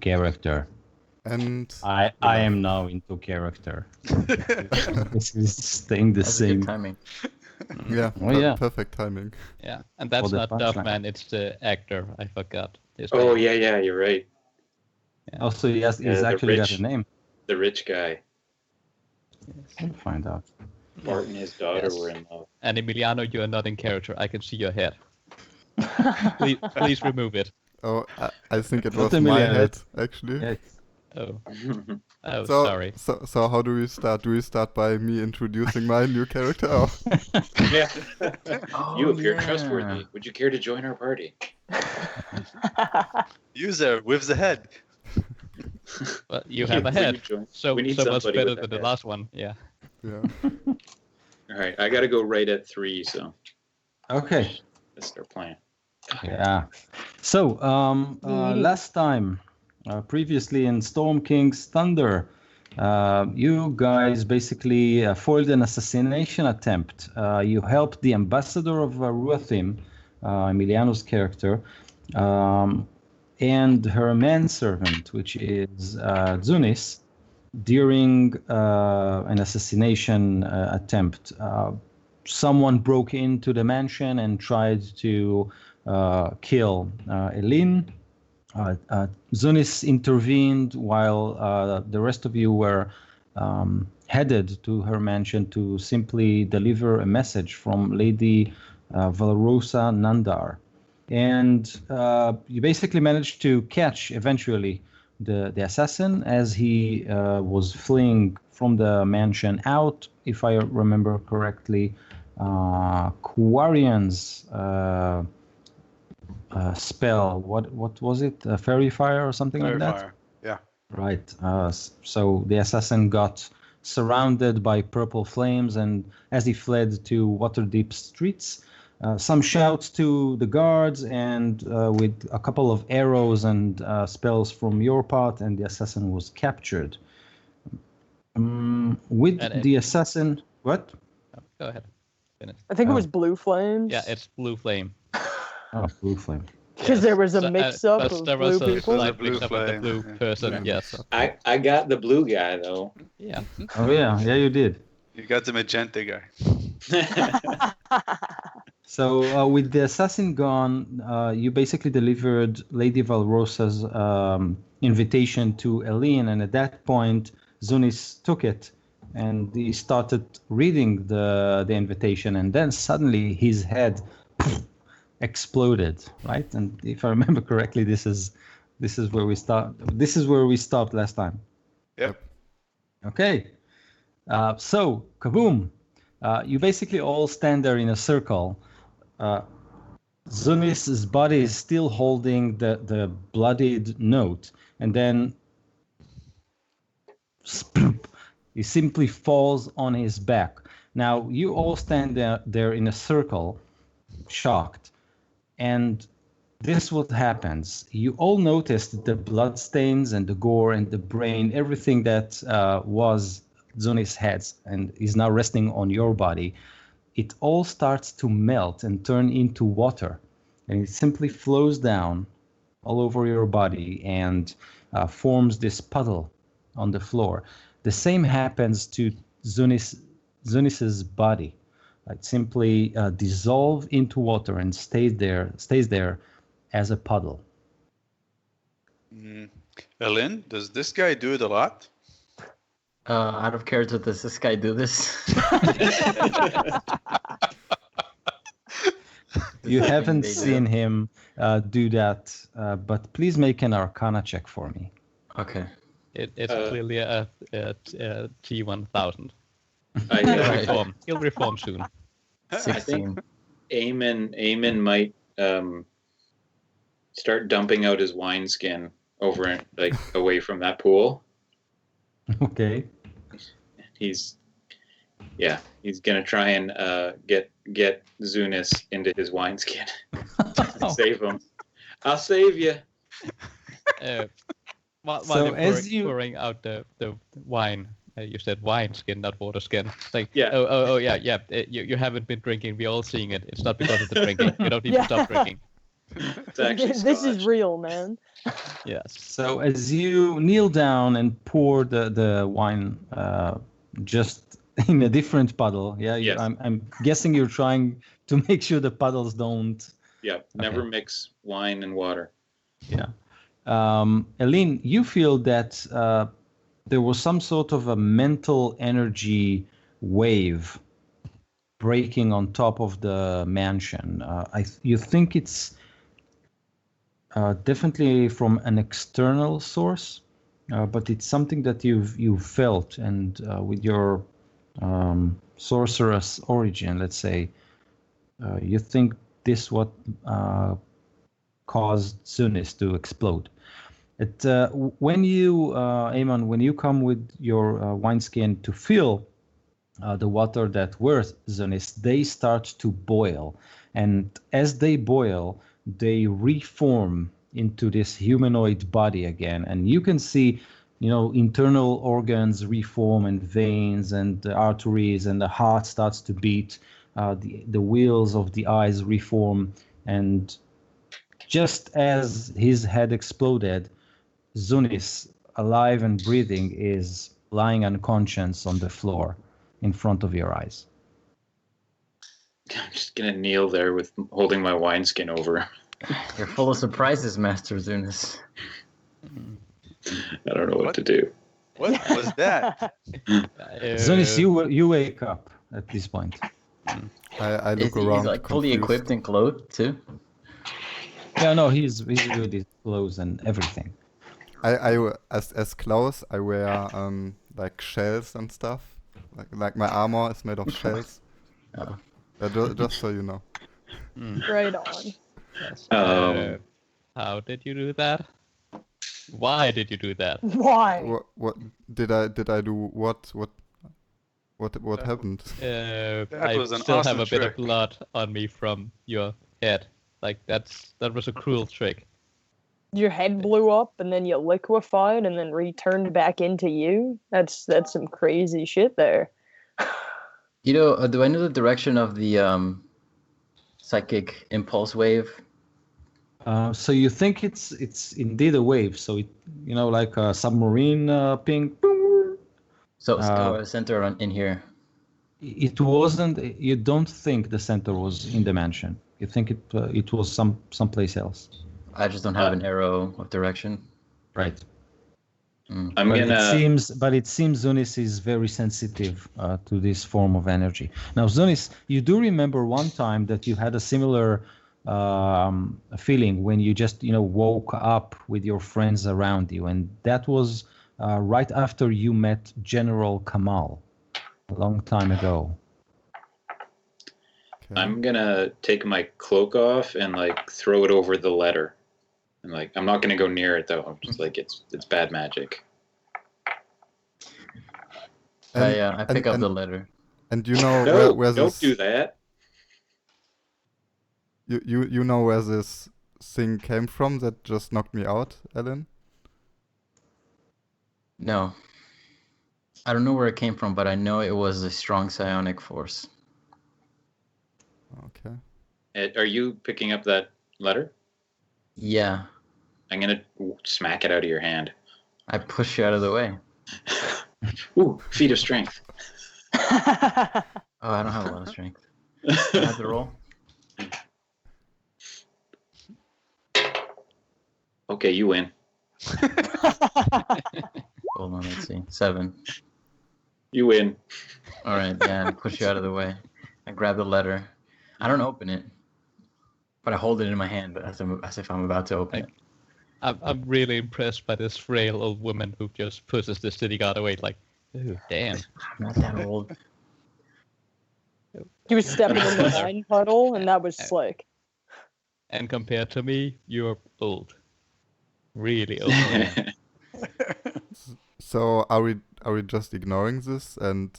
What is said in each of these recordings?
character. And I am now into character. This is staying the That's same. good timing. yeah, Oh, yeah. perfect timing. Yeah, and that's the not punchline. Duffman, it's the actor. I forgot his Oh name. yeah, you're right. Also, yes, Yeah, he's the actually got rich- a name. The rich guy, We'll find out. Martin, his daughter Yes. were in love. And Emiliano, you are not in character. I can see your head. Please remove it. Oh, I think it Not was a my million, head, actually. Yeah, Oh, So, sorry. so how do we start? Do we start by me introducing my new character? Or? Yeah. Oh, You appear yeah. trustworthy. Would you care to join our party? User with the head. But you have a Will you head. join? So We need much somebody better with than a the head. last one. Yeah. Yeah. All right, I got to go right at 3, so Okay. that's our plan. Yeah. So, last time, previously in Storm King's Thunder, you guys basically foiled an assassination attempt. You helped the ambassador of Ruathim, Emiliano's character, and her manservant, which is Zunis, during an assassination attempt. Someone broke into the mansion and tried to kill Elin. Zunis intervened while the rest of you were headed to her mansion to simply deliver a message from Lady Valrosa Nandar. And you basically managed to catch eventually the assassin as he was fleeing from the mansion out, if I remember correctly. Quarian's spell, what was it? Fairy fire or something like that? Fire. Yeah. Right. So the assassin got surrounded by purple flames, and as he fled to Waterdeep streets, some shouts to the guards, and with a couple of arrows and spells from your part, and the assassin was captured. With And the assassin, what? Oh, go ahead. Finish. I think it was blue flames. Yeah, it's blue flame. Oh, blue flame. Because there was a So, mix-up but of there blue was a people. slight Blue mix-up with the flame, blue yeah. person. Yes. I got the blue guy, though. Yeah. Oh yeah, you did. You got the magenta guy. So with the assassin gone, you basically delivered Lady Valrosa's invitation to Elin, and at that point, Zunis took it and he started reading the invitation, and then suddenly his head exploded, right? And if I remember correctly, this is where we start. This is where we stopped last time. Yep. Okay. So kaboom! You basically all stand there in a circle. Zunis's body is still holding the bloodied note, and then he simply falls on his back. Now you all stand there in a circle, shocked, and this is what happens. You all noticed the blood stains and the gore and the brain, everything that was Zunis' head and is now resting on your body. It all starts to melt and turn into water, and it simply flows down all over your body and forms this puddle on the floor. The same happens to Zunis's body. It simply dissolves into water and stays there as a puddle. Elin, does this guy do it a lot? Out of character, does this guy do this? You haven't They do. seen him do that, but please make an Arcana check for me. Okay. It's clearly a T1000. I, Right. He'll reform soon. I 16. think Eamon might start dumping out his wineskin over like away from that pool. Okay. He's gonna try and get Zunis into his wineskin. Save him. I'll save you. While So you're as you- pouring out the wine, you said wine skin, not water skin. It's like, Yeah. Oh, yeah. You haven't been drinking. We're all seeing it. It's not because of the drinking. You don't need to Yeah. stop drinking. It's actually This is scotch. real, man. Yes. So as you kneel down and pour the wine just in a different puddle, yeah, Yes. I'm guessing you're trying to make sure the puddles don't. Yeah, never Okay. mix wine and water. Yeah. Eileen, you feel that there was some sort of a mental energy wave breaking on top of the mansion. You think it's definitely from an external source, but it's something that you've felt, and with your sorceress origin, let's say, you think this what caused Zunis to explode. When you, Eamon, when you come with your wineskin to fill the water that were Zunis, they start to boil. And as they boil, they reform into this humanoid body again. And you can see, internal organs reform and veins and the arteries, and the heart starts to beat. The wheels of the eyes reform. And just as his head exploded, Zunis, alive and breathing, is lying unconscious on the floor in front of your eyes. I'm just gonna kneel there with holding my wineskin over him. You're full of surprises, Master Zunis. I don't know what to do. What was that? Zunis, you wake up at this point. I Is look he around. like fully confused. equipped and clothed too? Yeah, no, he's with his clothes and everything. As Klaus, I wear like shells and stuff. Like my armor is made of shells. Oh. Just so you know. Right on. Yes. Um, How did you do that? Why did you do that? Why? What did I do? What happened? I was an still have awesome a bit of trick. blood on me from your head. Like that was a cruel trick. Your head blew up and then you liquefied and then returned back into you? That's some crazy shit there. Do I know the direction of the psychic impulse wave? So you think it's indeed a wave? So it, like a submarine ping. So it's center in here. It wasn't. You don't think the center was in the mansion. You think it was someplace else. I just don't have an arrow of direction. Right. I'm But gonna. it seems Zunis is very sensitive to this form of energy. Now, Zunis, you do remember one time that you had a similar feeling when you just woke up with your friends around you, and that was right after you met General Kamal a long time ago. Okay. I'm gonna take my cloak off and like throw it over the letter, and like I'm not gonna go near it though. I'm just like it's bad magic. I pick up and- the letter. And you know No, where don't this do that. you know where this thing came from that just knocked me out, Ellen? No. I don't know where it came from, but I know it was a strong psionic force. Okay. Are you picking up that letter? Yeah. I'm gonna smack it out of your hand. I push you out of the way. Ooh, feat of strength. Oh, I don't have a lot of strength. Do I have to roll? Okay, you win. Hold on, let's see. 7. You win. All right, yeah, I push you out of the way. I grab the letter. I don't open it, but I hold it in my hand as if I'm about to open it. I'm really impressed by this frail old woman who just pushes the city guard away. Like, oh damn. I'm not that old. You were stepping in the wine puddle and that was slick. And compared to me, you're old. Really old. So are we just ignoring this and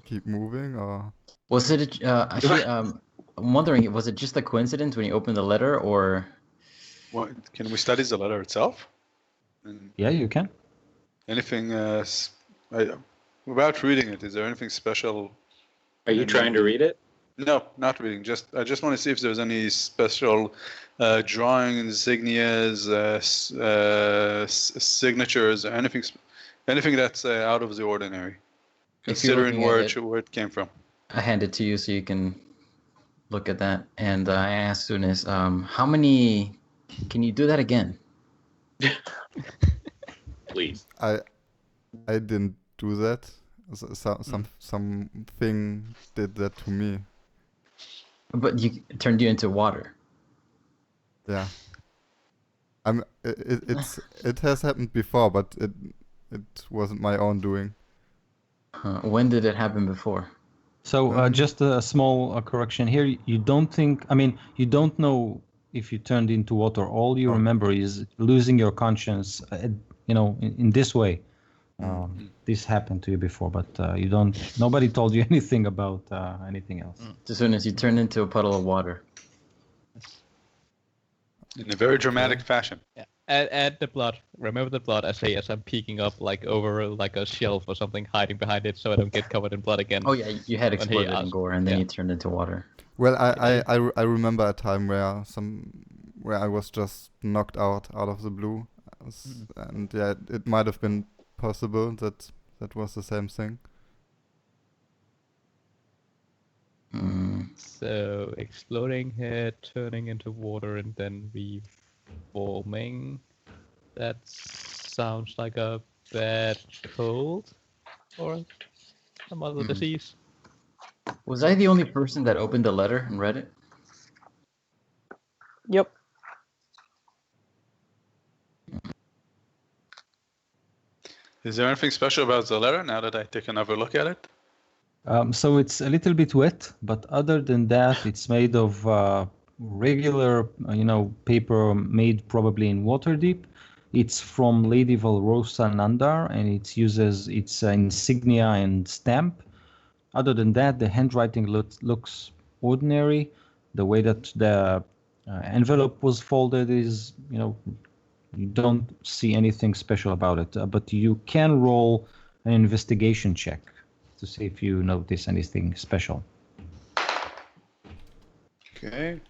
keep moving, or Was it? Actually, I'm wondering, was it just a coincidence when you opened the letter, or? Can we study the letter itself? And Yeah, you can. anything without reading it, is there anything special? Are you trying to read it? No, not reading. I just want to see if there's any special drawing insignias, signatures, or anything that's out of the ordinary, If you're considering looking at where it came from. I hand it to you so you can look at that. And I asked Sunis, how many? Can you do that again? Please. I didn't do that. Something did that to me. But it turned you into water. Yeah. It has happened before, but it wasn't my own doing. When did it happen before? So just a small correction here. You don't know if you turned into water. All you remember is losing your conscience, in this way. This happened to you before, but nobody told you anything about anything else. As soon as you turned into a puddle of water. In a very dramatic fashion. Yeah. Add the blood. Remember the blood as I'm peeking up like over like a shelf or something, hiding behind it so I don't get covered in blood again. Oh yeah, you had exploded in asked- gore and then yeah. you turned into water. Well, I remember a time where I was just knocked out of the blue, and yeah, it might have been possible that was the same thing. So exploding head, turning into water, and then reforming. That sounds like a bad cold or some other disease. Was I the only person that opened the letter and read it? Yep. Is there anything special about the letter now that I take another look at it? So it's a little bit wet, but other than that, it's made of regular, paper made probably in Waterdeep. It's from Lady Valrosa Nandar, and it uses its insignia and stamp. Other than that, the handwriting looks ordinary. The way that the envelope was folded is, you don't see anything special about it. But you can roll an investigation check to see if you notice anything special. Okay.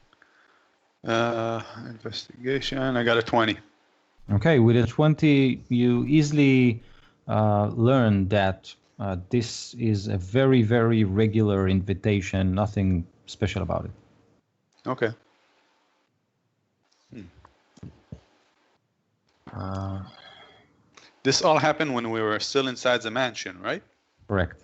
Investigation. I got a 20. Okay, with a 20, you easily learn that this is a very, very regular invitation, nothing special about it. Okay. This all happened when we were still inside the mansion, right? Correct.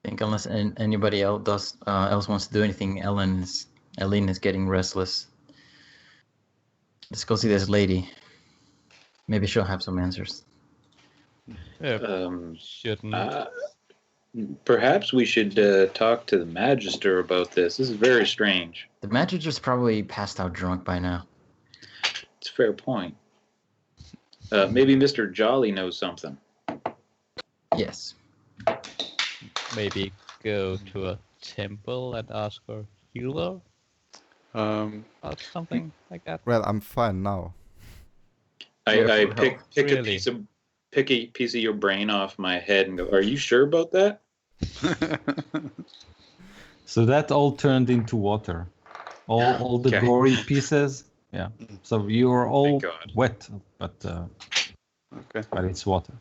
I think unless anybody else wants to do anything, Eileen is getting restless. Let's go see this lady. Maybe she'll have some answers. Yeah, shouldn't. Perhaps we should talk to the Magister about this. This is very strange. The Magister's probably passed out drunk by now. It's a fair point. Maybe Mr. Jolly knows something. Yes. Maybe go to a temple and ask for healer or something like that. Well, I'm fine now. I pick Really? a piece of your brain off my head and go, "Are you sure about that?" So that all turned into water. All the Okay. gory pieces. Yeah. So you are all Thank God. wet, but Okay. it's water.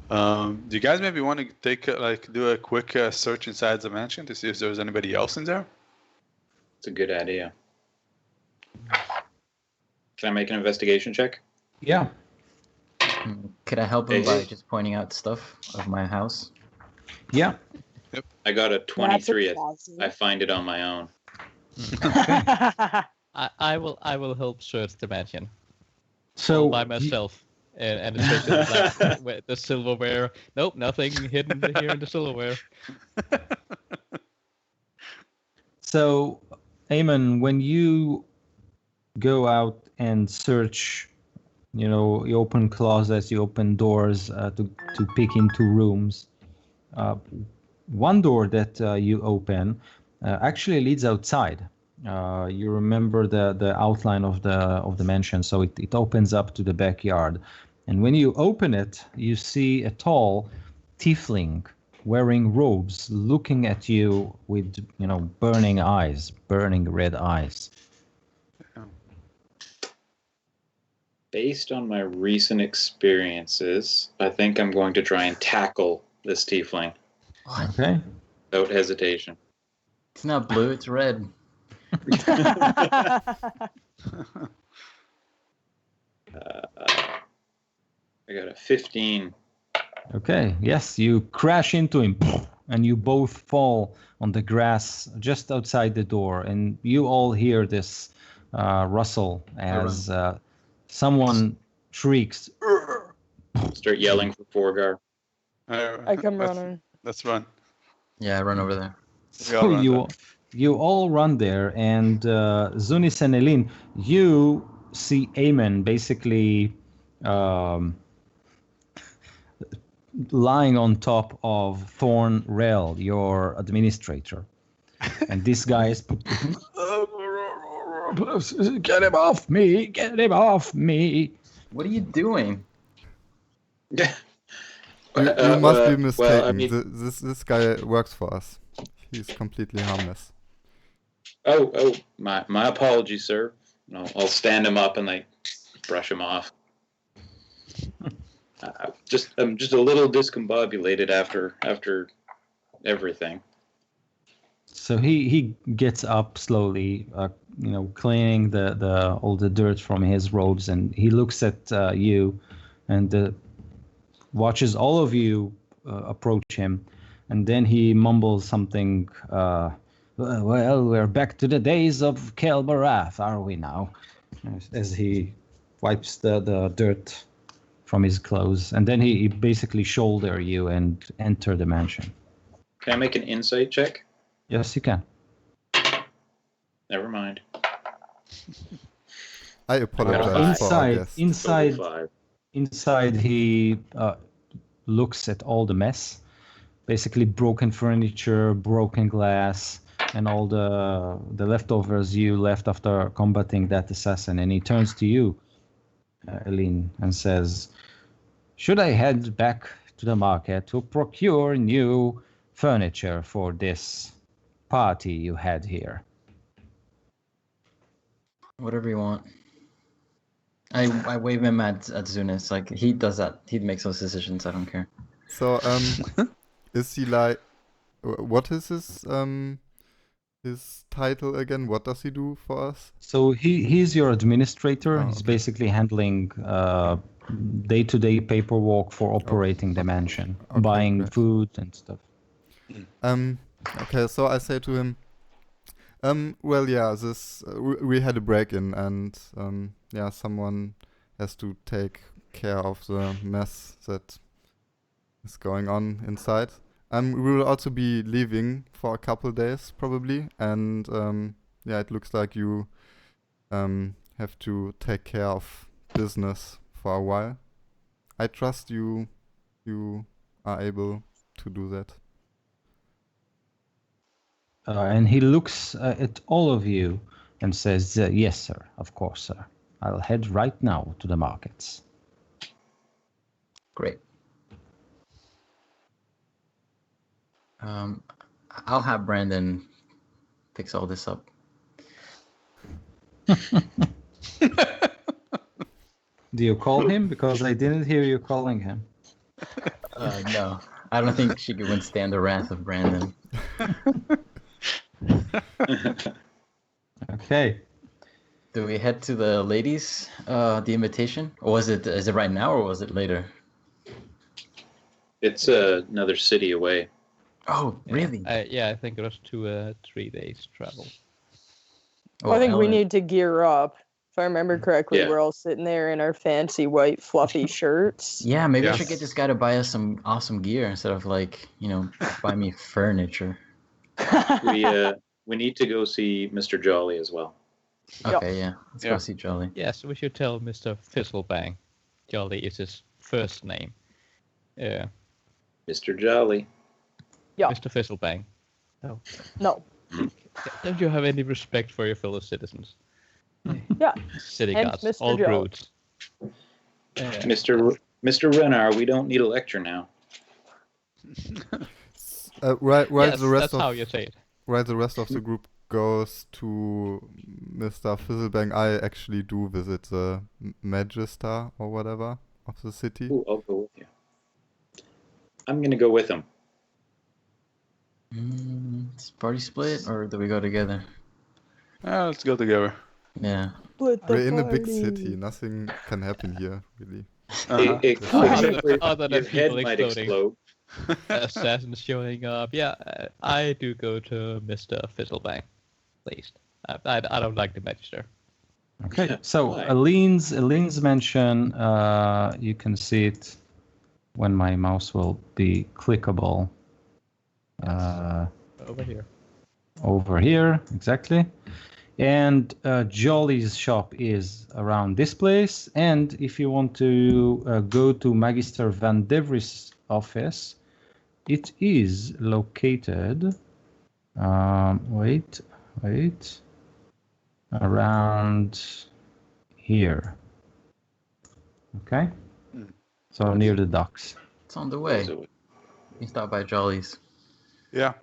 Do you guys maybe want to do a quick search inside the mansion to see if there's anybody else in there? It's a good idea. Can I make an investigation check? Yeah. Could I help him Hey. by just pointing out stuff of my house? Yeah. I got a 23. That's I find it on my own. I will help search the mansion So all by myself. And especially like, with the silverware. Nope, nothing hidden here in the silverware. So, Eamon, when you go out and search, you open closets, you open doors to peek into rooms. One door that you open actually leads outside. You remember the outline of the mansion, so it opens up to the backyard. And when you open it, you see a tall, tiefling wearing robes, looking at you with, burning eyes, burning red eyes. Based on my recent experiences, I think I'm going to try and tackle this tiefling What? Okay. without hesitation. It's not blue, it's red. I got a 15. Okay. Yes, you crash into him, and you both fall on the grass just outside the door, and you all hear this rustle as someone shrieks. Start yelling for Forgar. I come running. Let's run. Yeah, I run over there. So you all run there, and Zunis and Elin, you see Eamon basically lying on top of Thorn Rel, your administrator. And this guy is... Get him off me! Get him off me! What are you doing? You must be mistaken. Well, I mean, This guy works for us. He's completely harmless. oh, my apologies, sir. No, I'll stand him up and like brush him off. I'm just a little discombobulated after everything. So he gets up slowly, cleaning the all the dirt from his robes, and he looks at you, and watches all of you approach him, and then he mumbles something. Well, we're back to the days of Kel Barath, are we now? As he wipes the dirt from his clothes, and then he basically shoulder you and enter the mansion. Can I make an insight check? Yes, you can. Never mind. I apologize for our guest. Inside, he looks at all the mess, basically broken furniture, broken glass, and all the leftovers you left after combating that assassin. And he turns to you, Elin, and says, "Should I head back to the market to procure new furniture for this party you had here?" Whatever you want. I wave him at Zunis. Like, he does that. He makes those decisions. I don't care. So, is he like... What is his title again? What does he do for us? So he's your administrator. Oh, He's okay. basically handling day-to-day paperwork for operating the mansion, Okay, buying great. food and stuff. Okay, so I say to him, well, yeah, this we had a break-in, and yeah, someone has to take care of the mess that is going on inside. We will also be leaving for a couple days probably, and yeah, it looks like you have to take care of business for a while. I trust you are able to do that. And he looks at all of you and says, "Yes, sir. Of course, sir. I'll head right now to the markets." Great. I'll have Brandon fix all this up. Do you call him? Because I didn't hear you calling him. No, I don't think she could withstand the wrath of Brandon. Okay. Do we head to the ladies, the invitation? Or is it right now or was it later? It's another city away. Oh, really? I think it was 3 days travel. Oh, I think we Ellen. need to gear up. If I remember correctly, Yeah. we're all sitting there in our fancy white fluffy shirts. Yeah, maybe I Yes. should get this guy to buy us some awesome gear instead of buy me furniture. We need to go see Mr. Jolly as well. Yep. Okay, yeah. Let's Yeah. go see Jolly. Yes, we should tell Mr. Fizzlebang. Jolly is his first name. Yeah, Mr. Jolly. Yeah. Mr. Fizzlebang. No. Don't you have any respect for your fellow citizens? Yeah. City Hence gods, Mr. all Jolly. brutes. Mr. Renar, we don't need a lecture now. While Yes, the rest that's of how you say it. while the rest of the group goes to Mr. Fizzlebank, I actually do visit the Magister or whatever of the city. Ooh, I'll go with you. I'm gonna go with him. It's party split, or do we go together? Let's go together. Yeah. Split the We're in a big party. city. Nothing can happen here, really. Except for Other than your head people might exploding. explode. Assassins showing up. Yeah, I do go to Mr. Fizzlebank, at least. I don't like the Magister. Okay, so Why? Aline's mention, you can see it when my mouse will be clickable. Over here. Over here, exactly. And Jolly's shop is around this place. And if you want to go to Magister Van Devries' office, it is located. Wait, around here. Okay, so near the docks. It's on the way. So, You stop by Jolly's. Yeah.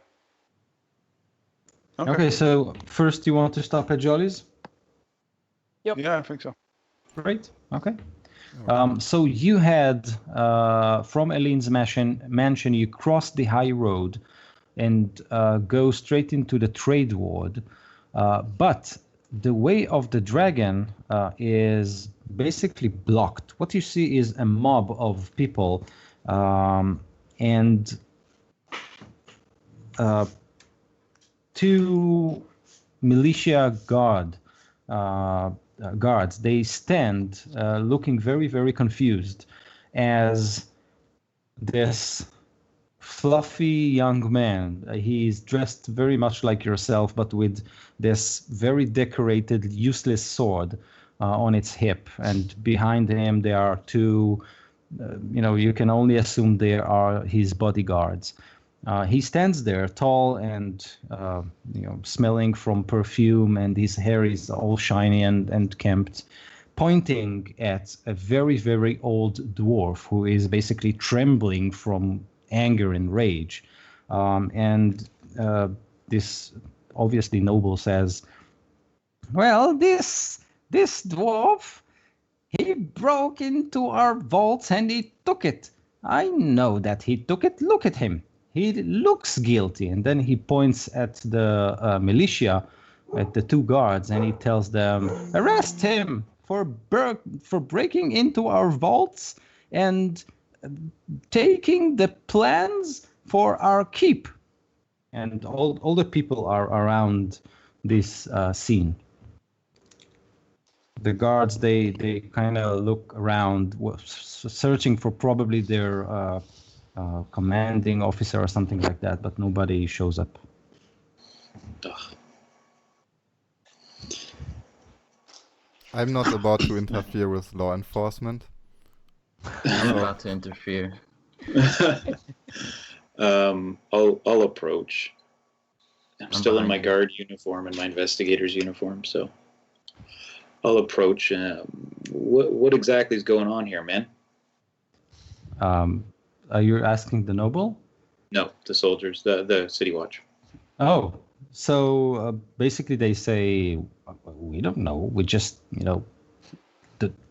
Okay, so first you want to stop at Jolly's? Yeah, I think so. Great. Okay. So you had from Aline's mansion, you cross the high road and go straight into the trade ward. But the way of the dragon is basically blocked. What you see is a mob of people and two militia guards. They stand looking very, very confused as this fluffy young man. He's dressed very much like yourself, but with this very decorated, useless sword on its hip. And behind him, there are two, you can only assume they are his bodyguards. He stands there tall and smelling from perfume, and his hair is all shiny and kempt, pointing at a very, very old dwarf who is basically trembling from anger and rage. And this obviously noble says, "Well, this dwarf, he broke into our vaults and he took it. I know that he took it. Look at him. He looks guilty." And then he points at the militia, at the two guards, and he tells them, "Arrest him for breaking into our vaults and taking the plans for our keep." And all the people are around this scene. The guards, they kind of look around, searching for probably their commanding officer or something like that, but nobody shows up. ugh. I'm not about to interfere with law enforcement. I'm about to interfere. I'll approach. I'm still in my behind you. guard uniform and my investigator's uniform, so I'll approach. What exactly is going on here, man? Are you asking the noble? No, the soldiers, the city watch. Oh, so basically they say, "We don't know. We're just,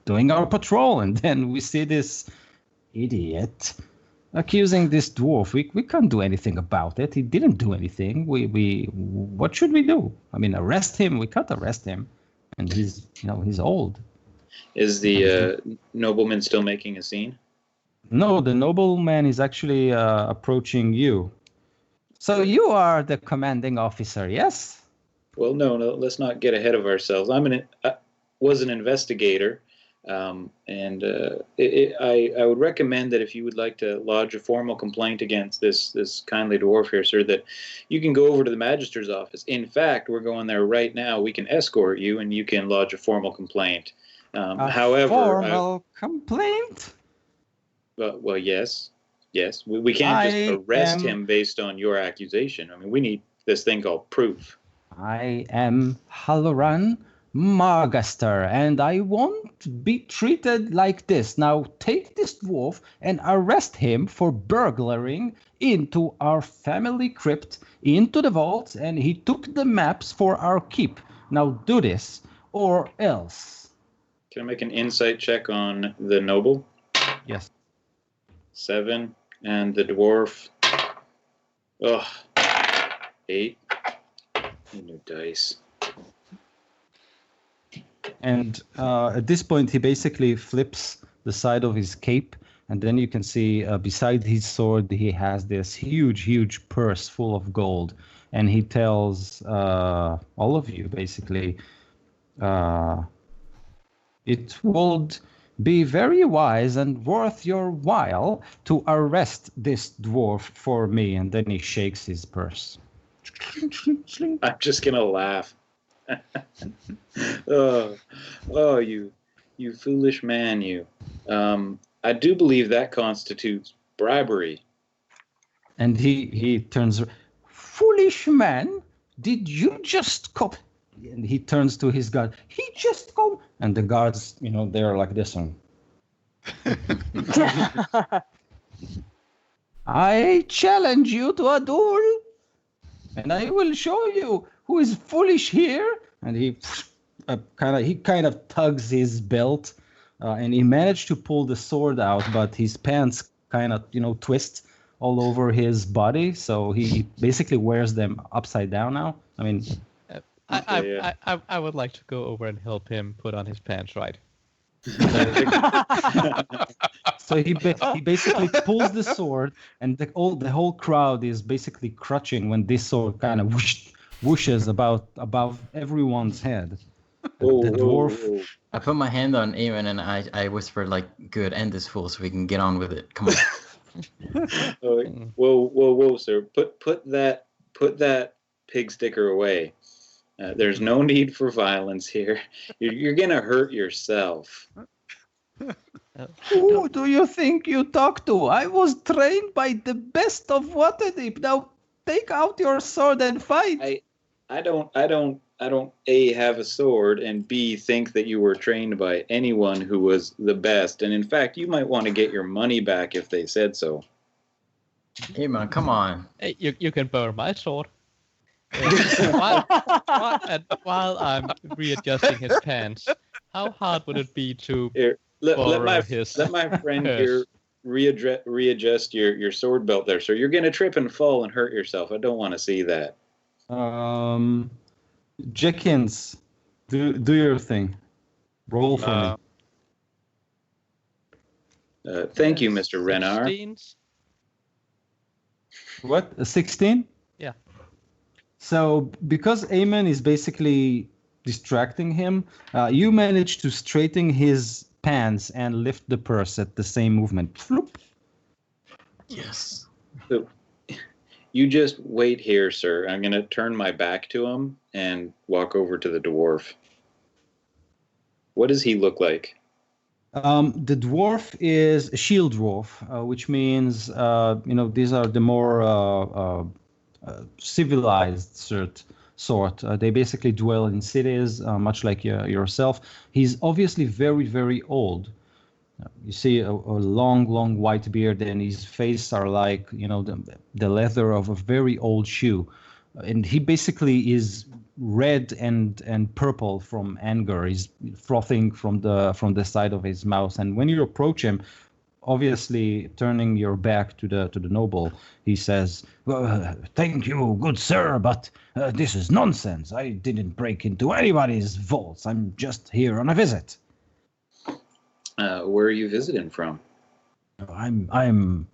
doing our patrol, and then we see this idiot accusing this dwarf. We can't do anything about it. He didn't do anything. What should we do? I mean, arrest him? We can't arrest him, and he's old." Is the nobleman still making a scene? No, the nobleman is actually approaching you. "So you are the commanding officer, yes?" Well, no, let's not get ahead of ourselves. I was an investigator, and I would recommend that if you would like to lodge a formal complaint against this kindly dwarf here, sir, that you can go over to the magister's office. In fact, we're going there right now. We can escort you, and you can lodge a formal complaint. However, formal complaint? well, yes. We can't just I arrest am- him based on your accusation. I mean, we need this thing called proof. I am Halloran, Magister, and I won't be treated like this. Now take this dwarf and arrest him for burglaring into our family crypt, into the vaults, and he took the maps for our keep. Now do this, or else. Can I make an insight check on the noble? Yes. 7, and the dwarf. Ugh. 8. New dice. And at this point, he basically flips the side of his cape, and then you can see beside his sword, he has this huge purse full of gold. And he tells all of you, basically, it would be very wise and worth your while to arrest this dwarf for me. And then he shakes his purse. I'm just gonna laugh. oh, you foolish man, you. I do believe that constitutes bribery. And he turns, foolish man, did you just come? And he turns to his guard. He just come, and the guards, they're like this one. I challenge you to a duel, and I will show you who is foolish here. And he kind of tugs his belt, and he managed to pull the sword out, but his pants kind of twist all over his body, so he basically wears them upside down now. I mean, I would like to go over and help him put on his pants right. So he basically pulls the sword, and the whole crowd is basically crutching when this sword kind of whooshes above everyone's head. The dwarf. I put my hand on Eamon and I whisper like, "Good, end this fool so we can get on with it. Come on." Whoa, sir! Put that pig sticker away. There's no need for violence here. You're gonna hurt yourself. Who do you think you talk to? I was trained by the best of Waterdeep. Now take out your sword and fight. I don't A, have a sword, and B, think that you were trained by anyone who was the best. And in fact, you might want to get your money back if they said so. Eamon, come on. Hey, you can borrow my sword. While I'm readjusting his pants, how hard would it be to let my friend purse? here readjust your sword belt there, sir? You're going to trip and fall and hurt yourself. I don't want to see that. Jenkins, do your thing. Roll for me. Thank you, Mr. Renar. 16s? What? A 16? Yeah. So because Eamon is basically distracting him, you manage to straighten his pants and lift the purse at the same movement. Floop. Yes. So, you just wait here, sir. I'm going to turn my back to him and walk over to the dwarf. What does he look like? The dwarf is a shield dwarf, which means, these are the more civilized sort. They basically dwell in cities, much like yourself. He's obviously very, very old. You see a long white beard, and his face are like, the leather of a very old shoe. And he basically is red and purple from anger. He's frothing from the side of his mouth. And when you approach him, obviously turning your back to the noble, he says, well, "Thank you, good sir, but this is nonsense. I didn't break into anybody's vaults. I'm just here on a visit." Where are you visiting from? I'm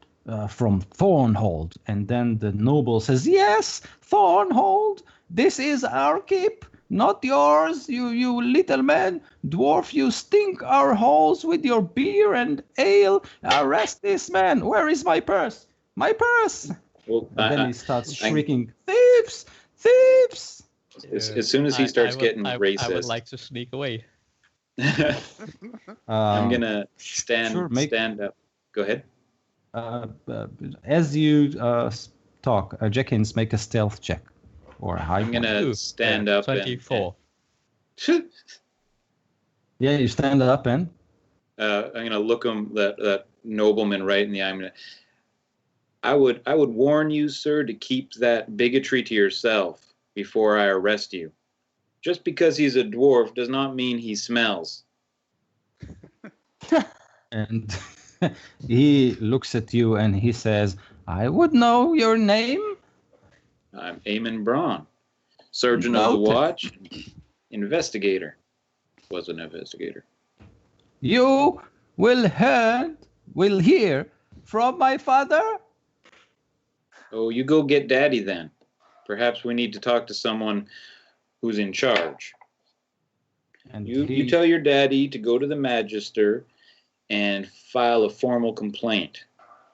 from Thornhold. And then the noble says, "Yes, Thornhold. This is our keep, not yours, you little man. Dwarf, you stink our halls with your beer and ale. Arrest this man. Where is my purse? My purse!" Well, then he starts shrieking, "Thieves! Thieves!" As soon as he starts getting racist. I would like to sneak away. I'm going to stand up. Go ahead. As you talk, Jenkins, make a stealth check. Or a high. I'm going to stand up. 24. Yeah, you stand up and I'm gonna look him that nobleman right in the eye. I would warn you, sir, to keep that bigotry to yourself before I arrest you. Just because he's a dwarf does not mean he smells. and he looks at you and he says, "I would know your name." I'm Eamon Braun, surgeon of the Noted. watch, investigator. Was an investigator. You will hear from my father. Oh, you go get Daddy then. Perhaps we need to talk to someone who's in charge. And You tell your daddy to go to the Magister and file a formal complaint.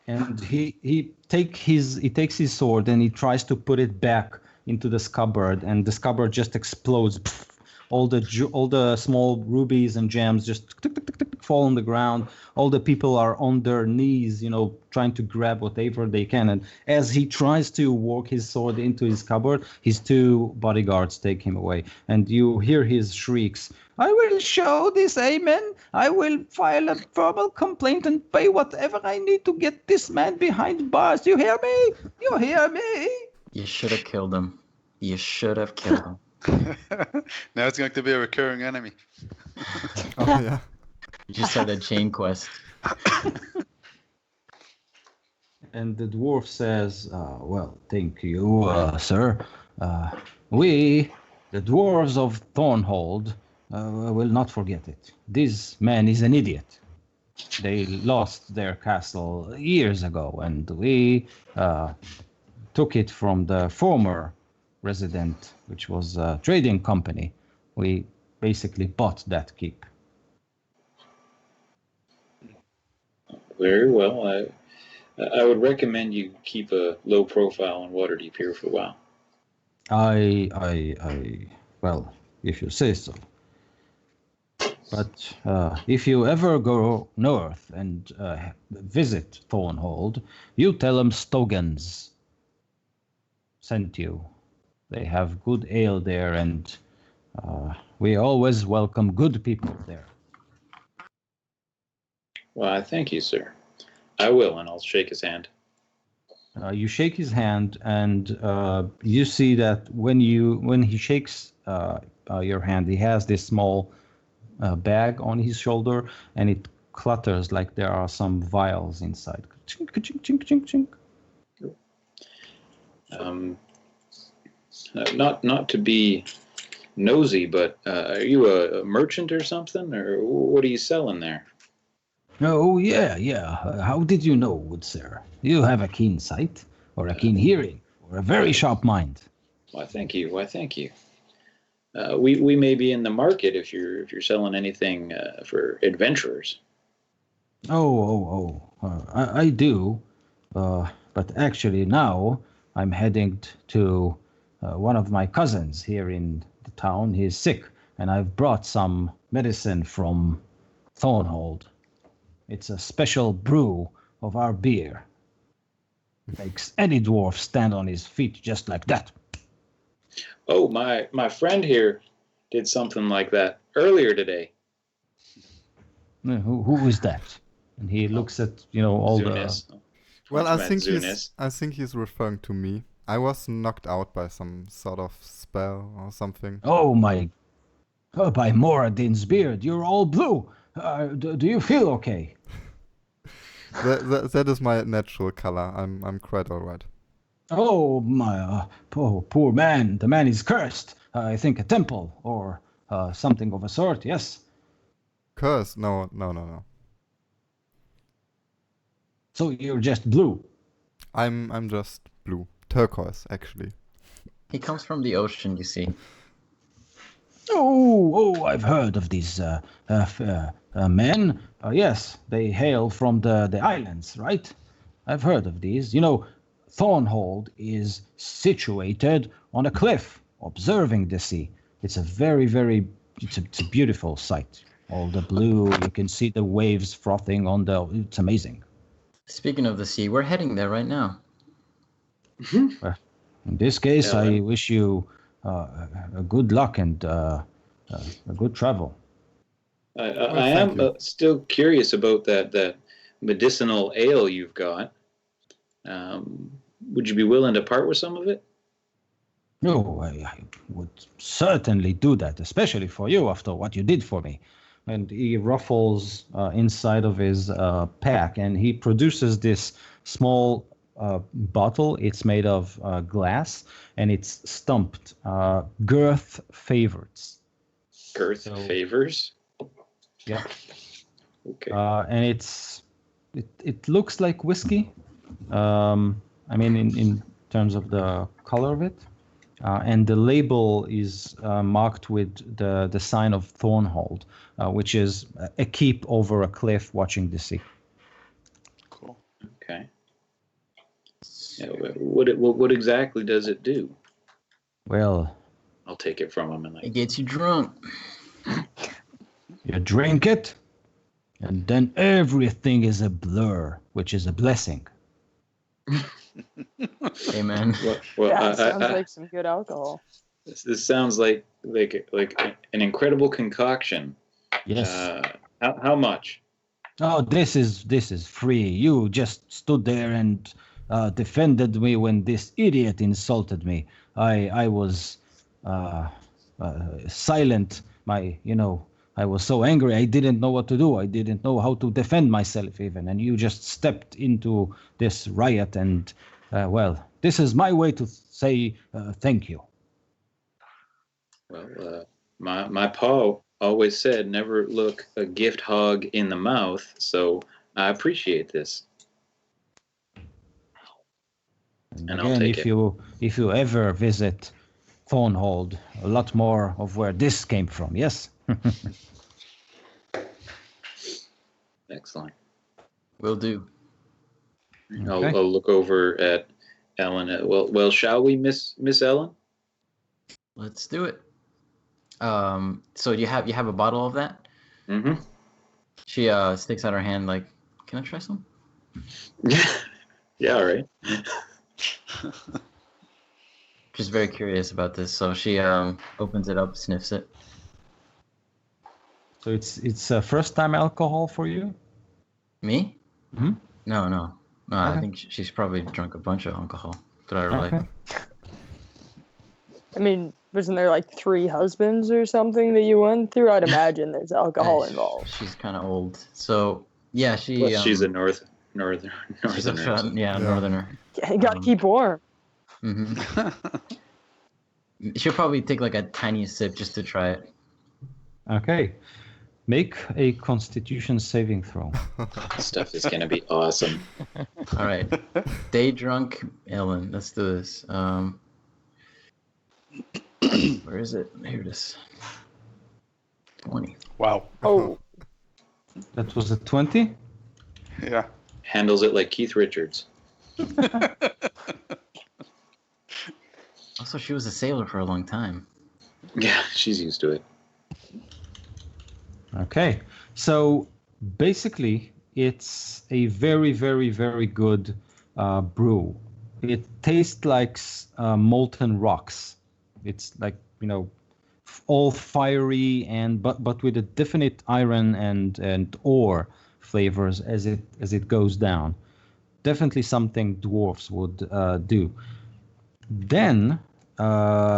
And he takes his sword and he tries to put it back into the scabbard, and the scabbard just explodes. Pff, all the small rubies and gems just tick, tick, tick, tick, tick, fall on the ground. All the people are on their knees, trying to grab whatever they can. And as he tries to walk his sword into his scabbard, his two bodyguards take him away. And you hear his shrieks. "I will show this, Amen. I will file a formal complaint and pay whatever I need to get this man behind bars. You hear me? You hear me?" You should have killed him. You should have killed him. Now it's going to be a recurring enemy. Oh yeah. You just had a chain quest. And the dwarf says, "Well, thank you, sir. We, the dwarves of Thornhold, will not forget it. This man is an idiot. They lost their castle years ago, and we took it from the former resident, which was a trading company. We basically bought that keep." Very well. I would recommend you keep a low profile on Waterdeep here for a while. Well, if you say so. But if you ever go north and visit Thornhold, you tell them Stogans sent you. They have good ale there, and we always welcome good people there. Well, I thank you, sir. I will, and I'll shake his hand. You shake his hand, and you see that when he shakes your hand, he has this small bag on his shoulder, and it clutters like there are some vials inside. Chink, chink, chink, chink, chink. Not to be nosy, but are you a merchant or something, or what are you selling there? Oh, yeah. How did you know, good sir? You have a keen sight, or a keen hearing, or a very sharp mind. Why, thank you. We may be in the market if you're selling anything for adventurers. I do. But actually now I'm heading to one of my cousins here in the town. He's sick, and I've brought some medicine from Thornhold. It's a special brew of our beer. Makes any dwarf stand on his feet just like that. Oh, my friend here did something like that earlier today. Who is that? And he looks at all Zunis. Well, I Zunis. I think he's referring to me. I was knocked out by some sort of spell or something. By Moradin's beard, you're all blue. Do you feel okay? That is my natural color. I'm quite alright. Oh, my poor man. The man is cursed. I think a temple or something of a sort, yes. Curse? No. So you're just blue. I'm just blue. Turquoise, actually. He comes from the ocean, you see. Oh, I've heard of these men. Yes, they hail from the islands, right? I've heard of these. Thornhold is situated on a cliff, observing the sea. It's a it's a beautiful sight. All the blue, you can see the waves frothing it's amazing. Speaking of the sea, we're heading there right now. In this case, Yeah. I wish you good luck and a good travel. I thank am you. still curious about that medicinal ale you've got. Would you be willing to part with some of it? No, I would certainly do that, especially for you after what you did for me. And he ruffles inside of his pack, and he produces this small bottle. It's made of glass, and it's stumped Girth Favorites. Girth So- favors. Yeah. Okay. And it looks like whiskey. I mean, in terms of the color of it, and the label is marked with the sign of Thornhold, which is a keep over a cliff watching the sea. Cool. Okay. Yeah, what exactly does it do? Well, I'll take it from him and It like. gets you drunk. you drink it, and then everything is a blur, which is a blessing. Hey, man. Well, That sounds like some good alcohol. this sounds like an incredible concoction. Yes. How much? Oh, this is free. You just stood there and defended me when this idiot insulted me. I was silent. I was so angry. I didn't know what to do. I didn't know how to defend myself even. And you just stepped into this riot. And well, this is my way to say thank you. Well, my pa always said never look a gift hog in the mouth. So I appreciate this. And I'll Again, take it. if you ever visit Thornhold, a lot more of where this came from. Yes. Excellent. Will do. Okay. I'll look over at Ellen. Well, shall we, Miss Ellen? Let's do it. So you have a bottle of that? Mm-hmm. She sticks out her hand like, can I try some? Yeah. All right. She's very curious about this, so she opens it up, sniffs it. So it's first time alcohol for you? Me? Mhm. No. I Okay. think she's probably drunk a bunch of alcohol throughout her Okay. life. I mean, wasn't there like 3 husbands or something that you went through? I'd imagine there's alcohol Hey, involved. She's kind of old, so yeah, she. Plus, she's a northerner. she's a Northerner. northerner. Yeah, you gotta keep warm. hmm She'll probably take like a tiny sip just to try it. Okay. Make a Constitution saving throw. Stuff is gonna be awesome. All right, day drunk Ellen. Let's do this. Where is it? Here it is. 20. Wow. Oh, That was a 20. Yeah. Handles it like Keith Richards. Also, she was a sailor for a long time. Yeah, she's used to it. Okay. So basically, it's a very, very, very good brew. It tastes like molten rocks. It's like, all fiery but with a definite iron and ore flavors as it goes down. Definitely something dwarfs would do. Then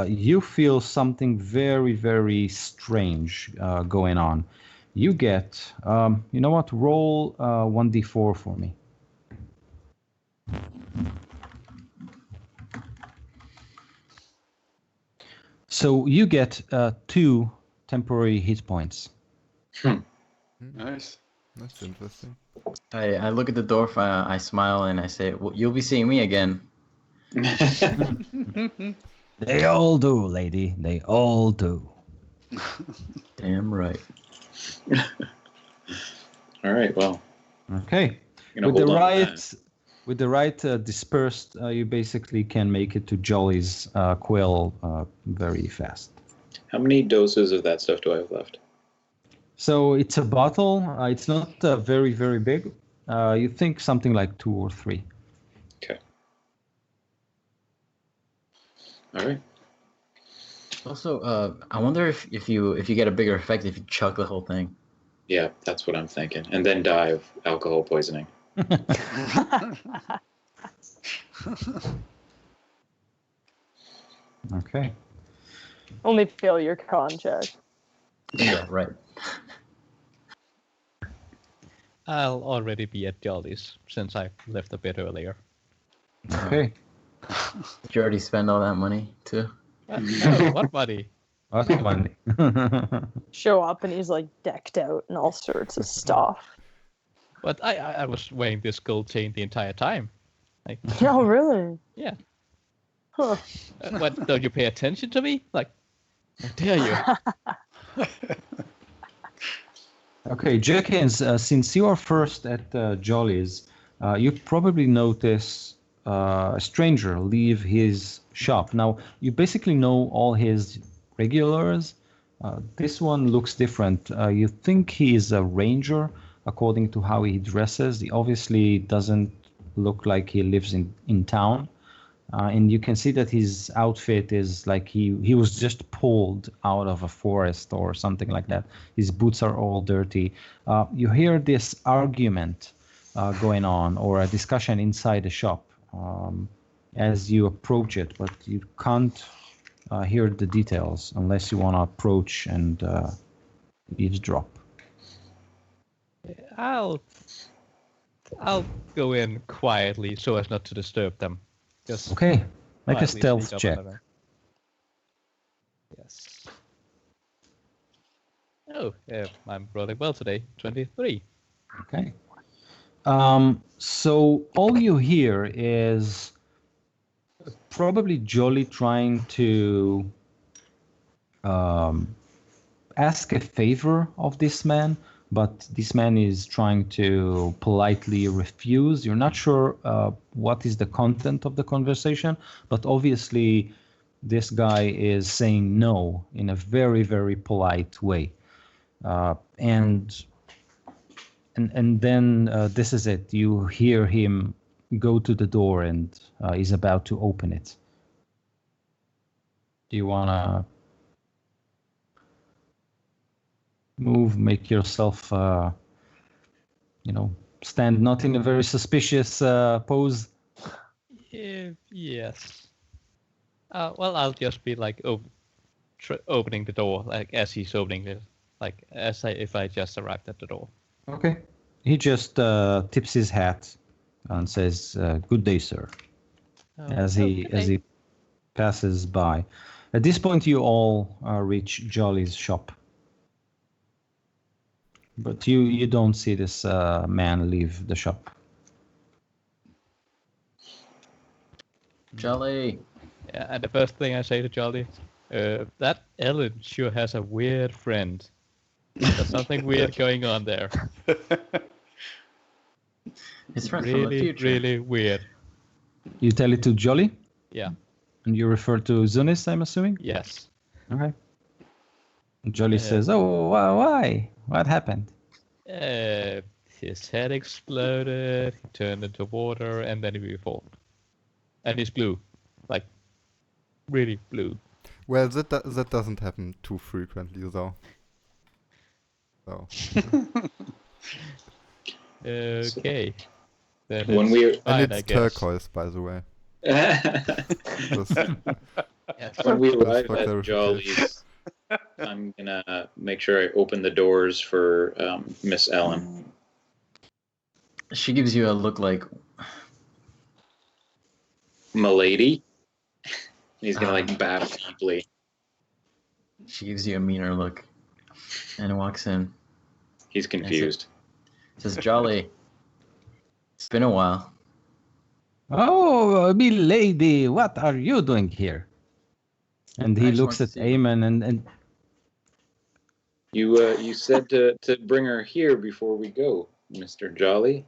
you feel something very, very strange going on. You get, you know what? Roll 1d4 for me. So you get 2 temporary hit points. Nice. That's interesting. I look at the dwarf, I smile, and I say, well, you'll be seeing me again. They all do, lady. They all do. Damn right. All right. Well, Okay. I'm gonna With the hold on to right, that. with the right dispersed, you basically can make it to Jolly's quill very fast. How many doses of that stuff do I have left? So it's a bottle. It's not very, very big. You think something like 2 or 3. Okay. All right. Also, I wonder if you get a bigger effect if you chug the whole thing. Yeah, that's what I'm thinking. And then die of alcohol poisoning. Okay. Only fail your con check. Yeah, right. I'll already be at Jolly's since I left a bit earlier. Okay. Did you already spend all that money too? No, what money? What money? Show up and he's like decked out and all sorts of stuff. But I was wearing this gold chain the entire time. Like, Oh, really? yeah. Huh. What, don't you pay attention to me? Like, how dare you? Okay, Jenkins, since you are first at Jolly's, you probably notice a stranger leave his shop. Now, you basically know all his regulars. This one looks different. You think he is a ranger, according to how he dresses. He obviously doesn't look like he lives in town. And you can see that his outfit is like he was just pulled out of a forest or something like that. His boots are all dirty. You hear this argument going on or a discussion inside the shop as you approach it, but you can't hear the details unless you want to approach and eavesdrop. I'll go in quietly so as not to disturb them. Just Okay, make a quietly stealth sneak up check. on them. Yes. Oh, yeah, I'm rolling well today. 23. Okay. So all you hear is probably Jolly trying to ask a favor of this man, but this man is trying to politely refuse. You're not sure what is the content of the conversation, but obviously this guy is saying no in a very, very polite way. And then this is it. You hear him go to the door and he's about to open it. Do you want to move, make yourself, stand not in a very suspicious pose? Yes. Well, I'll just be like opening the door, like as he's opening it, like if I just arrived at the door. Okay. He just tips his hat and says, "Good day, sir," as he passes by. At this point, you all reach Jolly's shop, but you don't see this man leave the shop. Jolly. Yeah, and the first thing I say to Jolly, that Ellen sure has a weird friend. There's something weird going on there. His friend from the Really, future. really weird. You tell it to Jolly, Yeah. and you refer to Zunis, I'm assuming? Yes. Okay. Jolly Yeah. says, "Oh, why? What happened?" His head exploded, he turned into water, and then he reformed. And he's blue. Like, really blue. Well, that doesn't happen too frequently, though. So Okay. Then When it's we- and fine, I it's guess. turquoise, by the way. Just, When we Just arrive for at clarification. Jolly's, I'm gonna make sure I open the doors for Miss Ellen. She gives you a look like, Milady. He's gonna like bow deeply. she gives you a meaner look, and walks in. He's confused. Says, Jolly, it's been a while. "Oh, milady, what are you doing here?" And I he just looks wanted at to see you. Eamon and You said to bring her here before we go, Mr. Jolly,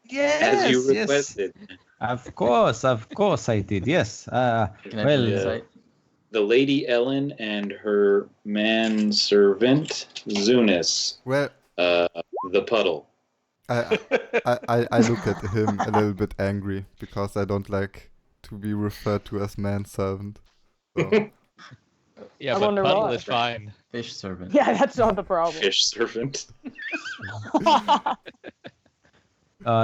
yes, as you yes. requested. Of course I did. Yes. Can I Well, do insight? The Lady Ellen and her manservant Zunis, well, the puddle. I look at him a little bit angry because I don't like to be referred to as manservant. So Yeah, I but wonder puddle why. is fine. Fish servant. Yeah, that's not the problem. Fish servant.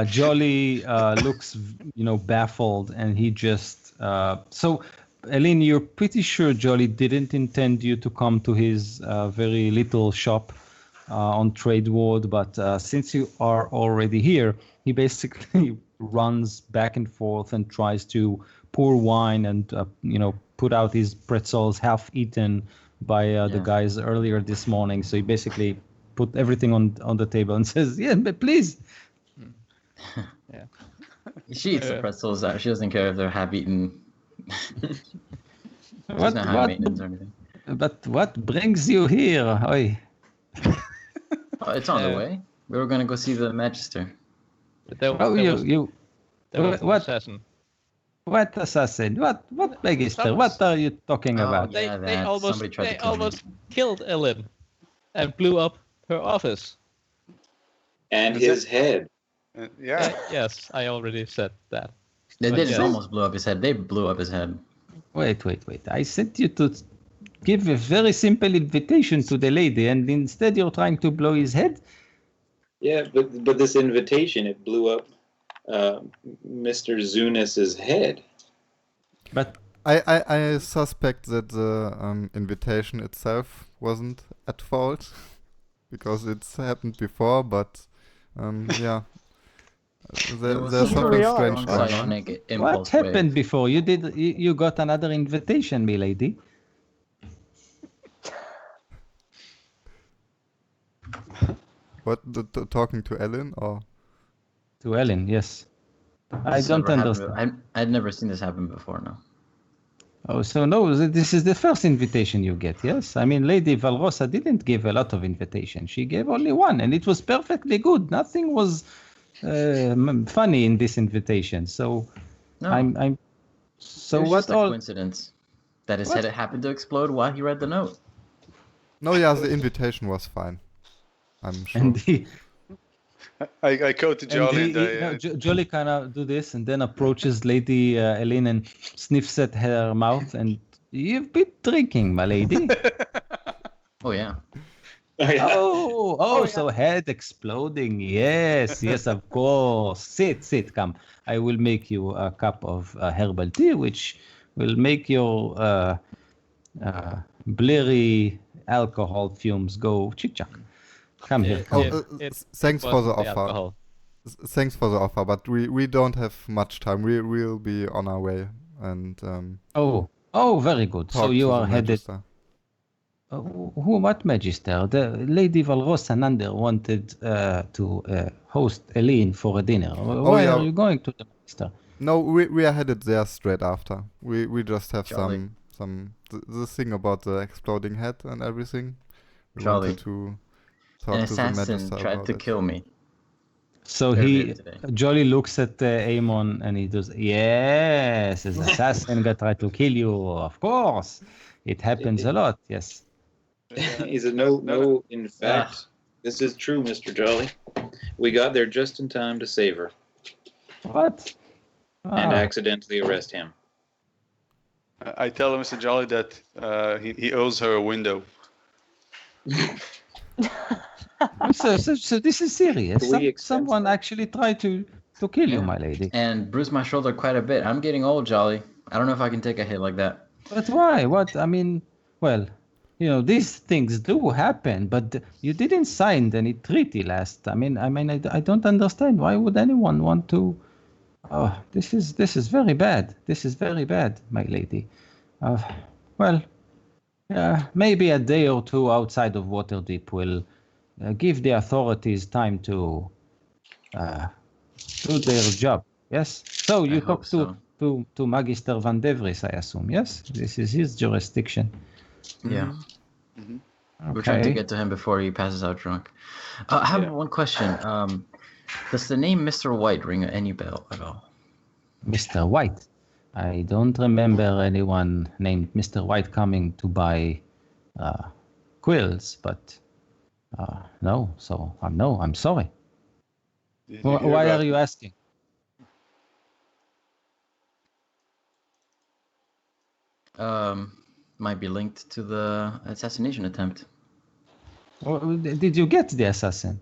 Jolly looks, baffled, and he just. So, Eileen, you're pretty sure Jolly didn't intend you to come to his very little shop on Trade Ward, but since you are already here, he basically runs back and forth and tries to pour wine and, put out his pretzels half-eaten by the Yeah. guys earlier this morning. So he basically put everything on the table and says, "Yeah, but please." She eats the pretzels. She doesn't care if they're half-eaten. She's What, not high what, maintenance or anything. but what brings you here? Oi. Oh, it's on the way. We were gonna go see the Magister. But there, Oh, there was, you, there was an what- assassin. what assassin? What Magister? What are you talking Oh, about? yeah. They that. almost Somebody tried to they kill me. almost killed Ellen and blew up her office. And Is his it- head. Yeah. Yes, I already said that. They But didn't yes. almost blow up his head. They blew up his head. Wait. I sent you to give a very simple invitation to the lady, and instead you're trying to blow his head? Yeah, but this invitation, it blew up Mr. Zunis's head. But I suspect that the invitation itself wasn't at fault because it's happened before, but yeah, It was there's a something strong strange going on. psionic impulse what happened before? You got another invitation, milady. What talking to Ellen or? To Ellen, yes. I This don't never happened understand. I'd never seen this happen before. No. Oh, so no, this is the first invitation you get, yes? I mean, Lady Valrosa didn't give a lot of invitations. She gave only one, and it was perfectly good. Nothing was funny in this invitation. So No. I'm. So it was what just a all? coincidence that his What? head happened to explode while he read the note. No, yeah, the invitation was fine. I'm sure. And he, I go to Jolly and Jolly kind of do this and then approaches Lady Elaine and sniffs at her mouth and you've been drinking, my lady. Oh yeah. Oh, yeah. Oh, so head exploding. Yes, of course. Sit, come. I will make you a cup of herbal tea, which will make your blurry alcohol fumes go chick-chack. Come here. Oh, It thanks for wasn't the the offer. alcohol. Thanks for the offer, but we don't have much time. We'll be on our way and Oh, very good. talk So you to are the headed. Magister. What Magister? The Lady Valrosa Nander wanted to host Eileen for a dinner. Why yeah. are you going to the Magister? No, we are headed there straight after. We just have Jolly. some the thing about the exploding head and everything. We Jolly. wanted to talk An to the assassin Magister tried about to it. kill me. So Earlier he today. Jolly looks at Amon and he does, yes, an assassin got tried to kill you. Of course, it happens a lot. Yes. He said, no, in fact, this is true, Mr. Jolly. We got there just in time to save her What? and Ah. accidentally arrest him. I tell Mr. Jolly that he owes her a window. So this is serious. We expense Someone that. actually tried to kill you, Yeah. my lady. And bruised my shoulder quite a bit. I'm getting old, Jolly. I don't know if I can take a hit like that. But why? What? I mean, well, these things do happen, but you didn't sign any treaty last. I don't understand. Why would anyone want to? Oh, this is very bad. This is very bad, my lady. Well, maybe a day or two outside of Waterdeep will give the authorities time to do their job. Yes. So you hope talk so. to Magister Van Devries, I assume. Yes, this is his jurisdiction. Yeah. Mhm. We're trying to Okay. get to him before he passes out drunk. I have Yeah. one question. Does the name Mr. White ring any bell at all? Mr. White. I don't remember anyone named Mr. White coming to buy quills, but no. So I'm sorry. Did you hear Why about- are you asking? might be linked to the assassination attempt. Did you get the assassin?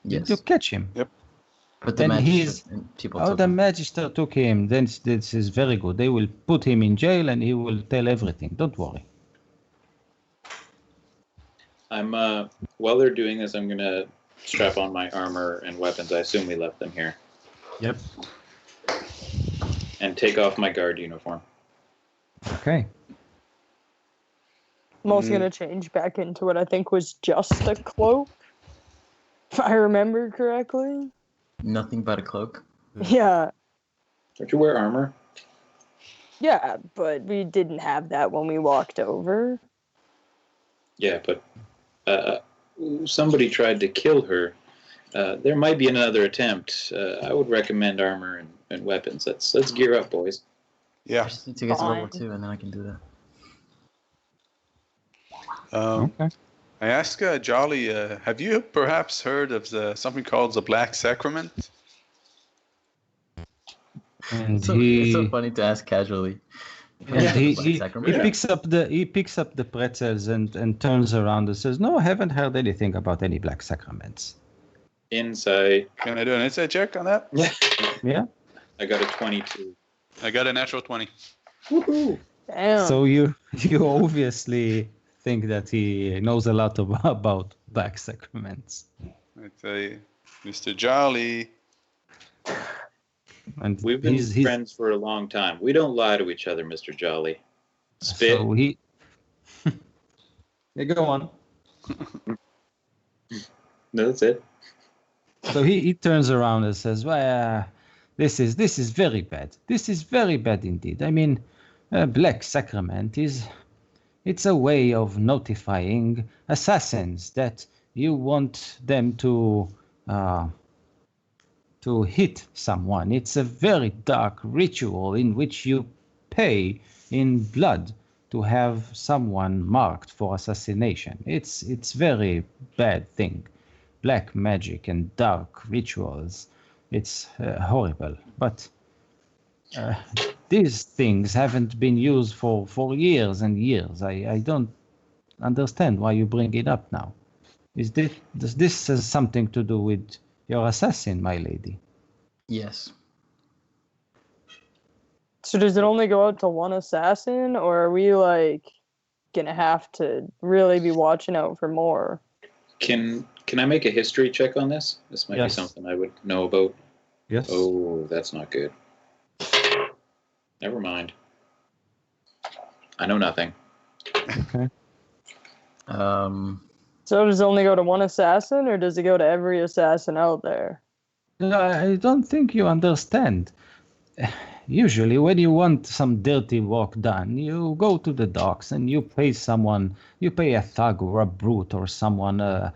Yes. Did you catch him? But the Then magistrate and people Oh, took the him. magister took him. Then this is very good. They will put him in jail and he will tell everything. Don't worry. I'm while they're doing this, I'm gonna strap on my armor and weapons. I assume we left them here, Yep. and take off my guard uniform. Okay. I'm also gonna change back into what I think was just a cloak, if I remember correctly. Nothing but a cloak. Yeah, Don't you wear armor? yeah, but we didn't have that when we walked over. Yeah, but somebody tried to kill her. There might be another attempt. I would recommend armor and weapons. Let's gear up, boys. I Yeah. just need to get to level Fine. 2 and then I can do that. Okay. I asked Jolly, have you perhaps heard of something called the Black Sacrament? And It's so he funny to ask casually. and he, Black he, Sacrament. he picks up the pretzels and turns around and says, "No, I haven't heard anything about any black sacraments." Inside. Can I do an insight check on that? Yeah. Yeah. I got a 22. I got a natural 20. Woohoo! Damn. So you obviously think that he knows a lot about black sacraments, I tell you, Mr. Jolly. and We've been he's friends for a long time. We don't lie to each other, Mr. Jolly. Spit. so he. Yeah, go on. No, that's it. So he turns around and says, "Well, this is very bad. This is very bad indeed. I mean, black sacrament it's a way of notifying assassins that you want them to hit someone. It's a very dark ritual in which you pay in blood to have someone marked for assassination. It's very bad thing. Black magic and dark rituals. It's horrible. But these things haven't been used for years and years. I don't understand why you bring it up now. Does this have something to do with your assassin, my lady? Yes. So does it only go out to one assassin, or are we like gonna have to really be watching out for more? Can I make a history check on this? This might be Yes. something I would know about. Yes. Oh, that's not good. Never mind. I know nothing. Okay. So does it only go to one assassin, or does it go to every assassin out there? No, I don't think you understand. Usually, when you want some dirty work done, you go to the docks and you pay someone. You pay a thug or a brute or someone a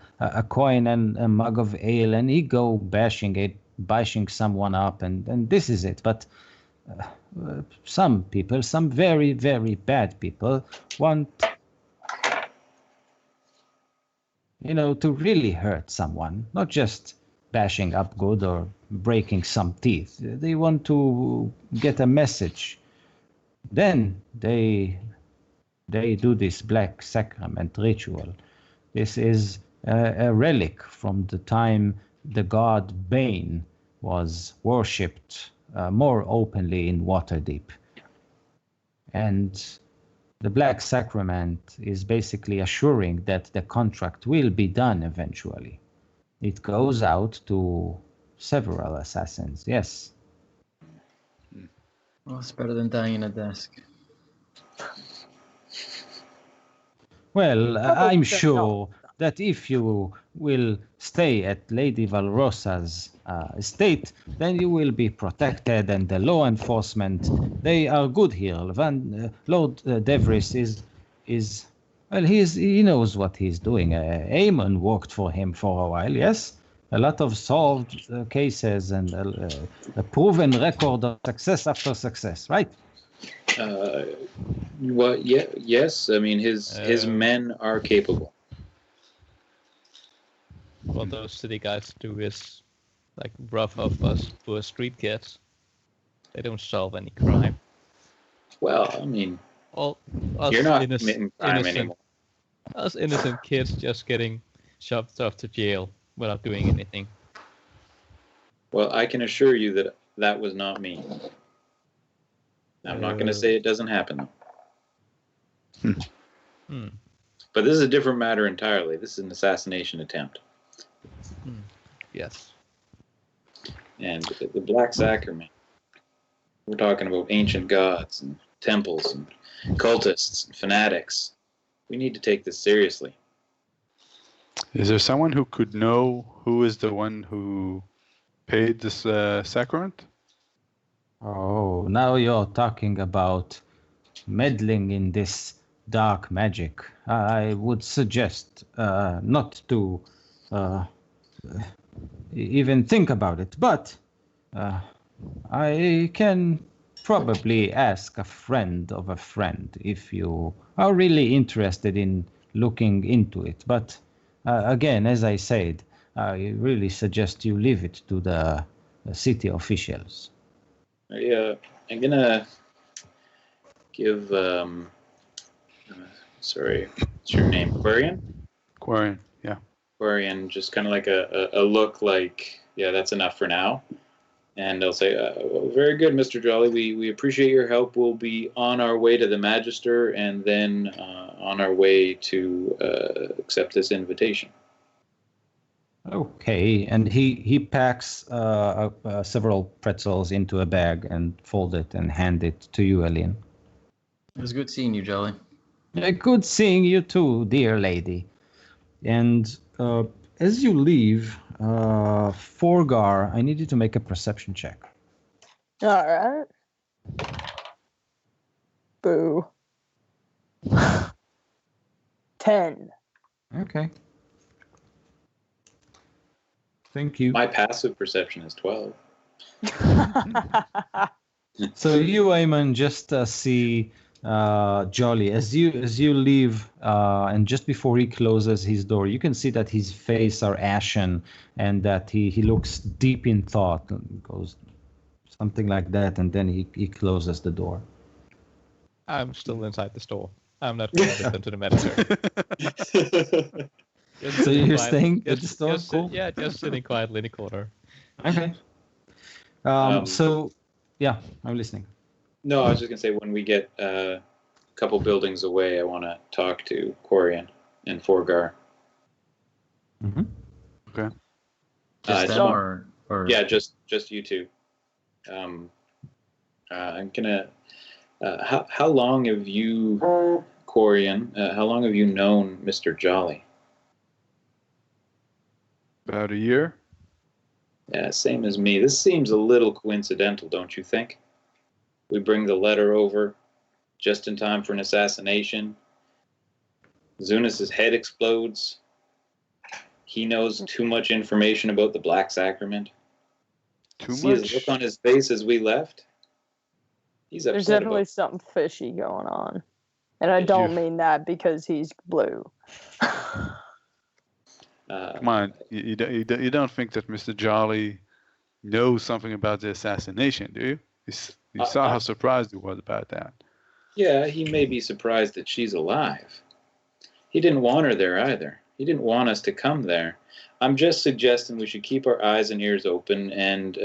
coin and a mug of ale, and he go bashing someone up, and this is it. But some people, some very, very bad people, want, to really hurt someone, not just bashing up good or breaking some teeth. They want to get a message. Then they do this black sacrament ritual. This is a relic from the time the god Bane was worshipped more openly in Waterdeep. And the black sacrament is basically assuring that the contract will be done eventually. It goes out to several assassins, yes. Well, it's better than dying in a desk. Well, Probably I'm don't sure know. that if you will stay at Lady Valrosa's estate, then you will be protected, and the law enforcement, they are good here. Lord Devris is well, he knows what he's doing. Aemon worked for him for a while, yes? A lot of solved cases and a proven record of success after success, right? Well, yeah, yes. I mean, his men are capable. What those city guys do is like rough off us poor street kids. They don't solve any crime. Well, I mean, All us You're not innocent, committing crime innocent, anymore. us innocent kids just getting shoved off to jail without doing anything. Well, I can assure you that that was not me. I'm not going to say it doesn't happen, though. Hmm. But this is a different matter entirely. This is an assassination attempt. Yes. And the Black Sacrament, we're talking about ancient gods and temples and cultists and fanatics. We need to take this seriously. Is there someone who could know who is the one who paid this sacrament? Oh, now you're talking about meddling in this dark magic. I would suggest not to even think about it, but I can probably ask a friend of a friend if you are really interested in looking into it. But again, as I said, I really suggest you leave it to the city officials. I'm gonna give sorry, what's your name? Quarian? Quarian, yeah. Quarian, just kind of like a look like, yeah, that's enough for now. And I'll say, well, very good, Mr. Jolly. We appreciate your help. We'll be on our way to the Magister and then on our way to accept this invitation. Okay, and he packs several pretzels into a bag and fold it and hand it to you, Elian. It was good seeing you, Jolly. Good seeing you too, dear lady. And as you leave, Forgar, I need you to make a perception check. All right. Boo. 10. Okay. Thank you. My passive perception is 12. So you, Ayman, just see Jolly as you leave, and just before he closes his door, you can see that his face are ashen and that he looks deep in thought and goes something like that, and then he closes the door. I'm still inside the store. I'm not going to return to the Magister. So you're staying at the store? Cool. Yeah, just sitting quietly in the corner. Okay. So, yeah, I'm listening. No, I was just going to say, when we get a couple buildings away, I want to talk to Quarian and Forgar. Mm-hmm. Okay. Just them so- or Yeah, just you two. I'm gonna. How long have you, Quarian? How long have you known Mr. Jolly? About a year. Yeah, same as me. This seems a little coincidental, don't you think? We bring the letter over just in time for an assassination. Zunus's head explodes. He knows too much information about the Black Sacrament. Too See much. his look on his face as we left? He's upset There's definitely about something fishy going on. And I Did don't you- mean that because he's blue. Come on, you don't think that Mr. Jolly knows something about the assassination, do you? You saw how surprised he was about that. Yeah, he may be surprised that she's alive. He didn't want her there either. He didn't want us to come there. I'm just suggesting we should keep our eyes and ears open, and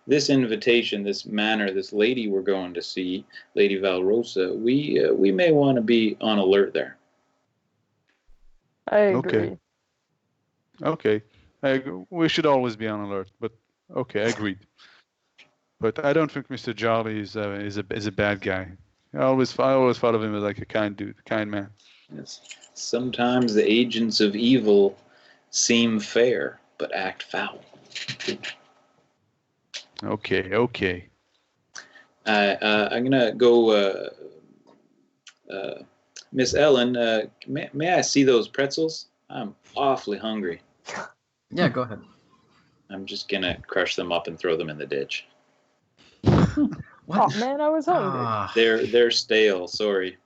this invitation, this manor, this lady we're going to see, Lady Valrosa, we may want to be on alert there. I agree. Okay. We should always be on alert, but okay, I agreed. But I don't think Mr. Jolly is a bad guy. I always thought of him as like a kind dude, a kind man. Yes. Sometimes the agents of evil seem fair, but act foul. Okay. I'm gonna go, Miss Ellen. May I see those pretzels? I'm awfully hungry. Yeah, go ahead. I'm just gonna crush them up and throw them in the ditch. Oh man, I was hungry. Ah, They're stale. Sorry.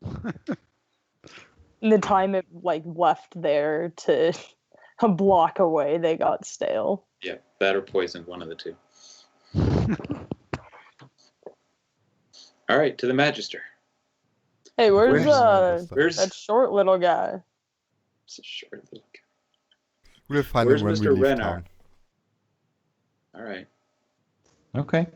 And the time it left there to a block away, they got stale. Yeah, that or poisoned, one of the two. All right, to the Magister. Hey, where's Where's- Where's that short little guy? it's a short little guy. We'll find Where's him when Mr. we leave Renner? town. All right. Okay.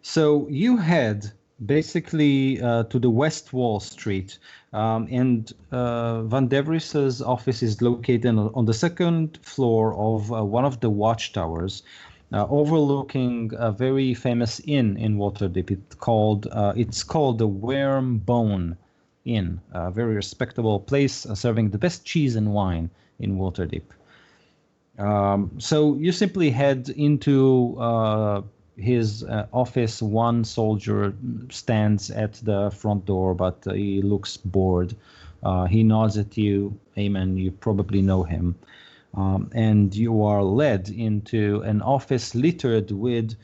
So you head basically to the West Wall Street, and Van Devries' office is located on the second floor of one of the watchtowers, overlooking a very famous inn in Waterdeep. It's called the Wormbone Inn, a very respectable place serving the best cheese and wine in Waterdeep. So you simply head into his office. One soldier stands at the front door, but he looks bored. He nods at you. Amen. You probably know him. And you are led into an office littered with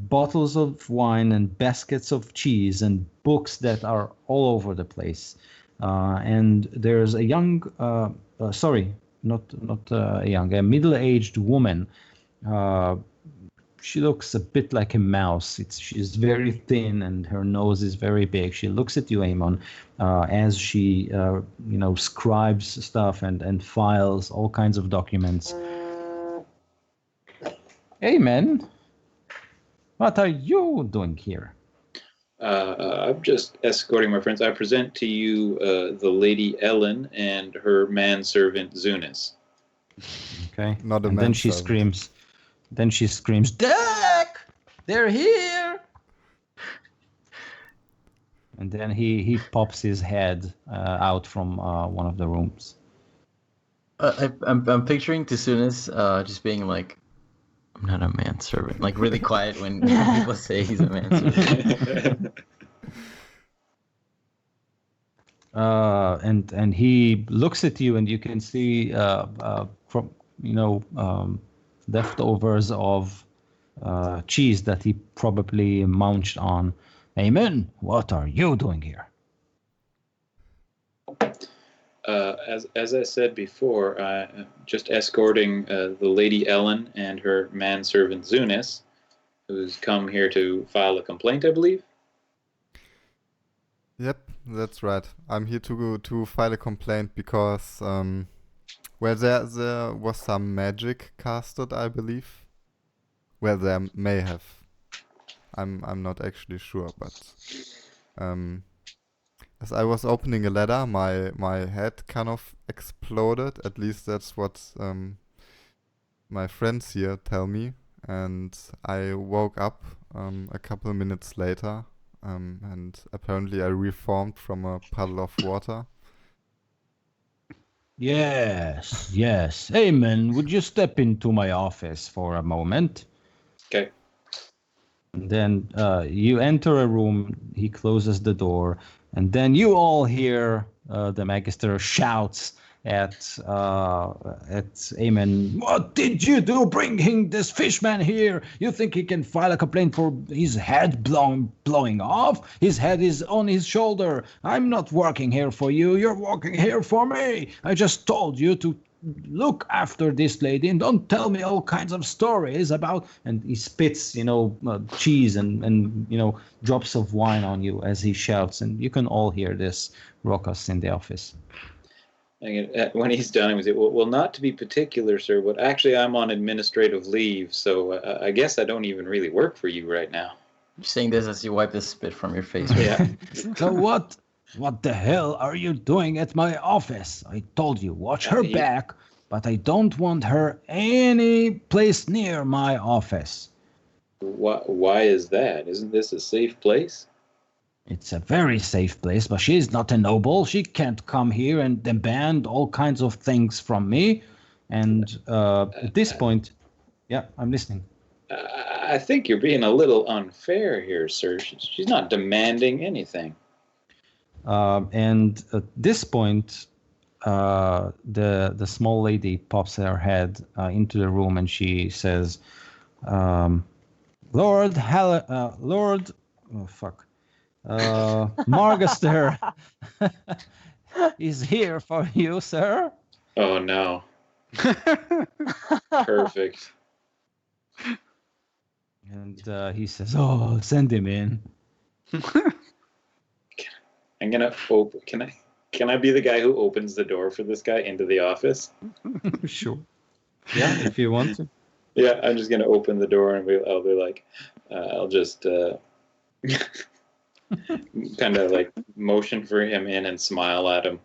bottles of wine and baskets of cheese and books that are all over the place. And there's a young, a middle-aged woman. She looks a bit like a mouse. She's very thin and her nose is very big. She looks at you, Amon, as she, scribes stuff and files all kinds of documents. Amen, what are you doing here? I'm just escorting my friends. I present to you the Lady Ellen and her manservant Zunis. Okay. Not a And then she manservant. screams. Then she screams, "Duck! They're here!" And then he pops his head out from one of the rooms. I'm picturing Tsunis just being like, I'm not a manservant. Like really quiet when people say he's a manservant. And he looks at you, and you can see from leftovers of cheese that he probably munched on. Amen. What are you doing here? As I said before, I'm just escorting the Lady Ellen and her manservant Zunis, who's come here to file a complaint, I believe. Yep, that's right. I'm here to file a complaint because there was some magic casted, I believe. Well, there may have. I'm not actually sure, but as I was opening a letter, my head kind of exploded. At least that's what my friends here tell me. And I woke up a couple minutes later, and apparently I reformed from a puddle of water. Yes, yes. Amen. Would you step into my office for a moment? Okay. And then you enter a room. He closes the door, and then you all hear the Magister shouts at Amen. What did you do bringing this fishman here? You think he can file a complaint for his head blowing off? His head is on his shoulder. I'm not working here for you. You're working here for me. I just told you to look after this lady and don't tell me all kinds of stories about. And he spits, cheese and drops of wine on you as he shouts, and you can all hear this ruckus in the office. When he's done, he would say, well, not to be particular, sir, but actually I'm on administrative leave, so I guess I don't even really work for you right now. You're saying this as you wipe the spit from your face. Yeah. So what the hell are you doing at my office? I told you, watch her back, but I don't want her any place near my office. Why is that? Isn't this a safe place? It's a very safe place, but she's not a noble. She can't come here and demand all kinds of things from me. And at this point, yeah, I'm listening. I think you're being a little unfair here, sir. She's not demanding anything. And at this point, the small lady pops her head into the room, and she says, Margaster is here for you, sir. Oh, no. Perfect. And he says, oh, send him in. I'm gonna open. Can I be the guy who opens the door for this guy into the office? Sure. Yeah, if you want to. Yeah, I'm just gonna open the door and I'll be like, I'll just kind of like motion for him in and smile at him.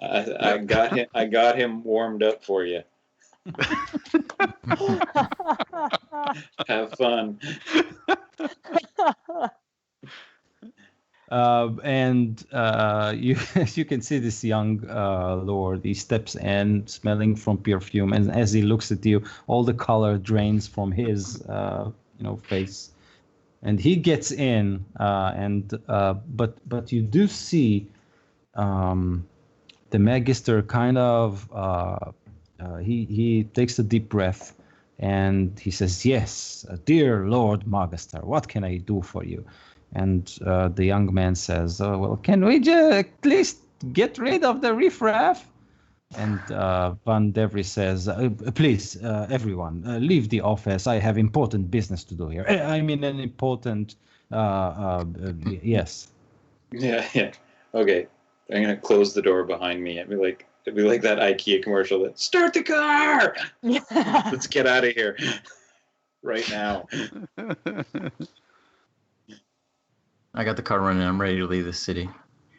I got him warmed up for you. Have fun. And you you can see this young lord. He steps in, smelling from perfume, and as he looks at you, all the color drains from his face. And he gets in, but you do see the Magister kind of he takes a deep breath, and he says, "Yes, dear Lord Magister, what can I do for you?" And the young man says, "Oh, well, can we just at least get rid of the riffraff?" And Van Devry says, "Please, everyone, leave the office. I have important business to do here. I mean, an important, yes." Yeah. Okay. I'm gonna close the door behind me. It'd be like that IKEA commercial that start the car. Let's get out of here right now. I got the car running. I'm ready to leave the city.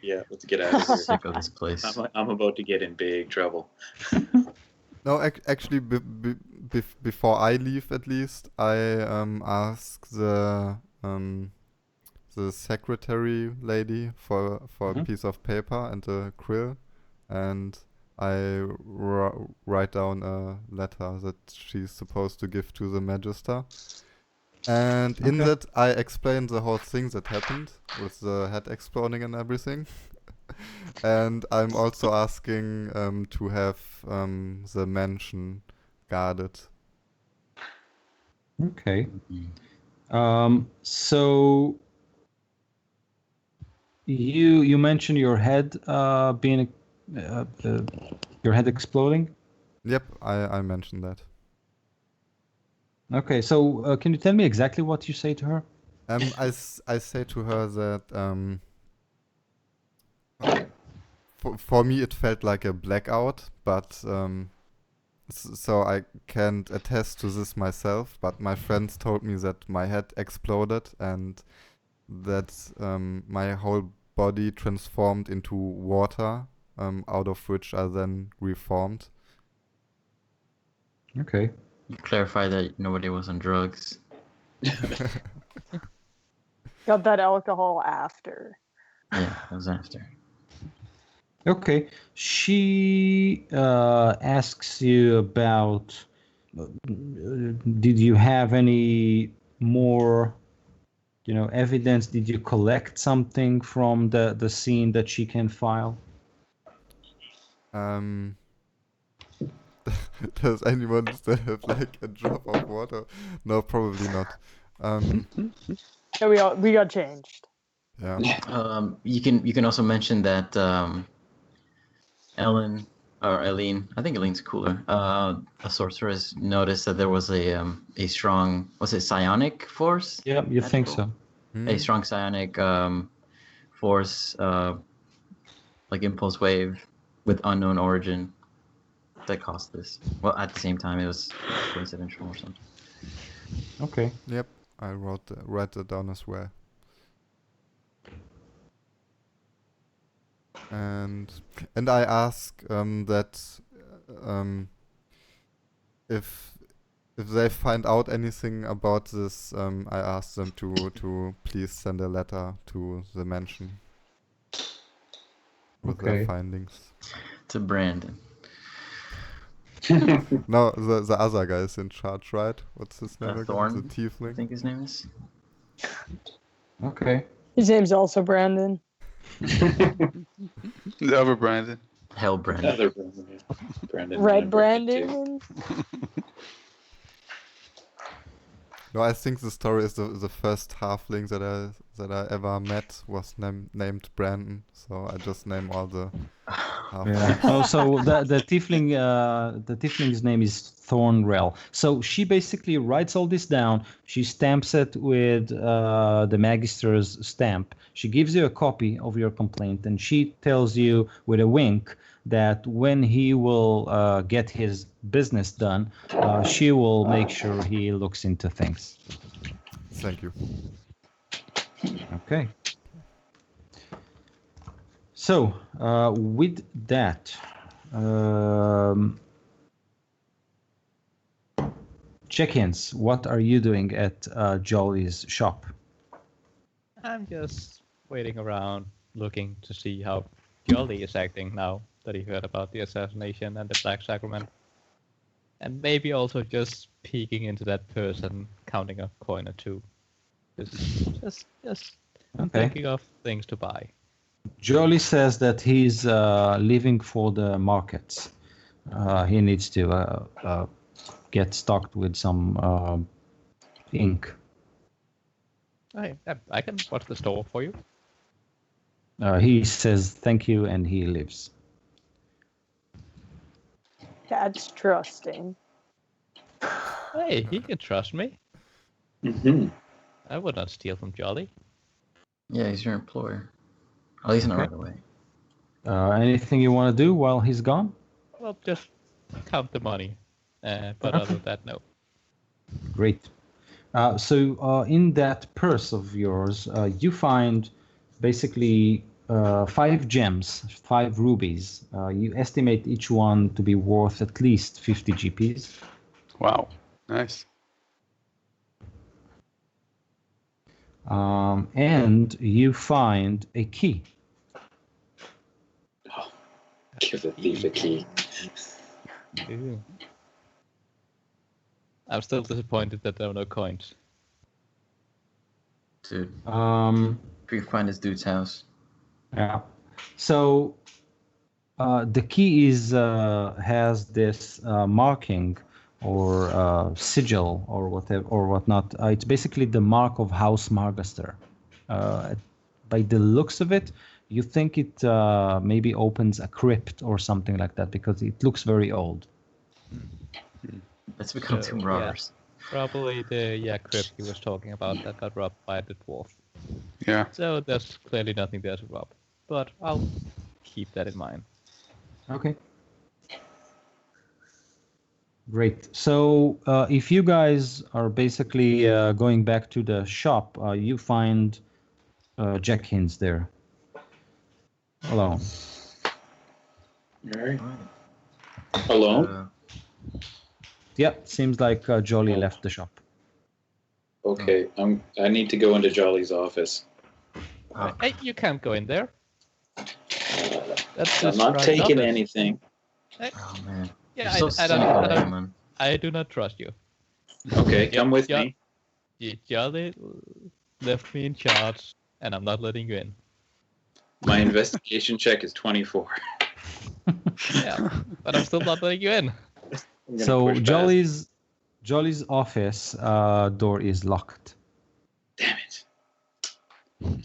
Yeah, let's get out of here. Sick of this place. I'm about to get in big trouble. No, actually, before I leave, at least, I ask the secretary lady for a piece of paper and a quill, and I write down a letter that she's supposed to give to the Magister. And in that, I explain the whole thing that happened with the head exploding and everything. And I'm also asking to have the mansion guarded. Okay. So you mentioned your head being your head exploding. Yep, I mentioned that. Okay, so can you tell me exactly what you say to her? I say to her that for me it felt like a blackout, but so I can't attest to this myself. But my friends told me that my head exploded and that my whole body transformed into water, out of which I then reformed. Okay. You clarify that nobody was on drugs. Got that alcohol after. Yeah, that was after. Okay. She asks you about did you have any more evidence? Did you collect something from the scene that she can file? Does anyone still have like a drop of water? No, probably not. Yeah, we got changed. Yeah. You can also mention that Ellen or Eileen, I think Eileen's cooler. A sorceress noticed that there was a strong, was it psionic force? Yeah, you think so? A strong psionic force, like impulse wave with unknown origin that caused this. Well, at the same time, it was coincidental or something. Okay. Yep, I write that down as well. And I ask that if they find out anything about this, I ask them to please send a letter to the mansion with their findings. To Brandon. No, the other guy is in charge, right? What's his name again? Thorn, The tiefling? I think his name is. Okay. His name's also Brandon. The other Brandon. Hell, Brandon. Another Brandon. Yeah. Brandon. Red and Brandon too. Brandon. No, I think the story is the first halfling that I ever met was named Brandon, so I just name all the half. Yeah. Oh, so the tiefling's name is Thornrel. So she basically writes all this down. She stamps it with the Magister's stamp. She gives you a copy of your complaint, and she tells you with a wink that when he will get his business done, she will make sure he looks into things. Thank you. Okay. So, with that, check-ins. What are you doing at Jolly's shop? I'm just waiting around, looking to see how Jolly is acting now that he heard about the assassination and the Black Sacrament. And maybe also just peeking into that person, counting a coin or two. Just Okay. thinking of things to buy. Jolly says that he's leaving for the markets. He needs to get stocked with some ink. I can watch the store for you. He says thank you and he leaves. That's trusting. Hey, he can trust me. Mm-hmm. I would not steal from Jolly. Yeah, he's your employer. At least not right away. Anything you want to do while he's gone? Well, just count the money. But Okay. other than that, no. Great. So in that purse of yours, you find basically 5 gems, 5 rubies. You estimate each one to be worth at least 50 GPs. Wow. Nice. And you find a key. Give the thief a key. Ooh. I'm still disappointed that there are no coins. Dude, Um, if you find this dude's house. Yeah. So the key is has this marking or sigil or whatever or whatnot. It's basically the mark of House Margaster. By the looks of it, you think it maybe opens a crypt or something like that because it looks very old. Let's become So, two yeah. robbers. Probably the crypt he was talking about that got robbed by the dwarf. Yeah. So there's clearly nothing there to rob. But I'll keep that in mind. Okay. Great. So if you guys are basically going back to the shop, you find Jack Hinds there alone. All right. Alone? Uh, Yeah, seems like Jolly left the shop. Okay. I need to go into Jolly's office. oh, Hey, you can't go in there. That's I'm just not private taking office. anything. oh man. Yeah, You're so I cynical, don't, Damon. I do not trust you. Okay, Yeah, come with yeah. me. Jolly left me in charge, and I'm not letting you in. My investigation check is 24. Yeah, but I'm still not letting you in. I'm gonna So push past. Jolly's office door is locked. Damn it.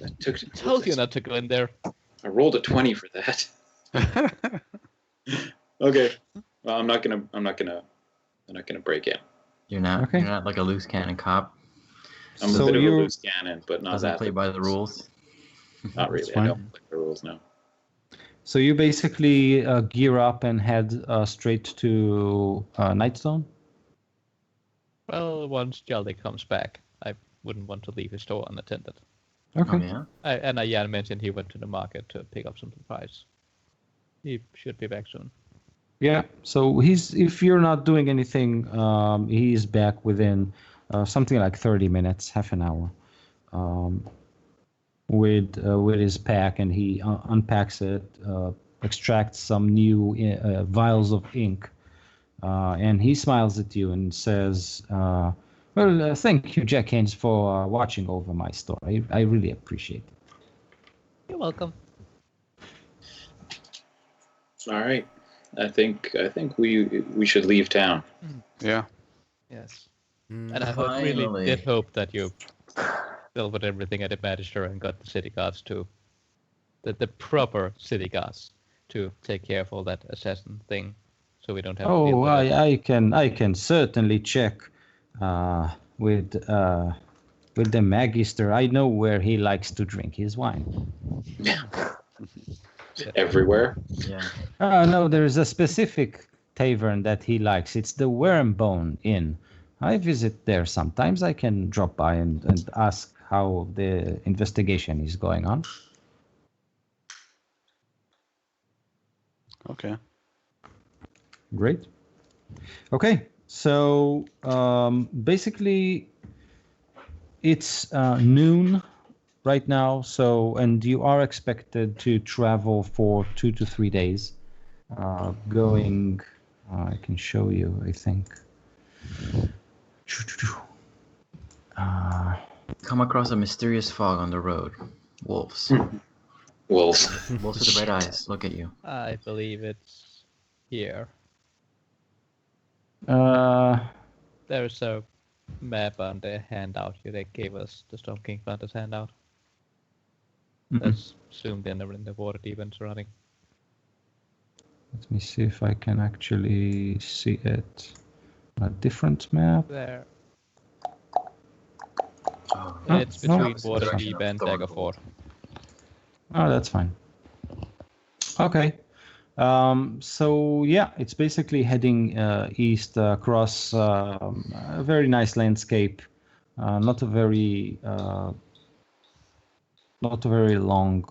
That took. I told you not to go in there. I rolled a 20 for that. Okay. Well, I'm not gonna break in. You're not. Okay. You're not like a loose cannon cop. I'm So a bit of a you're- loose cannon, but not Doesn't that. play by the rules. Not really. That's I fine. don't play the rules now. So you basically gear up and head straight to Nightstone? Well, once Jolly comes back, I wouldn't want to leave his store unattended. Okay. Oh yeah. Jan mentioned he went to the market to pick up some supplies. He should be back soon. Yeah. So if you're not doing anything, he's back within something like 30 minutes, half an hour, with his pack, and he unpacks it, extracts some new vials of ink, and he smiles at you and says, "Well, thank you, Jack Haynes, for watching over my store. I really appreciate it." You're welcome. All right. I think we should leave town. Yeah. Yes. Mm, And I Finally. really did hope that you dealt with everything at the Magister and got the city guards to the proper city guards. to take care of all that assassin thing, so we don't have to deal Oh, with it? I can certainly check with the Magister. I know where he likes to drink his wine. Everywhere. Yeah. No, there's a specific tavern that he likes. It's the Wormbone Inn. I visit there sometimes. I can drop by and ask how the investigation is going on. Okay. Great. Okay, so basically it's noon right now. So, and you are expected to travel for 2 to 3 days. Going, I can show you, I think. Come across a mysterious fog on the road. Wolves. Wolves. Wolves with red eyes. Look at you. I believe it's here. There's a map on the handout here they gave us, the Storm King Planters handout. That's zoomed in the water deep and surrounding. Let me see if I can actually see it. A different map. There. Oh, It's no. between Opposite Water direction Deep of and Thornwood. Daggerford. Oh, that's fine. Okay. So yeah, it's basically heading east across a very nice landscape. Not a very long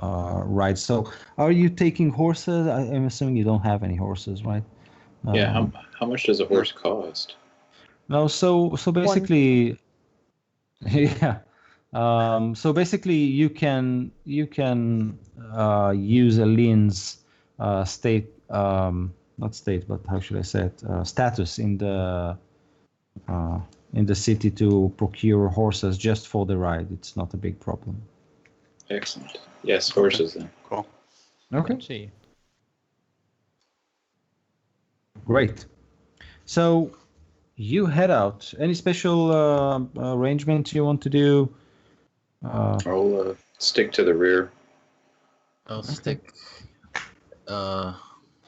ride. So, are you taking horses? I'm assuming you don't have any horses, right? Yeah. How much does a horse cost? No. So basically, yeah. So basically, you can use Aline's state, not state, but how should I say it? Status in the city to procure horses just for the ride. It's not a big problem. Excellent. Yes, horses then. Cool. Okay, Let's see. great. So you head out. Any special arrangement you want to do? I'll stick to the rear. I'll stick. I'll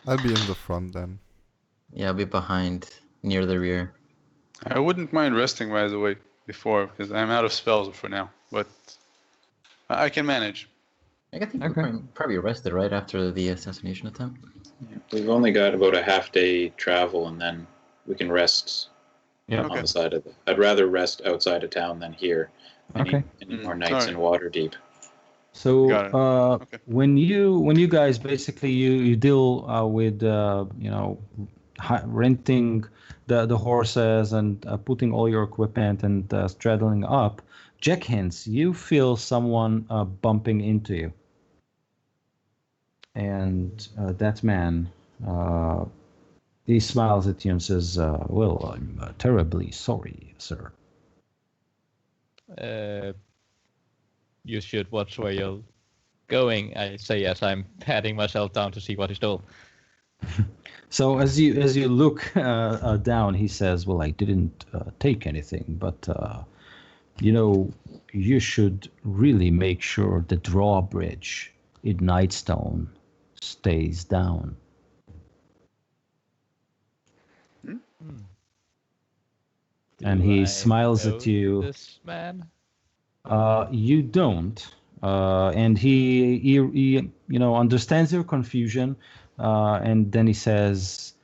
be in the front then. Yeah, I'll be behind, near the rear. I wouldn't mind resting, by the way, before, because I'm out of spells for now, but I can manage. I think Okay. we're probably rested right after the assassination attempt. We've only got about a half day travel, and then we can rest Yeah. on the side of the. I'd rather rest outside of town than here. Okay. Any more Mm, nights alright. in Waterdeep. So Got it. Okay. when you guys basically you deal with renting the horses and putting all your equipment and straddling up, Jackhens, you feel someone bumping into you, and that man he smiles at you and says, "Well, I'm terribly sorry, sir." You should watch where you're going, I say as I'm patting myself down to see what he stole. So as you look down, he says, "Well, I didn't take anything, but you should really make sure the drawbridge in Nightstone stays down." And Do he I smiles at know you. This man? You don't, and he understands your confusion, and then he says,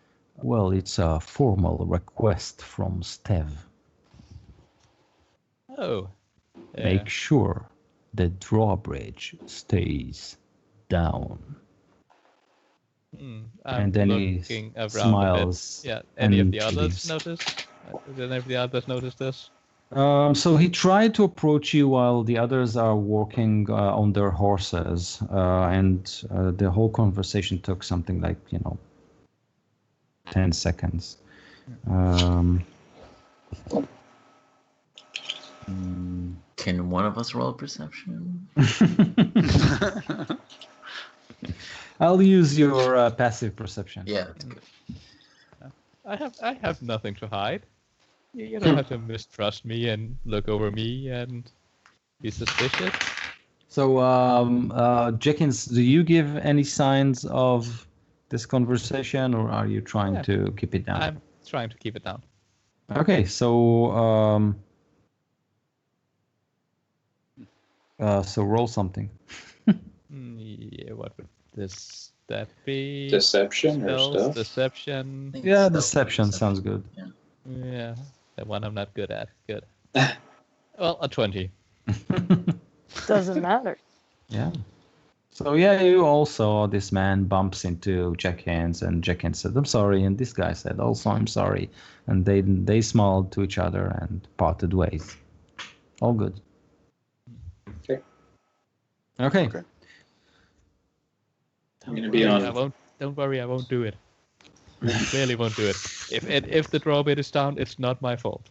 "Well, it's a formal request from Stev. Oh. Make sure the drawbridge stays down." I'm And then he looking around smiles a bit. Yeah. Any of and the others leaves. notice? Did any of the others notice this? So he tried to approach you while the others are walking on their horses, and the whole conversation took something like 10 seconds. Can one of us roll perception? I'll use your passive perception. Yeah, that's good. I have nothing to hide. You don't have to mistrust me and look over me and be suspicious. So, Jenkins, do you give any signs of this conversation, or are you trying Yeah. to keep it down? I'm trying to keep it down. Okay, so so roll something. Yeah, what would that be? Deception or Spells, stuff? deception. I think Yeah, stealth or deception sounds good. Yeah, that one I'm not good at. Good. Well, a 20. Doesn't matter. Yeah. So yeah, you all saw this man bumps into Jenkins, and Jenkins said, "I'm sorry," and this guy said, "Also, I'm sorry," and they smiled to each other and parted ways. All good. Okay. Okay. Okay. I'm gonna be I on. won't. Don't worry, I won't do it. I clearly won't do it. If the draw bit is down, it's not my fault.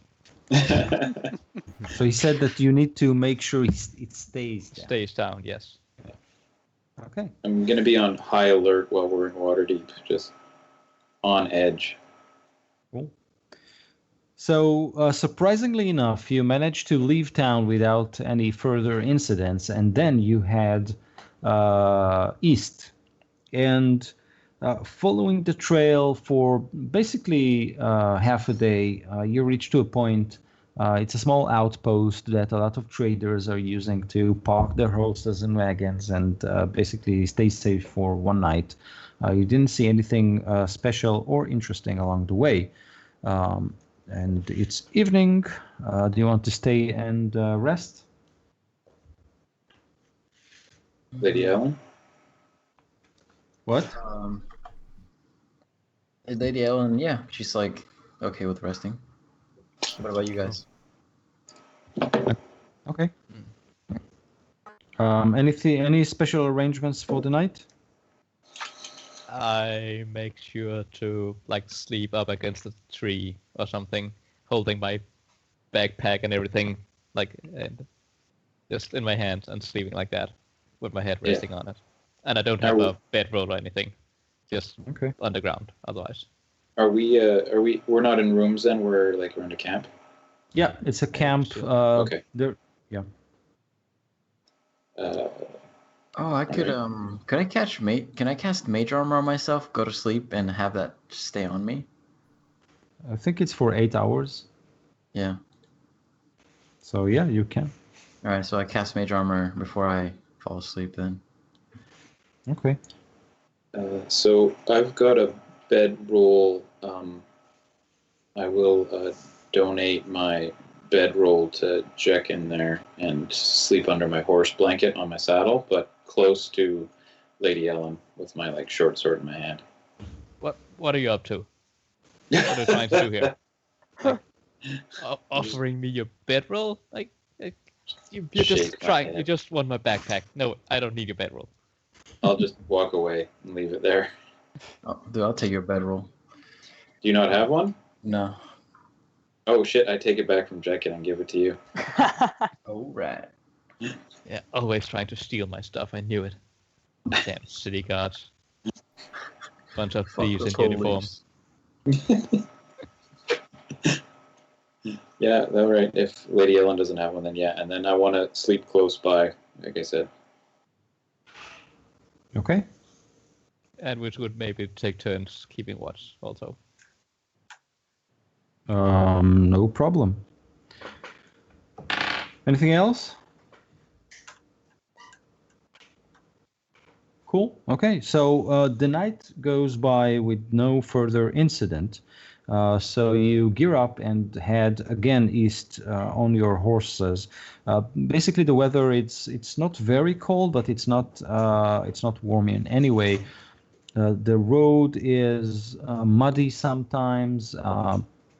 So he said that you need to make sure it stays there. Stays down, yes. Okay. I'm gonna be on high alert while we're in Waterdeep, just on edge. Cool. So, surprisingly enough, you managed to leave town without any further incidents, and then you head east. And following the trail for basically half a day, you reach to a point. It's a small outpost that a lot of traders are using to park their horses and wagons and basically stay safe for one night. You didn't see anything special or interesting along the way. And it's evening. Do you want to stay and rest? Lady Ellen? What? Lady Ellen, yeah, she's like okay with resting. What about you guys? Okay. Any special arrangements for the night? I make sure to like sleep up against a tree or something, holding my backpack and everything, like and just in my hands and sleeping like that, with my head Yeah. resting on it. And I don't have a bedroll or anything, just Okay. underground. Otherwise, We're not in rooms then, we're in a camp? Yeah, it's a camp. Okay. There. Oh, I could Alright. could I catch can I cast mage armor on myself, go to sleep and have that stay on me? I think it's for 8 hours. Yeah. So yeah, you can. Alright, so I cast mage armor before I fall asleep then. Okay. So I've got a bedroll. I will donate my bedroll to Jack in there and sleep under my horse blanket on my saddle, but close to Lady Ellen with my short sword in my hand. what are you up to? What are you trying to do here? Offering me your bedroll? You're Shake just my trying. head. You just want my backpack. No, I don't need your bedroll. I'll just walk away and leave it there. Oh, dude, I'll take your bedroll. Do you not have one? No. Oh shit, I take it back from Jack and give it to you. Oh right. Yeah, always trying to steal my stuff. I knew it. Damn city guards. Bunch of Fuck thieves the in uniform. police. Yeah, all right. If Lady Ellen doesn't have one, then yeah. And then I want to sleep close by, like I said. Okay. And which would maybe take turns keeping watch also. No problem. Anything else? Cool. Okay. So the night goes by with no further incident. So you gear up and head again east on your horses. Basically, the weather it's not very cold, but it's not warm in any way. The road is muddy sometimes,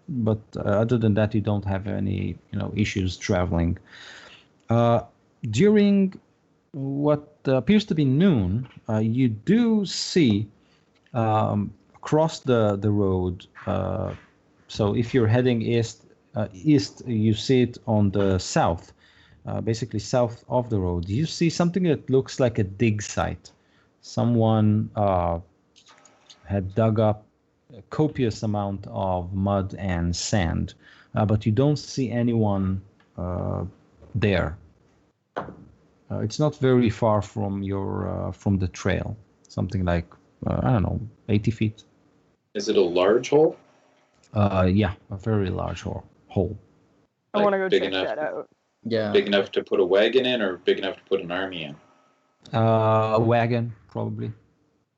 but other than that, you don't have any issues traveling. During what appears to be noon, you do see across the road. So if you're heading east, you see it on the south, basically south of the road. You see something that looks like a dig site. Someone had dug up a copious amount of mud and sand, but you don't see anyone there. It's not very far from your from the trail. Something like I don't know, 80 feet. Is it a large hole? Yeah, a very large hole. I want to go big check enough- that out. Yeah. Big enough to put a wagon in, or big enough to put an army in? A wagon, probably.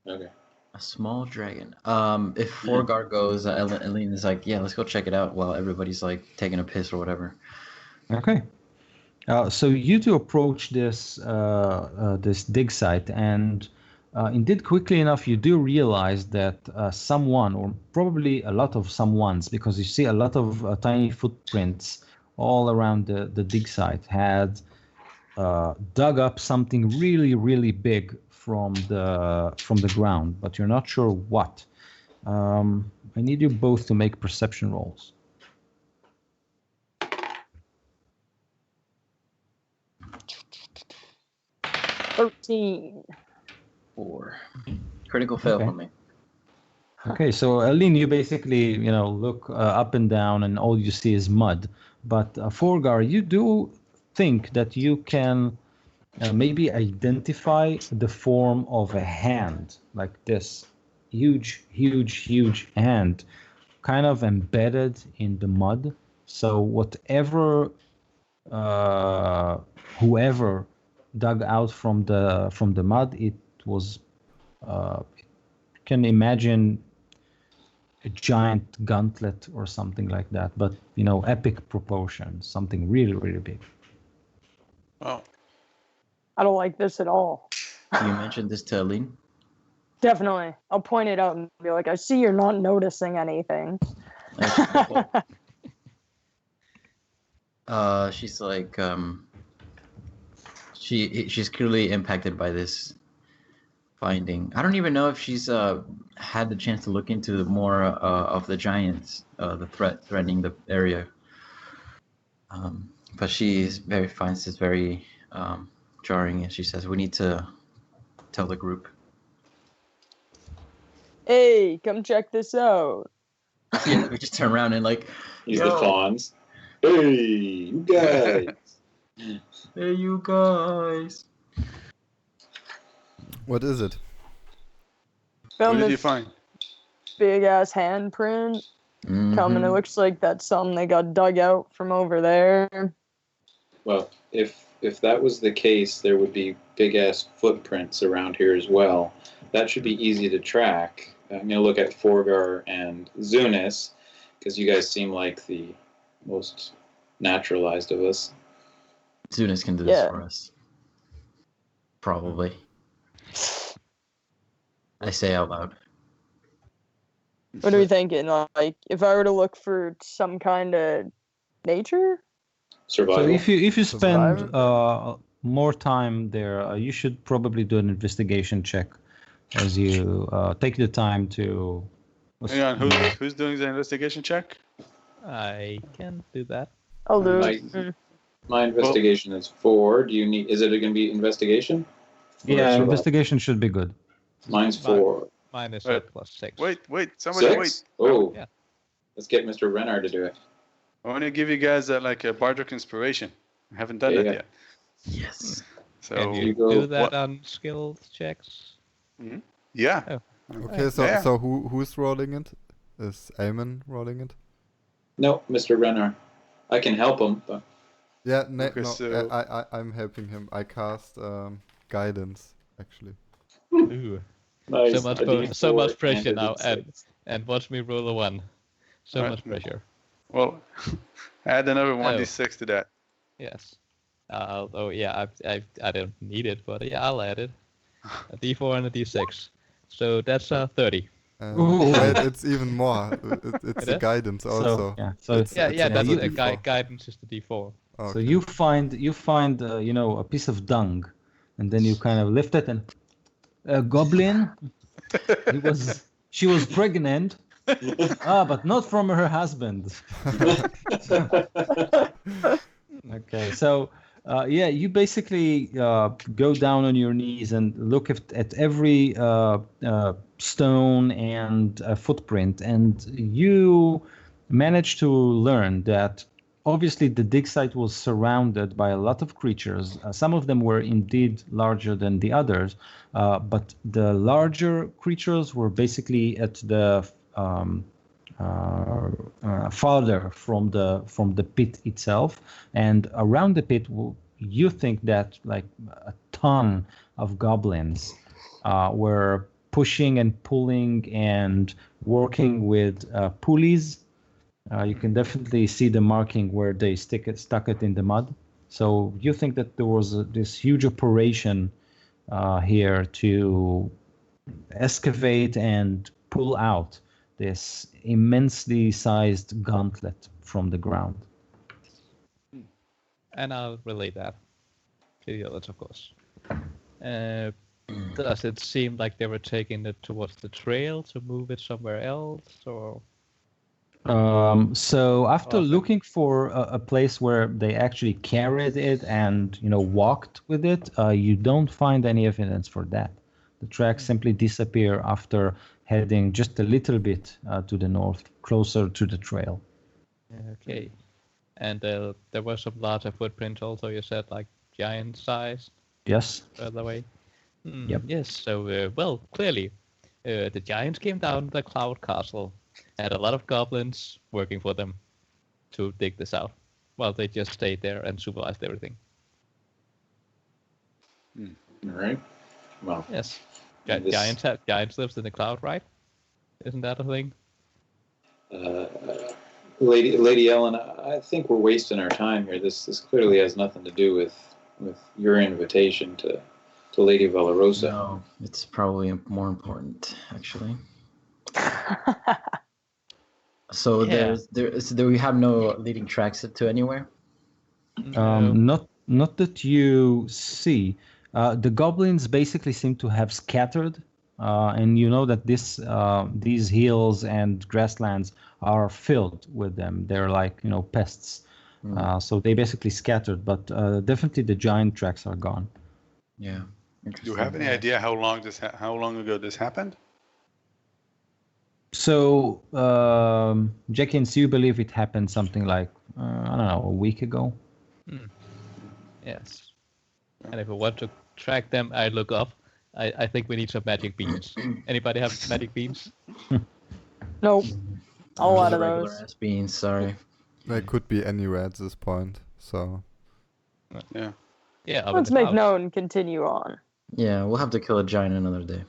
Okay. A small dragon. If Forgar goes, Aline is like, yeah, let's go check it out while everybody's like taking a piss or whatever. Okay. So you two approach this this dig site, and indeed, quickly enough, you do realize that someone, or probably a lot of someones, because you see a lot of tiny footprints all around the dig site, had dug up something really, really big from the ground, but you're not sure what. I need you both to make perception rolls. 13. 4. Critical fail Okay. for me. Okay, so Aline, you basically, look up and down, and all you see is mud. But Forgar, you do think that you can maybe identify the form of a hand, like this huge, huge, huge hand, kind of embedded in the mud. So whatever, whoever dug out from the mud, it was, you can imagine a giant gauntlet or something like that, but epic proportions, something really, really big. Oh, I don't like this at all. You mentioned this to Aline? Definitely. I'll point it out and be like, I see you're not noticing anything. She's like, she's clearly impacted by this finding. I don't even know if she's had the chance to look into more of the giants, the threatening the area. But finds this very jarring, and she says we need to tell the group. Hey, come check this out. Yeah, we just turn around and like, He's Yo. the fawns. Hey, you guys. hey, you guys. What is it? what Found did you this find? big ass handprint coming. It Mhm. looks like that's something they got dug out from over there. Well, if that was the case, there would be big ass footprints around here as well. That should be easy to track. I'm gonna look at Forgar and Zunis, because you guys seem like the most naturalized of us. Zunis can do this Yeah. for us. Probably. I say out loud. What are we thinking? Like, if I were to look for some kind of nature? Survival. So if you spend Survivor? more time there, you should probably do an investigation check as you take the time to. Hang on, who's doing the investigation check? I can do that. I'll do My- it. My investigation is 4. Do you need? Is it going to be investigation? Or Yeah, survival? investigation should be good. Mine's Mine- 4. Mine is Wait. +6. Wait, somebody 6? wait. Oh, Yeah. Let's get Mr. Renard to do it. I want to give you guys like a bardic inspiration. I haven't done Yeah, that yeah. yet. Yes. So Can you you go- do that what- on skill checks? yeah, Okay, so Yeah. so who's rolling it? Is Eamon rolling it? No, Mr. Renard. I can help him, but Yeah, Okay, no, so- I'm helping him. I cast guidance actually. Ooh. nice. So much A bo- so D4 much pressure and a now, D6. And watch me roll a 1. So Right. much pressure. well, add another Oh. 1d6 to that. Yes. Oh yeah, I don't need it, but yeah, I'll add it. A D4 and a D6. So that's 30. And Ooh. wait, it's even more. It's It the is? guidance So also. yeah, so It's- Yeah, it's yeah, an that's you- the D4. guidance is the D4. So Okay. you find a piece of dung, and then you kind of lift it, and a goblin. She was pregnant, but not from her husband. Okay, so yeah, you basically go down on your knees and look at every stone and footprint, and you manage to learn that obviously the dig site was surrounded by a lot of creatures. Some of them were indeed larger than the others, but the larger creatures were basically at the farther from the pit itself, and around the pit you think that like a ton of goblins were pushing and pulling and working with pulleys. You can definitely see the marking where they stuck it in the mud. So you think that there was this huge operation here to excavate and pull out this immensely sized gauntlet from the ground. And I'll relay that to the others, of course. Does it seem like they were taking it towards the trail to move it somewhere else, or? So after Okay. looking for a place where they actually carried it and walked with it, you don't find any evidence for that. The tracks simply disappear after heading just a little bit to the north, closer to the trail. Okay. And there were some larger footprints also, you said, like giant size Yes. further away. Yep. Yes, so, well, clearly, the giants came down the Cloud Castle, had a lot of goblins working for them to dig this out, while they just stayed there and supervised everything. All right. Well, Yes. This- Giants lives in the cloud, right? Isn't that a thing? Lady Ellen, I think we're wasting our time here. This clearly has nothing to do with your invitation to Lady Valarosa. No, it's probably more important, actually. So Yeah. do we have no leading tracks to anywhere? Not that you see. The goblins basically seem to have scattered, and you know that these hills and grasslands are filled with them. They're like pests. So they basically scattered, but definitely the giant tracks are gone. Yeah. Do you Interesting. have any idea how long ago this happened? So Jenkins, you believe it happened something like I don't know, a week ago? Yes. And if we want to track them, I look up. I think we need some magic beans. Anybody have magic beans? Nope. A lot of Regular those. ass beans, sorry. They could be anywhere at this point. So Yeah. Yeah. up in Let's the make clouds. known and continue on. Yeah, we'll have to kill a giant another day.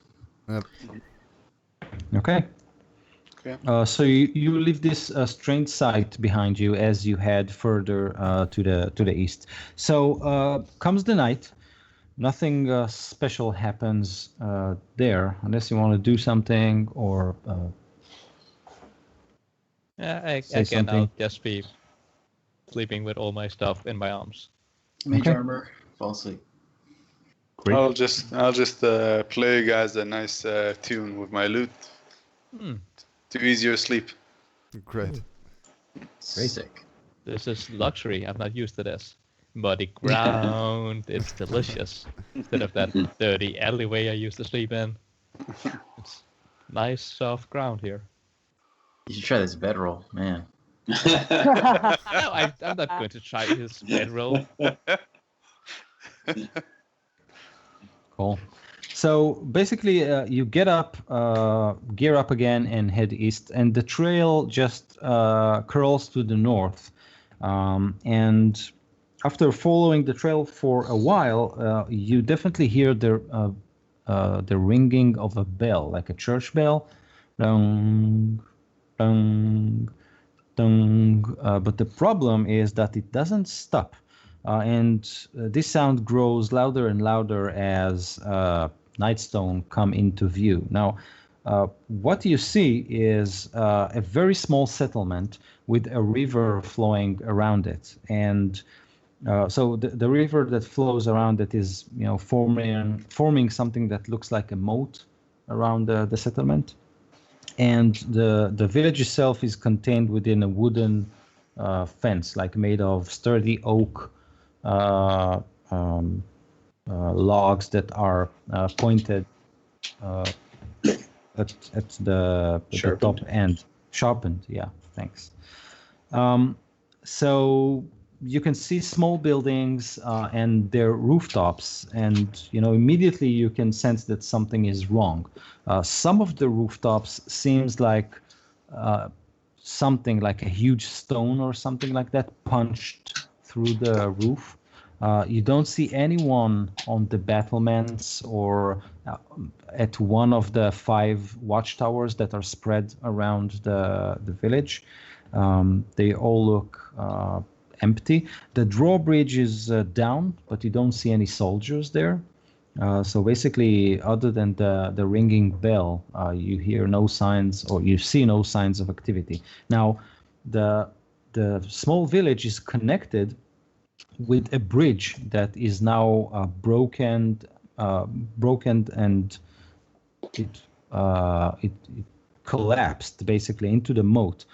Okay. Okay. So you leave this strange sight behind you as you head further to the east. So comes the night. Nothing special happens there unless you want to do something or Yeah, Say again, I'll something. just be sleeping with all my stuff in my arms. Mage Okay. armor, fall asleep. great. I'll just play you guys a nice tune with my lute to ease your sleep. great. Sick. This is luxury. I'm not used to this. Muddy ground. It's delicious. Instead of that dirty alleyway I used to sleep in. It's nice, soft ground here. You should try this bedroll, man. No, I'm not going to try his bedroll. Cool. So basically, you get up, gear up again, and head east. And the trail just curls to the north. And after following the trail for a while, you definitely hear the ringing of a bell, like a church bell. Dong, dong, dong. But the problem is that it doesn't stop. And this sound grows louder and louder as Nightstone come into view. Now, what you see is a very small settlement with a river flowing around it. And so the river that flows around it is, forming something that looks like a moat around the settlement. And the village itself is contained within a wooden fence, like made of sturdy oak logs that are pointed at the top end. Sharpened, yeah, thanks. So you can see small buildings and their rooftops, and immediately you can sense that something is wrong. Some of the rooftops seems like something like a huge stone or something like that punched through the roof. You don't see anyone on the battlements or at one of the 5 watchtowers that are spread around the village. They all look empty. The drawbridge is down, but you don't see any soldiers there. So basically, other than the ringing bell, you hear no signs, or you see no signs of activity. Now, the small village is connected with a bridge that is now broken, and it collapsed basically into the moat.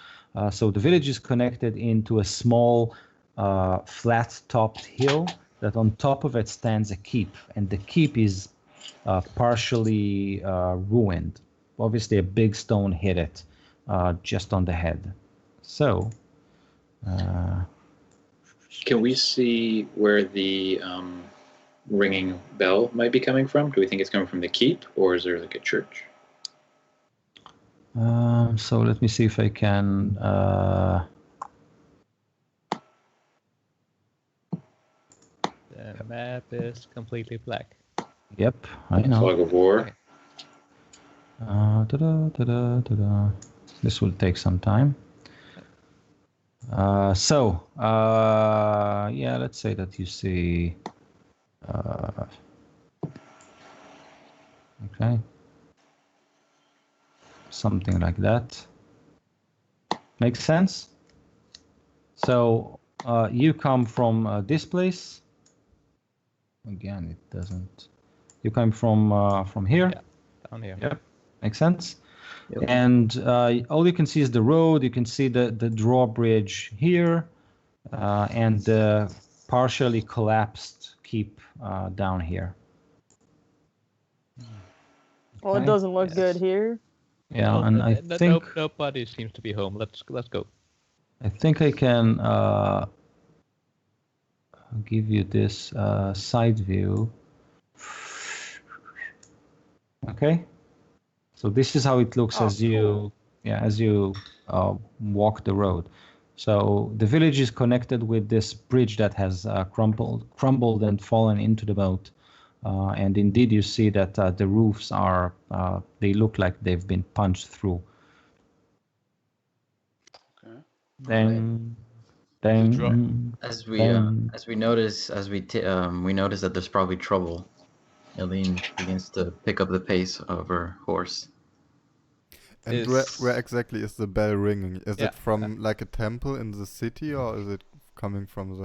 So the village is connected into a small flat-topped hill that on top of it stands a keep, and the keep is partially ruined. Obviously, a big stone hit it just on the head. So, can we see where the ringing bell might be coming from? Do we think it's coming from the keep, or is there like a church? So let me see if I can. The map is completely black. Yep, I know. Fog of war. This will take some time. Yeah, let's say that you see. Okay. Something like that. Makes sense? So you come from this place. Again, it doesn't. You come from here. Yeah, down here. Yep, makes sense. Yep. And all you can see is the road. You can see the drawbridge here, and the partially collapsed keep down here. Well, it Okay. doesn't look good here. Yeah, Well, and I think nobody seems to be home. Let's go. I can give you this side view. Okay, so this is how it looks Oh, as you walk the road. So the village is connected with this bridge that has crumbled and fallen into the moat. And indeed, you see that the roofs are they look like they've been punched through. Okay. Then, As we notice that there's probably trouble. Eileen begins to pick up the pace of her horse. And where exactly is the bell ringing? Is Yeah. it from like a temple in the city, or is it coming from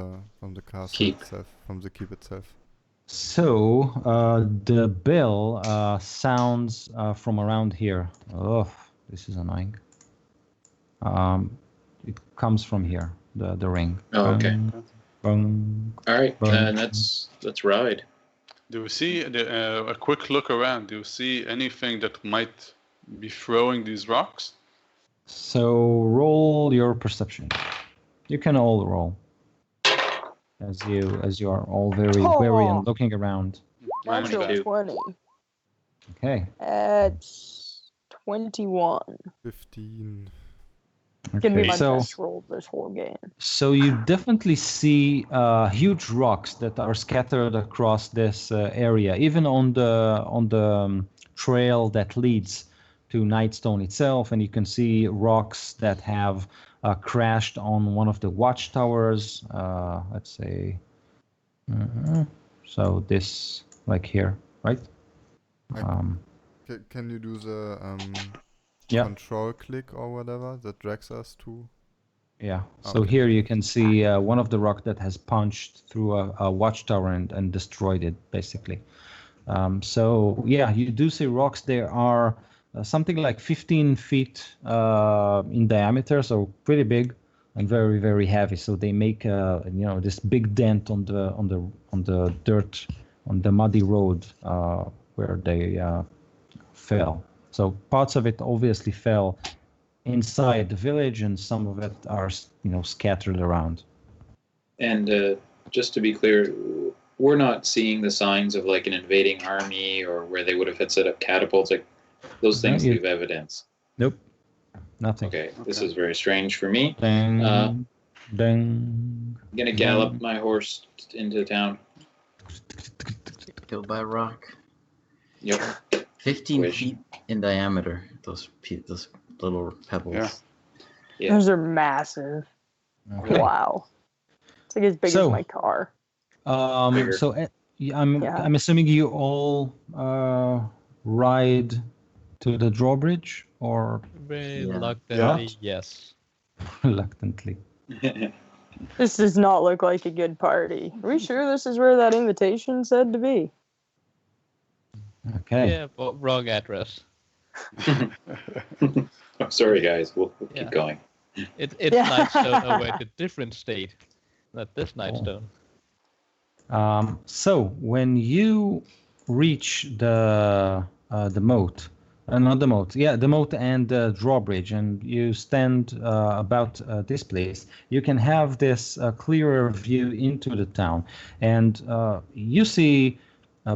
the castle Keep. itself, from the keep itself? So the bell sounds from around here. Oh, this is annoying. It comes from here, the ring. Oh, okay. Bung. All right, Bum. then let's ride. Do we see a quick look around? Do you see anything that might be throwing these rocks? So roll your perception. You can all roll. As you are all very wary and looking around. Mine's Natural bad. 20. Okay. That's 21. 15. Can be Okay. my So best roll this whole game. So you definitely see huge rocks that are scattered across this area, even on the trail that leads to Nightstone itself, and you can see rocks that have crashed on one of the watchtowers. Let's say, so this like here, right? Can you do the Yeah. control click or whatever that drags us to? Yeah. So Okay. here you can see one of the rock that has punched through a watchtower and destroyed it, basically. So yeah, you do see rocks. There are something like 15 feet in diameter, so pretty big and very, very heavy. So they make this big dent on the dirt, on the muddy road where they fell. So parts of it obviously fell inside the village, and some of it are scattered around. And just to be clear, we're not seeing the signs of like an invading army or where they would have had set up catapults. Like those things you- leave evidence. Nope, nothing. Okay, this is very strange for me. Ding, ding. I'm gonna gallop my horse into town. Killed by a rock. Yep. 15 Wish. feet in diameter. Those little pebbles. Yeah. Yeah. Those are massive. Okay. Wow. It's like as big So- as my car. Bigger. So I'm Yeah. I'm assuming you all ride to the drawbridge, or Reluctantly, yes. reluctantly. This does not look like a good party. Are we sure this is where that invitation said to be? Okay. Yeah, but wrong address. I'm sorry, guys. We'll Yeah. keep going. It's Yeah. Nightstone over at a different state. Not this Nightstone. So when you reach the moat, not the moat, yeah, the moat and the drawbridge, and you stand about this place, you can have this clearer view into the town, and you see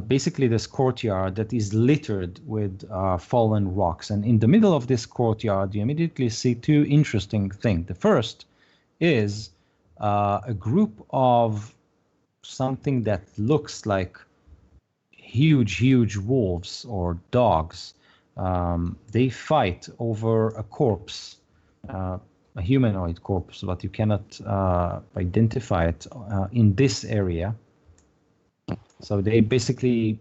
basically this courtyard that is littered with fallen rocks, and in the middle of this courtyard, you immediately see two interesting things. The first is a group of something that looks like huge wolves or dogs. They fight over a corpse, a humanoid corpse, but you cannot identify it in this area. So they basically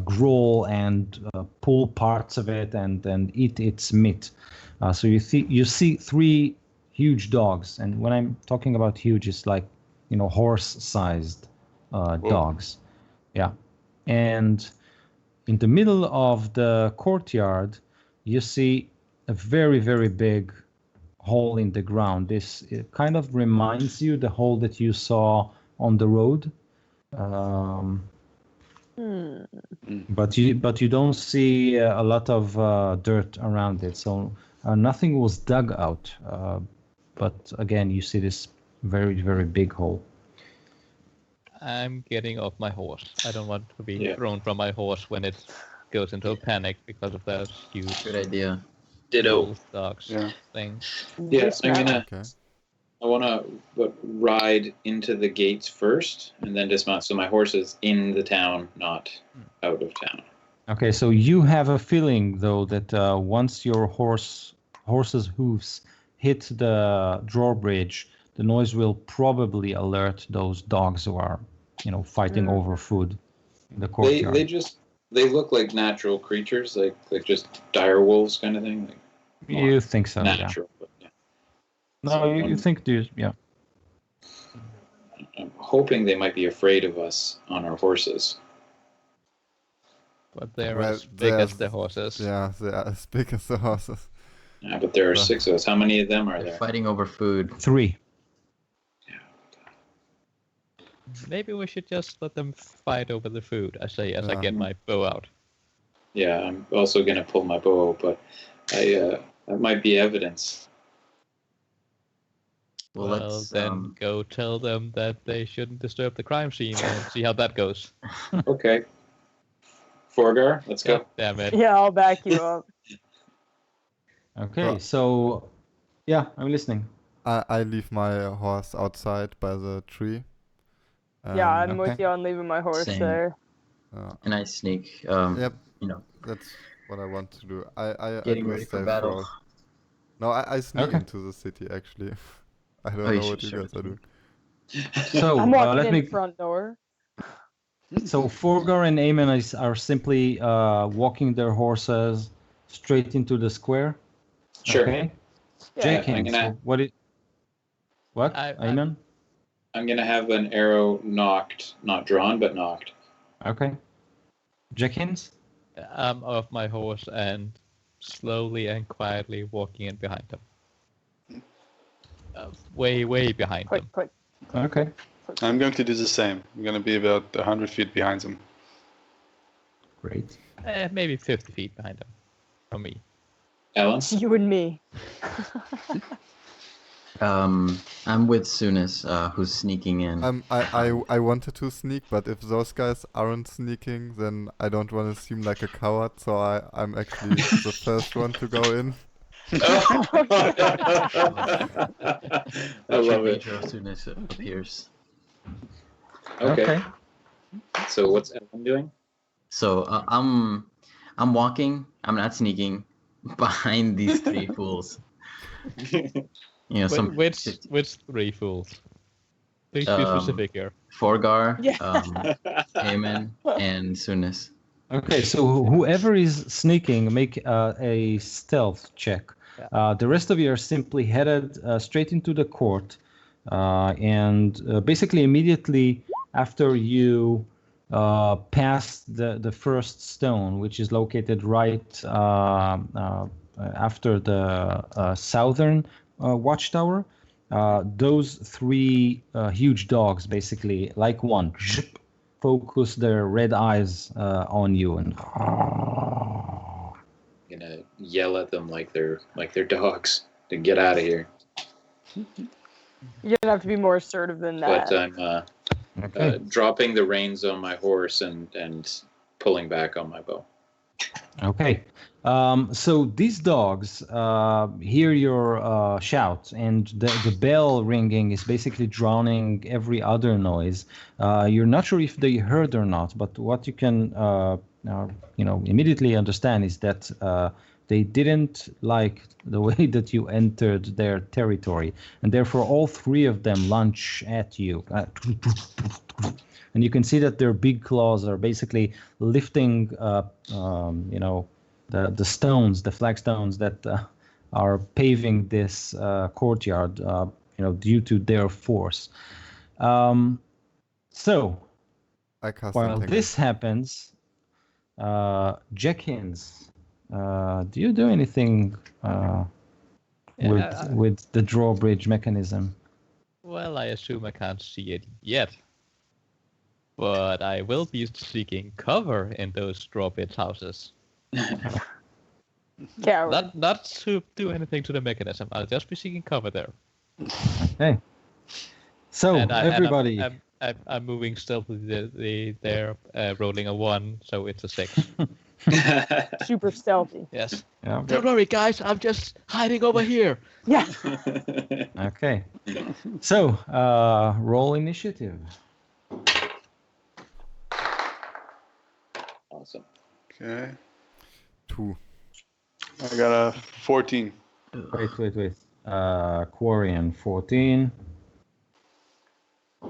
growl and pull parts of it and eat its meat. So you see three huge dogs, and when I'm talking about huge, it's like horse-sized dogs. Yeah, and in the middle of the courtyard, you see a very big hole in the ground. It kind of reminds you the hole that you saw on the road. But you don't see a lot of dirt around it, so nothing was dug out. But again, you see this very big hole. I'm getting off my horse. I don't want to be Yeah. thrown from my horse when it goes into a panic because of those huge Good idea. Ditto. wolf dogs Yeah. things. Yeah, I'm gonna. Okay. I want to ride into the gates first, and then dismount. So my horse is in the town, not out of town. Okay, so you have a feeling though that once your horse's hooves hit the drawbridge, the noise will probably alert those dogs who are, fighting over food in the courtyard. They look like natural creatures, like just dire wolves kind of thing. Like You think so? Yeah. natural, but yeah. No, So you think yeah. I'm hoping they might be afraid of us on our horses. But they're Well, as big as there's- the horses. Yeah, they are as big as the horses. Yeah, but there are Well. 6 of us. How many of them are They're there? fighting over food. 3. Maybe we should just let them fight over the food, I say as I Yeah. get my bow out. Yeah, I'm also gonna pull my bow, but that might be evidence. Well, let's then go tell them that they shouldn't disturb the crime scene and see how that goes. Okay. Forgar, let's go. God damn it. Yeah, I'll back you up. Okay, Well- so yeah, I'm listening. I leave my horse outside by the tree. Yeah, I'm with okay. you on leaving my horse Same. there. and I sneak. Yep, You know, that's what I want to do. I getting do a ready for stealth battle. roll. No, I sneak Okay. into the city actually. I don't Oh, you know what should you show guys it are to me. doing. So I'm walking let in me. the front door. So Forgar and Eamon are simply walking their horses straight into the square. Sure. Okay. Yeah, Jenkins, I'm gonna- what? I- Eamon? I'm gonna have an arrow knocked, not drawn, but knocked. Okay. Jenkins? I'm off my horse and slowly and quietly walking in behind them. Way behind them. Quick. Okay. I'm going to do the same. I'm going to be about 100 feet behind them. Great. Maybe 50 feet behind them from me. Ellen? It's you and me. I'm with Sunis, who's sneaking in. I wanted to sneak, but if those guys aren't sneaking, then I don't want to seem like a coward. So I'm actually the first one to go in. I love it. Sunis appears. Okay. So what's Ellen doing? So I'm walking. I'm not sneaking behind these three fools. You know, some Which three fools? Please be specific here. Forgar, Yeah. Aemon, and Sunis. Okay, so whoever is sneaking, make a stealth check. The rest of you are simply headed straight into the court, and basically immediately after you pass the first stone, which is located right after the southern watchtower, those three huge dogs, basically like one, focus their red eyes on you and Gonna yell at them like they're dogs to get out of here. You're gonna have to be more assertive than that. But I'm dropping the reins on my horse and pulling back on my bow. Okay. So these dogs hear your shout, and the bell ringing is basically drowning every other noise. You're not sure if they heard or not, but what you can immediately understand is that they didn't like the way that you entered their territory, and therefore all three of them lunge at you. And you can see that their big claws are basically lifting, the stones, the flagstones that are paving this courtyard, due to their force. So, I cast while Entangle. this happens, Jackins, do you do anything with the drawbridge mechanism? Well, I assume I can't see it yet. But I will be seeking cover in those drawbridge houses. Coward. Not to do anything to the mechanism. I'll just be seeking cover there. Okay. So everybody. I'm moving stealthily. They're rolling a 1, so it's a 6. Super stealthy. Yes. Yeah. Don't worry, guys. I'm just hiding over here. Yeah. Okay. So roll initiative. Awesome. Okay. 2. I got a 14. Wait. Quarian 14.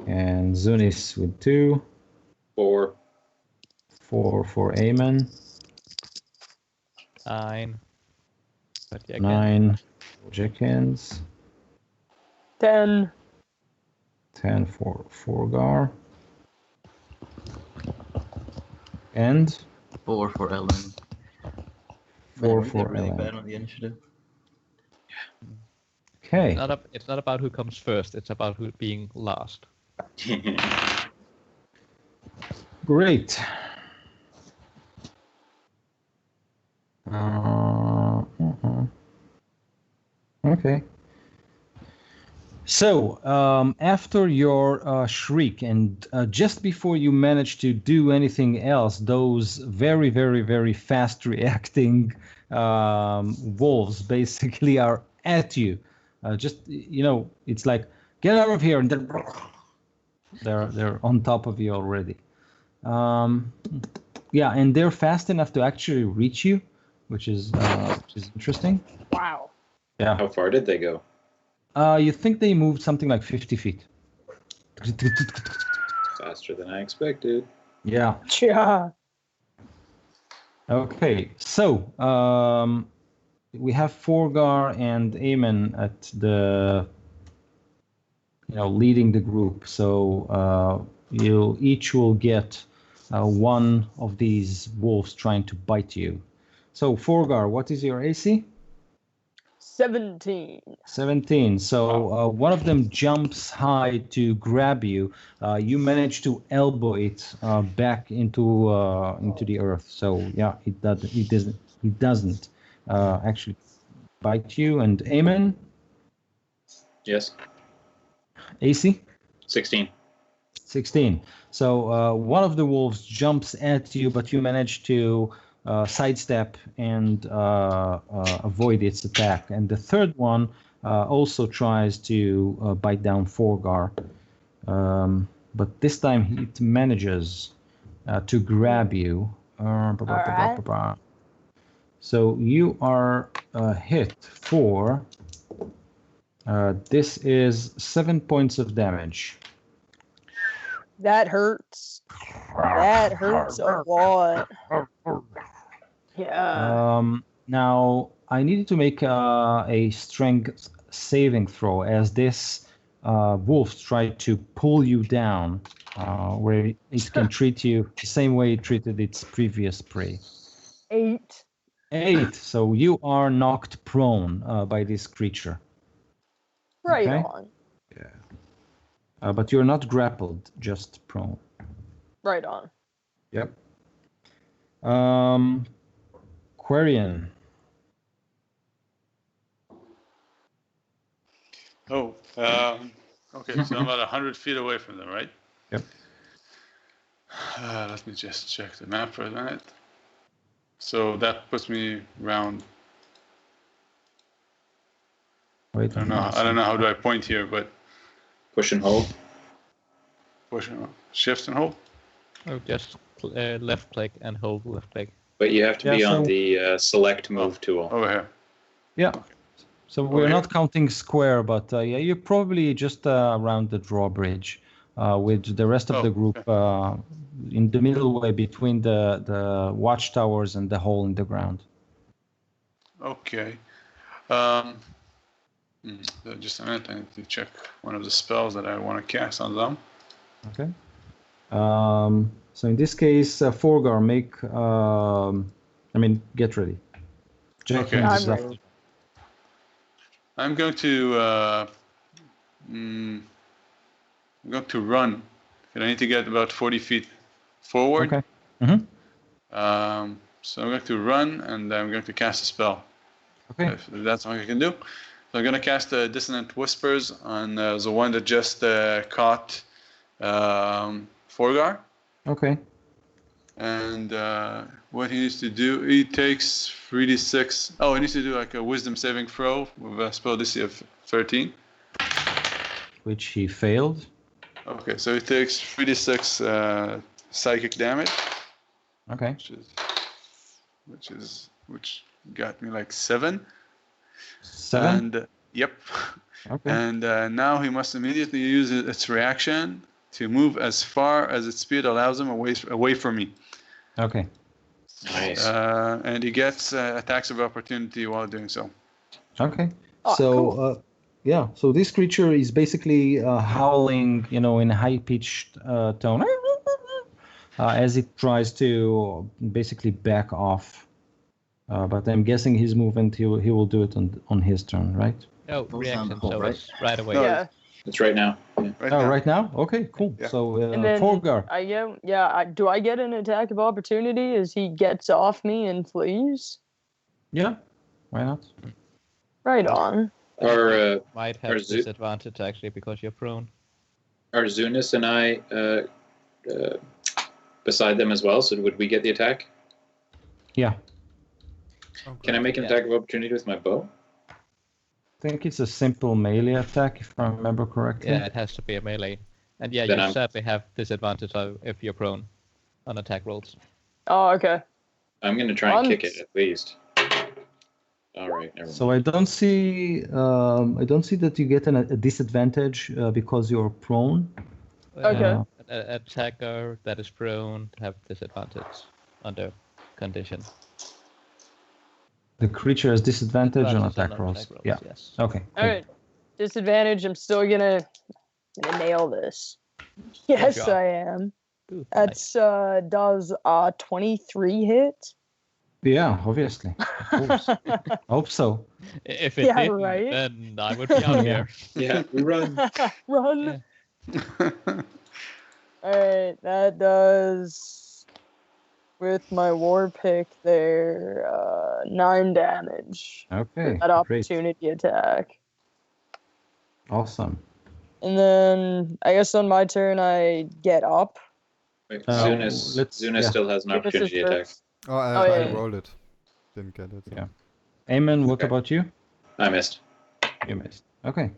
And Zunis with 2. 4. 4 for Aemon. 9. But yeah, 9 for Jackins. 10. 10 for Forgar. And 4 for Ellen. 4 Man, for they're really Ellen. bad on the initiative. Okay. It's not about who comes first. It's about who being last. Great. Okay. So, after your shriek, and just before you manage to do anything else, those very, very, very fast reacting wolves basically are at you. It's like, get out of here, and then they're on top of you already. And they're fast enough to actually reach you, which is interesting. Wow. Yeah. How far did they go? You think they moved something like 50 feet. Faster than I expected. Yeah. Yeah. Okay. So we have Forgar and Aemon at the leading the group. So you each will get one of these wolves trying to bite you. So Forgar, what is your AC? 17. 17. So one of them jumps high to grab you. You manage to elbow it back into the earth. So yeah, it doesn't actually bite you. And Eamon, Yes. AC? 16. 16. So one of the wolves jumps at you, but you manage to sidestep and avoid its attack. And the third one also tries to bite down Forgar. But this time it manages to grab you. Alright. So you are hit for, this is 7 points of damage. That hurts. That hurts a lot. Yeah. Now, I needed to make a strength saving throw as this wolf tried to pull you down, where it can treat you the same way it treated its previous prey. 8. 8. So you are knocked prone by this creature. Right Okay. on. But you're not grappled, just prone. Right on. Yep. Quarian. Oh, okay. So I'm about 100 feet away from them, right? Yep. Let me just check the map for a minute. So that puts me around. Wait, I don't know how do I point here, but Push and hold. push, shift and hold. Oh, just left click and hold left click. But you have to Yeah, be on so- the select move tool. Over here. Yeah. So we're Okay. not counting square, but yeah, you're probably just around the drawbridge, with the rest of the group in the middle way between the watchtowers and the hole in the ground. Okay. Just a minute. I need to check one of the spells that I want to cast on them. Okay. So in this case, Forgar, get ready. Jack Okay. Hands is I'm after. ready. I'm going to run. And I need to get about 40 feet forward. Okay. Mm-hmm. So I'm going to run and I'm going to cast a spell. Okay. If that's what I can do. So I'm going to cast Dissonant Whispers on the one that just caught Forgar. Okay. And what he needs to do, he takes 3d6. Oh, he needs to do like a Wisdom saving throw with a spell DC of 13. Which he failed. Okay, so he takes 3d6 psychic damage, Okay. which got me like 7. 7. And yep. Okay. And now he must immediately use its reaction to move as far as its speed allows him away from me. Okay. Nice. And he gets attacks of opportunity while doing so. Okay. Oh, So, cool. yeah. So this creature is basically howling, in a high-pitched tone, as it tries to basically back off. But I'm guessing his movement, he will do it on his turn, right? No, Both on reaction, the hole, so right? it's right away. No, Yeah. It's right now. Yeah. Right now? Okay, cool. Yeah. So, And then Forgar. do I get an attack of opportunity as he gets off me and flees? Yeah. Why not? Right on. Are Might Or have Zu- disadvantage actually because you're prone. Zunis and I beside them as well? So would we get the attack? Yeah. Can I make an Yeah. attack of opportunity with my bow? I think it's a simple melee attack, if I remember correctly. Yeah, it has to be a melee. And yeah, Then you I'm- certainly have disadvantage if you're prone on attack rolls. Oh, okay. I'm going to try and kick it Once. at least. All right. Never mind. So I don't see that you get a disadvantage because you're prone. Okay. An attacker that is prone have disadvantage under condition. The creature has disadvantage on Advantage attack rolls. attack Yeah. Yes. Okay. All right. Disadvantage. I'm still gonna nail this. Yes, job. I am. Ooh, That's does 23 hit. Yeah, obviously. Of course. Hope so. nice. If it Yeah, didn't, right? then I would be out Yeah. here. Yeah, we run. Run. Yeah. All right. That does with my war pick there, 9 damage for Okay, that great. opportunity attack. Awesome. And then I guess on my turn I get up. Wait, Uh, Zunis yeah. still has an Zunis is opportunity attack. first. Oh, Oh, I yeah. rolled it. Didn't get it. Yeah. Eamon, what Okay. about you? I missed. You missed. Okay.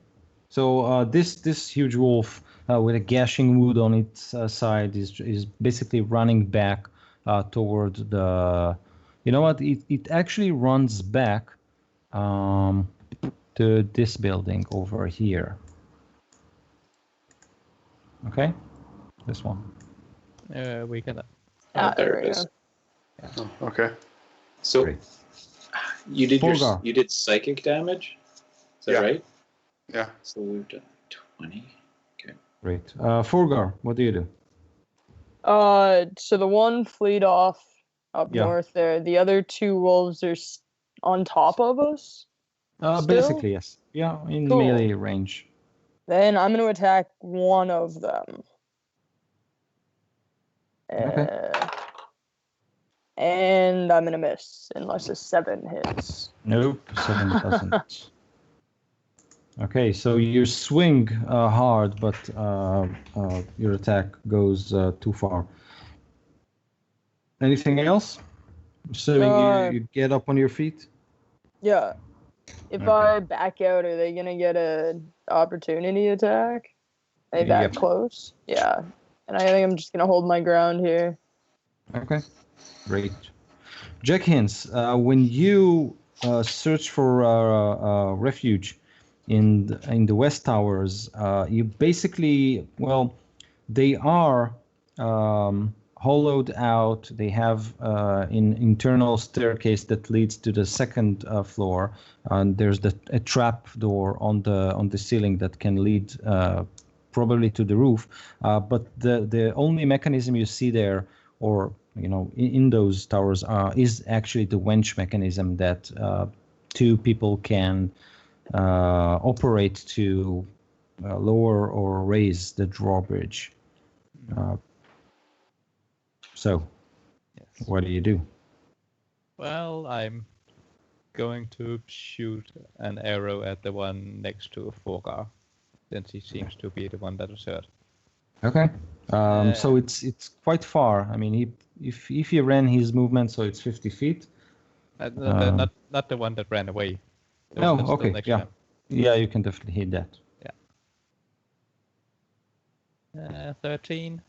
So this huge wolf with a gashing wound on its side is basically running back toward the. You know what? It actually runs back to this building over here. Okay, this one. We can. There it is. Oh, okay. So Great. you did Fulgar. you did psychic damage. Is that Yeah. right? Yeah. So we've done 20. Great. Fulgar, what do you do? So the one fleed off up Yeah. north there. The other 2 wolves are on top of us. Still? Basically, yes. Yeah, in Cool. melee range. Then I'm gonna attack one of them. Okay. And I'm gonna miss unless a 7 hits. Nope, 7 doesn't. Okay, so you swing hard, but your attack goes too far. Anything else? Assuming you get up on your feet? Yeah. If Okay. I back out, are they gonna get an opportunity attack? Are they that Yep. close? Yeah. And I think I'm just gonna hold my ground here. Okay, great. Jack Hins, when you search for refuge in the West Towers, you basically, well, they are hollowed out. They have an internal staircase that leads to the second floor, and there's a trap door on the ceiling that can lead probably to the roof. But the only mechanism you see there, or in those towers, is actually the winch mechanism that 2 people can operate to lower or raise the drawbridge. So, Yes. what do you do? Well, I'm going to shoot an arrow at the one next to Forgar, since he seems to be the one that was hurt. Okay. So it's quite far. I mean, if he ran his movement, so it's 50 feet. Not the one that ran away. The No, one that's still okay, next to yeah. him. Yeah, you can definitely hit that. 13.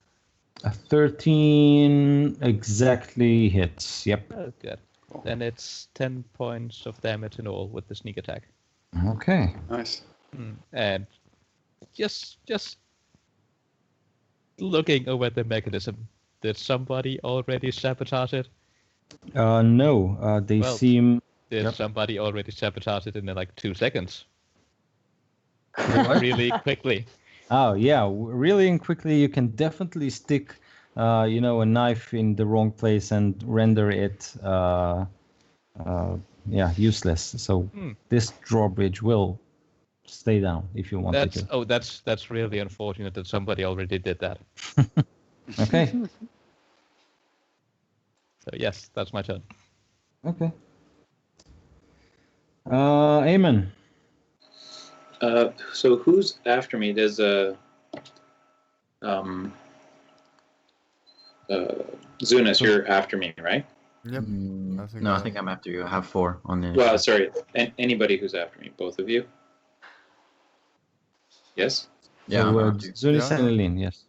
A 13 exactly hits. Yep. Oh, good. Then it's 10 points of damage in all with the sneak attack. Okay. Nice. And just looking over the mechanism, did somebody already sabotage it? No, they Well, seem. Did Yep. somebody already sabotage it in like 2 seconds? What? Really quickly. Oh yeah, really and quickly you can definitely stick, a knife in the wrong place and render it, useless. So this drawbridge will stay down if you want it to. That's really unfortunate that somebody already did that. Okay. So yes, that's my turn. Okay. Eamon. So who's after me? There's Zunis, you're after me, right? Yep. I think I'm after you. I have 4 on the. Well, sorry. Anybody who's after me, both of you. Yes. Yeah, So, I'm after you. Zunis Yeah. and Eileen, yes.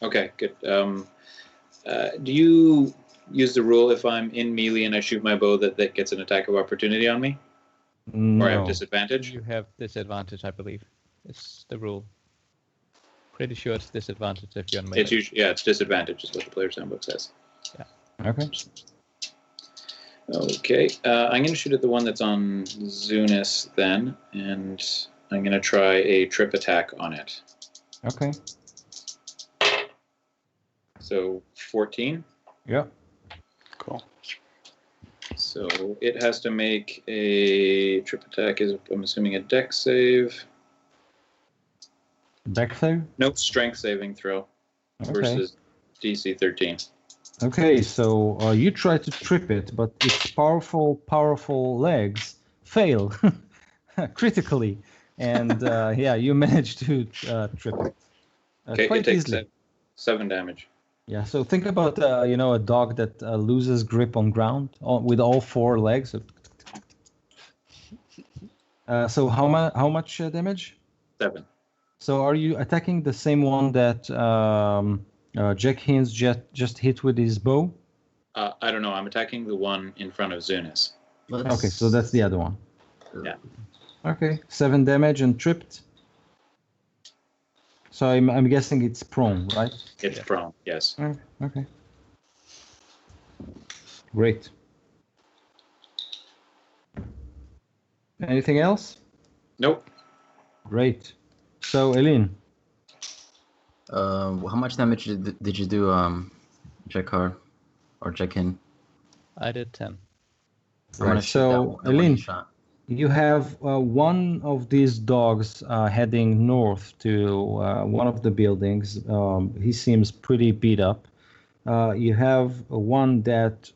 Okay, good. Do you use the rule if I'm in melee and I shoot my bow that gets an attack of opportunity on me, or I have No. disadvantage? You have disadvantage, I believe. It's the rule. Pretty sure it's disadvantage if you're on melee. It's usually, it's disadvantage is what the player's handbook says. Okay. Okay, I'm going to shoot at the one that's on Zunis then, and I'm going to try a trip attack on it. Okay. So 14. Yeah. Cool. So it has to make a trip attack. I'm assuming a dex save. Back save? Nope, strength saving throw Okay. versus DC 13. Okay, so you try to trip it, but its powerful legs fail critically, and yeah, you manage to trip it Okay, quite it takes easily. 7 damage. Yeah, so think about a dog that loses grip on ground with all 4 legs. So how much damage? 7. So are you attacking the same one that Jack Hines just hit with his bow? I don't know. I'm attacking the one in front of Zunis. Okay, so that's the other one. Yeah. Okay, 7 damage and tripped. So I'm guessing it's prone, right? It's prone. Yes. Okay. Great. Anything else? Nope. Great. So Eileen. How much damage did you do, Jakar or Jakin? I did 10. I'm gonna Right, shoot so, that one Eileen, shot. You have one of these dogs heading north to one of the buildings. He seems pretty beat up. You have one that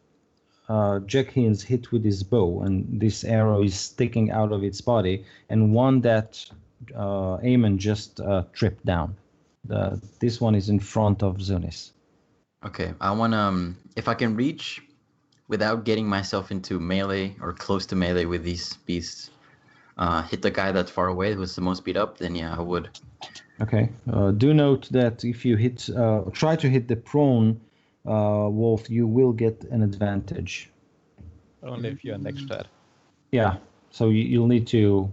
Jack Hines hit with his bow, and this arrow is sticking out of its body, and one that Eamon just tripped down. This one is in front of Zunis. Okay, I wanna, if I can reach without getting myself into melee or close to melee with these beasts, hit the guy that's far away who's the most beat up, then yeah, I would. Okay. Do note that if you try to hit the prone wolf, you will get an advantage. Only if you're next to it. Yeah. So you'll need to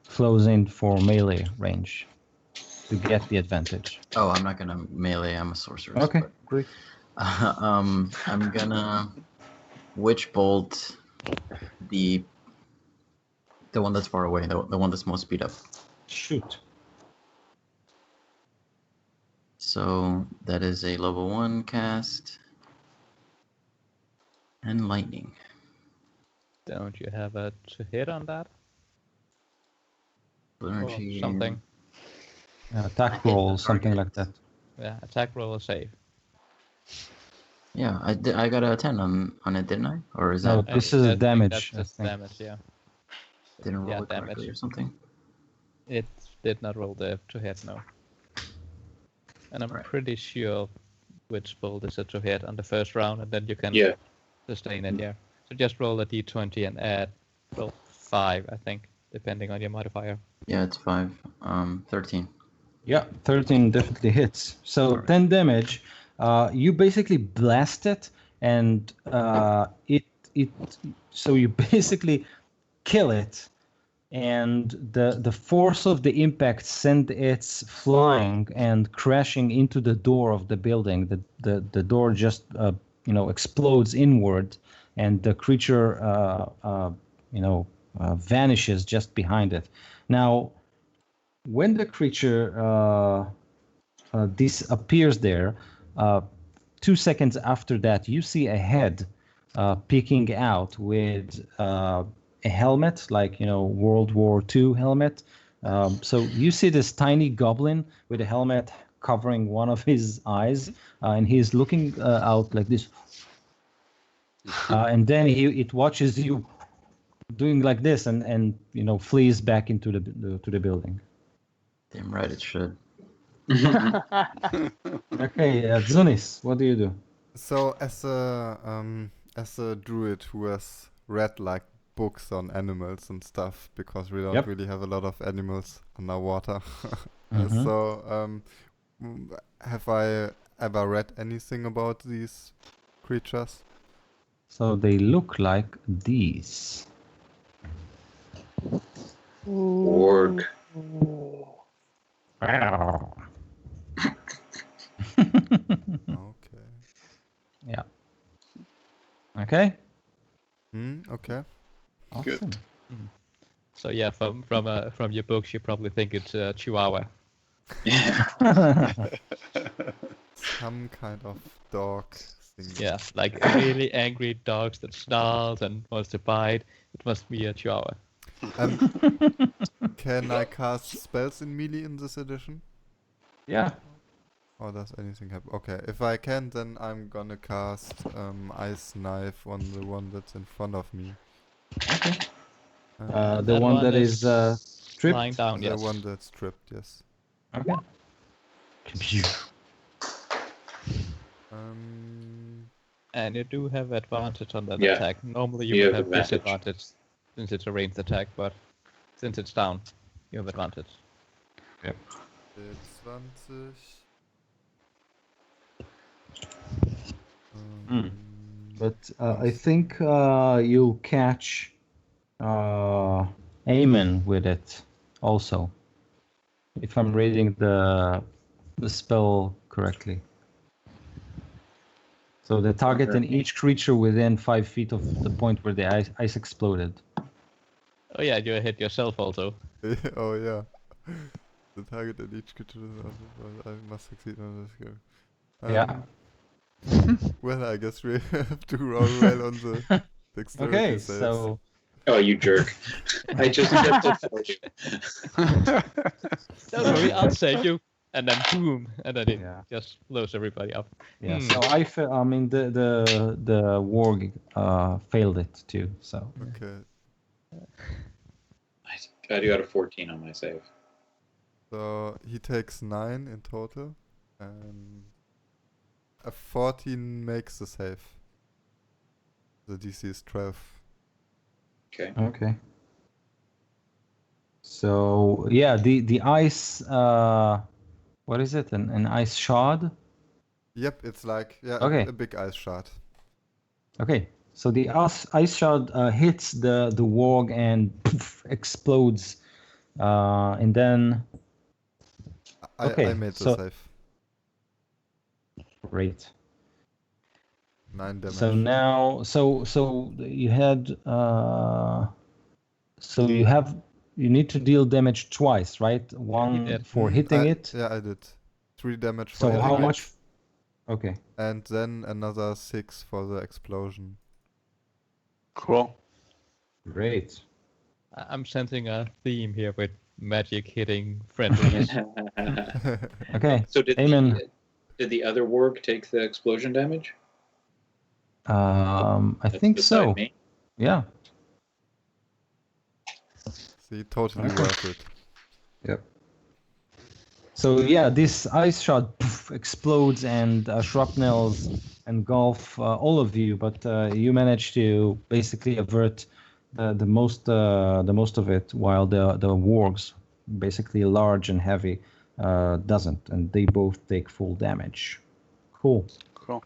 close in for melee range to get the advantage. Oh, I'm not gonna melee. I'm a sorcerer. Okay. Great. I'm gonna witch bolt the one that's far away, the one that's most speed up. Shoot. So that is a level 1 cast. And lightning. Don't you have a to hit on that? Or Energy. something? Attack roll, something like that. Yeah, attack roll or save. Yeah, I got a 10 on it, didn't I? Or is No, that this I is think damage. That's just I think. damage, yeah. didn't roll yeah, it correctly damage. or something? It did not roll the to hit, no. And I'm Right. pretty sure which bolt is a to hit on the first round, and then you can Yeah. sustain it, yeah. So just roll a d20 and add, roll 5, I think, depending on your modifier. Yeah, it's 5. 13. Yeah, 13 definitely hits. So Alright. 10 damage. You basically blast it, and so you basically kill it, and the force of the impact sent it flying and crashing into the door of the building. The door just explodes inward, and the creature vanishes just behind it. Now, when the creature disappears there, 2 seconds after that, you see a head peeking out with a helmet, like World War II helmet. So you see this tiny goblin with a helmet covering one of his eyes, and he's looking out like this. And then it watches you doing like this, and flees back into the building. Damn right it should. Okay, Zunis, what do you do? So as a druid who has read like books on animals and stuff, because we don't Yep. really have a lot of animals underwater. Mhm. So have I ever read anything about these creatures? So they look like these. Org. Okay. Yeah. Okay. Okay. Awesome. So yeah, from your books, you probably think it's a Chihuahua. Yeah. Some kind of dog thing. Yeah, like really angry dogs that snarls and wants to bite. It must be a Chihuahua. Can I cast spells in melee in this edition? Yeah. Or does anything happen? Okay, if I can, then I'm gonna cast Ice Knife on the one that's in front of me. The That one that is lying tripped. down, The yes. one that's tripped, yes. Okay. And you do have advantage on that Yeah. attack. Normally you You would have have advantage. disadvantage since it's a ranged attack, but since it's down, you have advantage. 20. But I think you catch Aemon with it also, if I'm reading the spell correctly. So the target and each creature within 5 feet of the point where the ice exploded. Oh yeah, you hit yourself also. Oh yeah. The target at each creature I must succeed on this go. Yeah. Well, I guess we have to roll well on the dexterity Okay, saves. so Oh, you jerk! I just kept it for you. Don't worry, I'll save you. And then boom, and then it Yeah. just blows everybody up. yeah, Hmm. so I mean the warg failed it too. So Okay. I got a 14 on my save. So he takes 9 in total, and a 14 makes the save. The DC is 12. Okay. okay. So yeah, the ice. What is it? An ice shard? Yep, it's like Okay. a big ice shard. Okay. So the ice shard hits the warg and poof, explodes, and then I Okay, made the so- save. great. 9 damage. So now, so you had, so you need to deal damage twice, right? One did. for hitting I- it. Yeah, I did. 3 damage for So hitting how it, much? Okay. and then another 6 for the explosion. Cool. Great. I'm sensing a theme here with magic hitting friendlies. Okay. So did Amen. the other warg take the explosion damage? I That's think beside so. me. Yeah. See, totally Okay. worth it. Yep. So yeah, this ice shot poof, explodes and shrapnels engulf all of you, but you manage to basically avert the most of it, while the wargs, basically large and heavy, doesn't, and they both take full damage. Cool. Cool.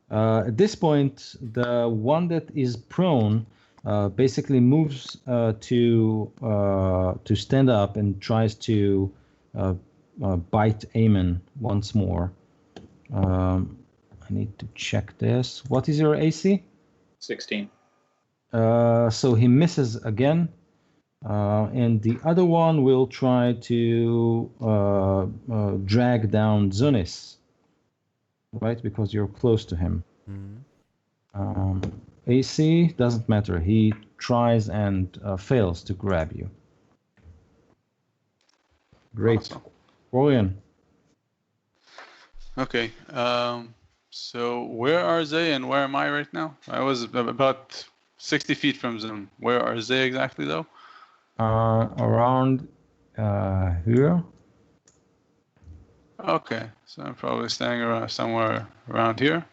At this point, the one that is prone basically moves to stand up and tries to bite Aemon once more. I need to check this. What is your AC? 16. So he misses again. And the other one will try to drag down Zunis, right? Because you're close to him. AC doesn't matter. He tries and fails to grab you. Great. Awesome. Rolian. Okay. So where are they and where am I right now? I was about 60 feet from them. Where are they exactly, though? Around here. Okay. So I'm probably staying around somewhere around here.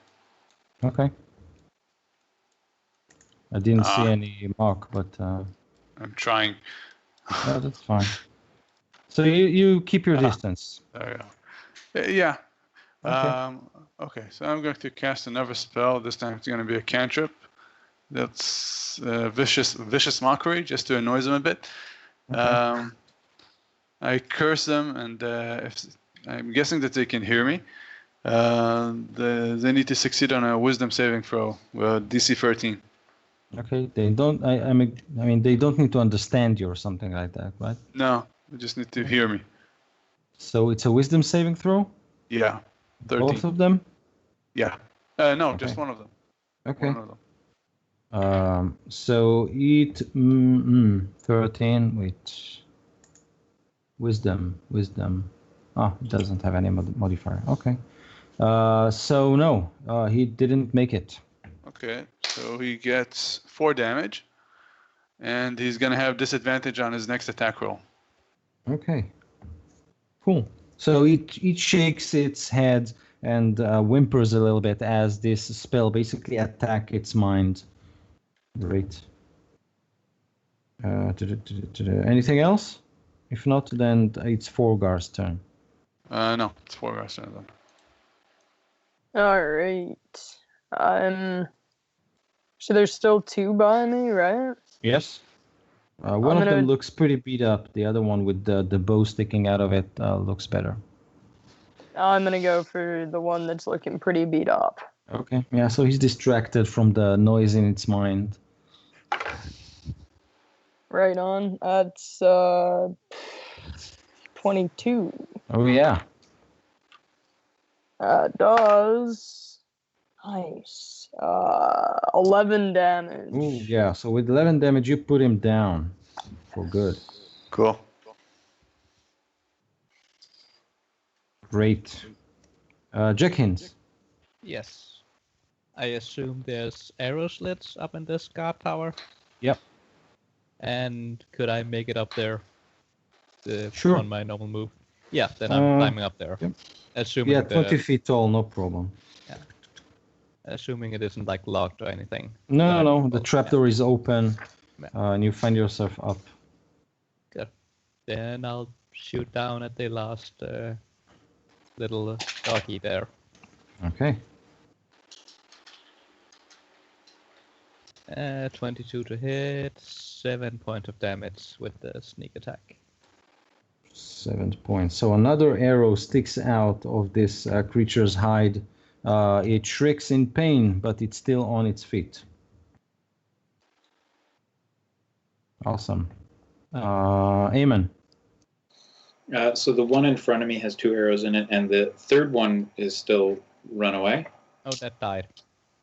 Okay. I didn't see Ah. any mark, but I'm trying. no, that's fine. So you keep your Ah. distance. There you go. Yeah. Okay. Okay, so I'm going to cast another spell. This time it's going to be a cantrip. That's vicious mockery, just to annoy them a bit. Okay. I curse them, and if I'm guessing that they can hear me. They need to succeed on a Wisdom saving throw, DC 13. Okay. They don't. I mean, they don't need to understand you or something like that, right? No, they just need to hear me. So it's a Wisdom saving throw. Yeah, 13. Both of them. Yeah. No, just Okay. one of them. Okay. One of them. So eat 13 with wisdom. Oh, it doesn't have any modifier. Okay. So no, he didn't make it. Okay, so he gets 4 damage, and he's gonna have disadvantage on his next attack roll. Okay. Cool. So it shakes its head and whimpers a little bit as this spell basically attack its mind. Great. Anything else? If not, then it's Forgar's turn. No, it's 4 guys then. All right. So there's still 2 by me, right? Yes. One I'm of them gonna- looks pretty beat up. The other one with the bow sticking out of it looks better. I'm gonna go for the one that's looking pretty beat up. Okay. Yeah, so he's distracted from the noise in its mind. Right on. That's 22. Oh, yeah. Does nice. 11 damage. Ooh, yeah. So with 11 damage, you put him down for good. Cool. Great. Jenkins. Yes. I assume there's arrow slits up in this guard tower. Yep. And could I make it up there? Sure. On my normal move. Yeah, then I'm climbing up there. Yep. Assuming Yeah, 20 feet tall, no problem. assuming it isn't like locked or anything. No. The trapdoor is open, Yeah. and you find yourself up. Good. Then I'll shoot down at the last little doggy there. Okay. 22 to hit, 7 points of damage with the sneak attack. 7 points. So another arrow sticks out of this creature's hide. It shrieks in pain, but it's still on its feet. Awesome. Eamon. So the one in front of me has 2 arrows in it, and the third one is still run away. Oh, that died.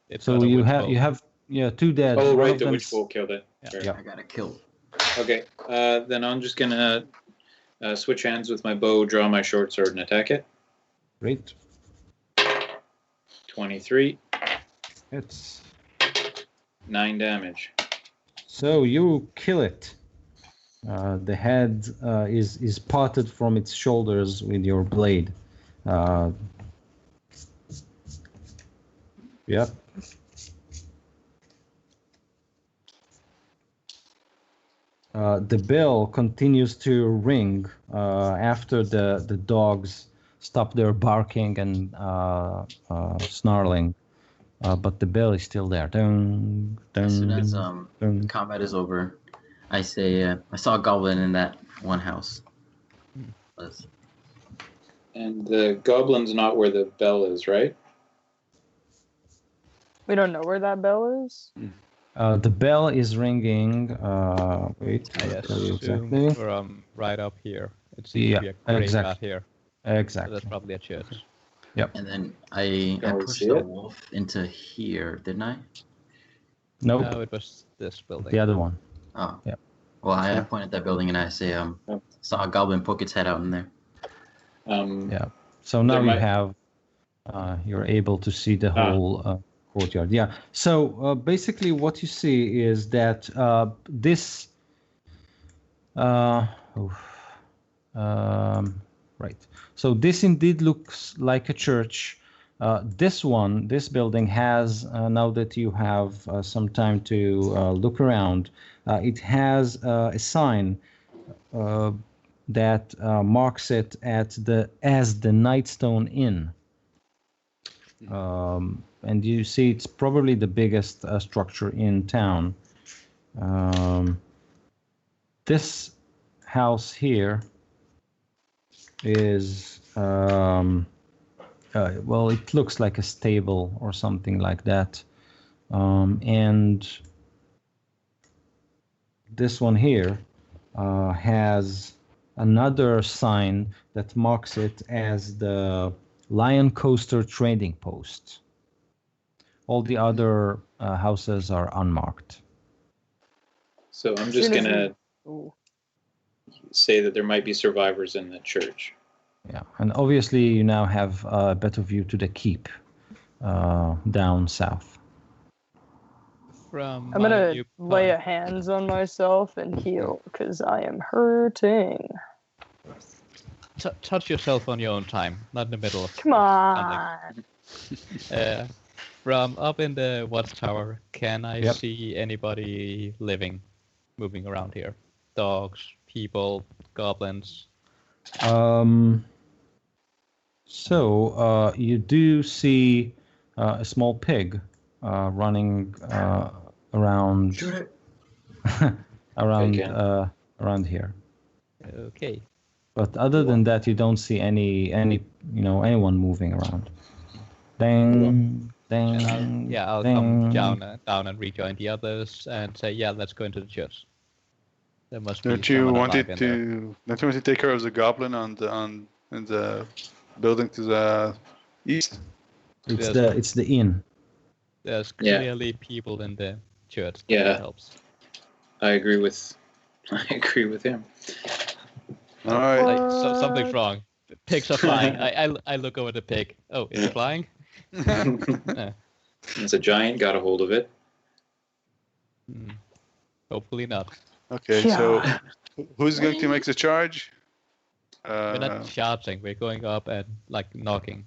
It's So got a you witch have bolt. 2 dead. Oh, One right, of the them witch bolt killed it. Yeah. Sorry. Yeah. I got it killed. Okay, then I'm just gonna switch hands with my bow, draw my short sword, and attack it. Great. 23, It's 9 damage. so you kill it. The head is parted from its shoulders with your blade. Yep. The bell continues to ring after the dogs stop their barking and snarling, but the bell is still there. Dun, dun, As soon as dun. combat is over, I say, I saw a goblin in that one house. Let's- And the goblin's not where the bell is, right? We don't know where that bell is. The bell is ringing. Wait, I I'll tell you assume exactly. we're right up here. It seems Yeah, to be a graveyard exactly. here. So Exactly. that's probably a church. And then I Can we pushed see the it? wolf into here, didn't I? Nope, No, it was this building. the other one. Oh. Yeah. Well, I point at that building and I say, saw a goblin poke its head out in there. Yeah. So now you might- have, you're able to see the whole courtyard. Yeah. So basically, what you see is that this. Right. So this indeed looks like a church. This building has, now that you have some time to look around, it has a sign that marks it as the Nightstone Inn. And you see it's probably the biggest structure in town. This house here is, well, it looks like a stable or something like that. And this one here has another sign that marks it as the Lion Coaster Trading Post. All the other houses are unmarked. So I'm just Soon as gonna Ooh. say that there might be survivors in the church. Yeah, and obviously you now have a better view to the keep down south. From I'm my gonna viewpoint, lay a hands on myself and heal because I am hurting. touch yourself on your own time, not in the middle of. Come on. From up in the watchtower, can I Yep. see anybody living, moving around here? Dogs, people, goblins. So you do see a small pig running around Shoot it. around Okay. around here. Okay. But other than that, you don't see anyone moving around. Ding, ding, And I'll ding. come down and rejoin the others and say, yeah, let's go into the church. There must be Don't you someone want alive it in there. to? Don't you want to take care of the goblin in the building to the east? It's the inn. There's Yeah. clearly people in the church. Yeah. That helps. I agree with him. All right. So something's wrong. The pigs are flying. I look over the pig. Oh, it's flying? It's a giant. Got a hold of it. Hopefully not. Okay. So who's going to make the charge? We're not charging. We're going up and knocking.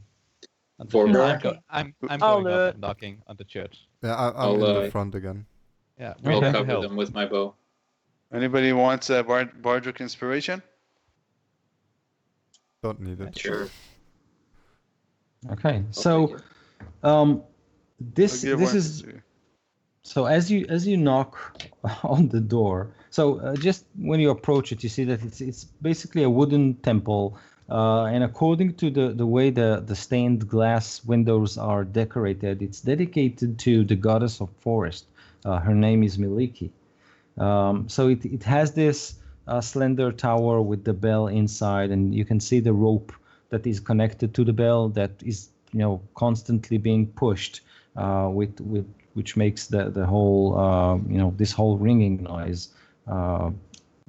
On the For church. Mark? I'm I'll going do up it. and knocking on the church. Yeah, I'm I'll, in the front again. Yeah, I'll we're here to cover help. them with my bow. Anybody wants a Bardric inspiration? Don't need it. Sure. Okay, I'll so take it. this I'll give this one is to- so as you knock on the door. So just when you approach it, you see that it's basically a wooden temple, and according to the way the stained glass windows are decorated, it's dedicated to the goddess of forest. Her name is Miliki. So it has this slender tower with the bell inside, and you can see the rope that is connected to the bell that is constantly being pushed with which makes the whole this whole ringing noise,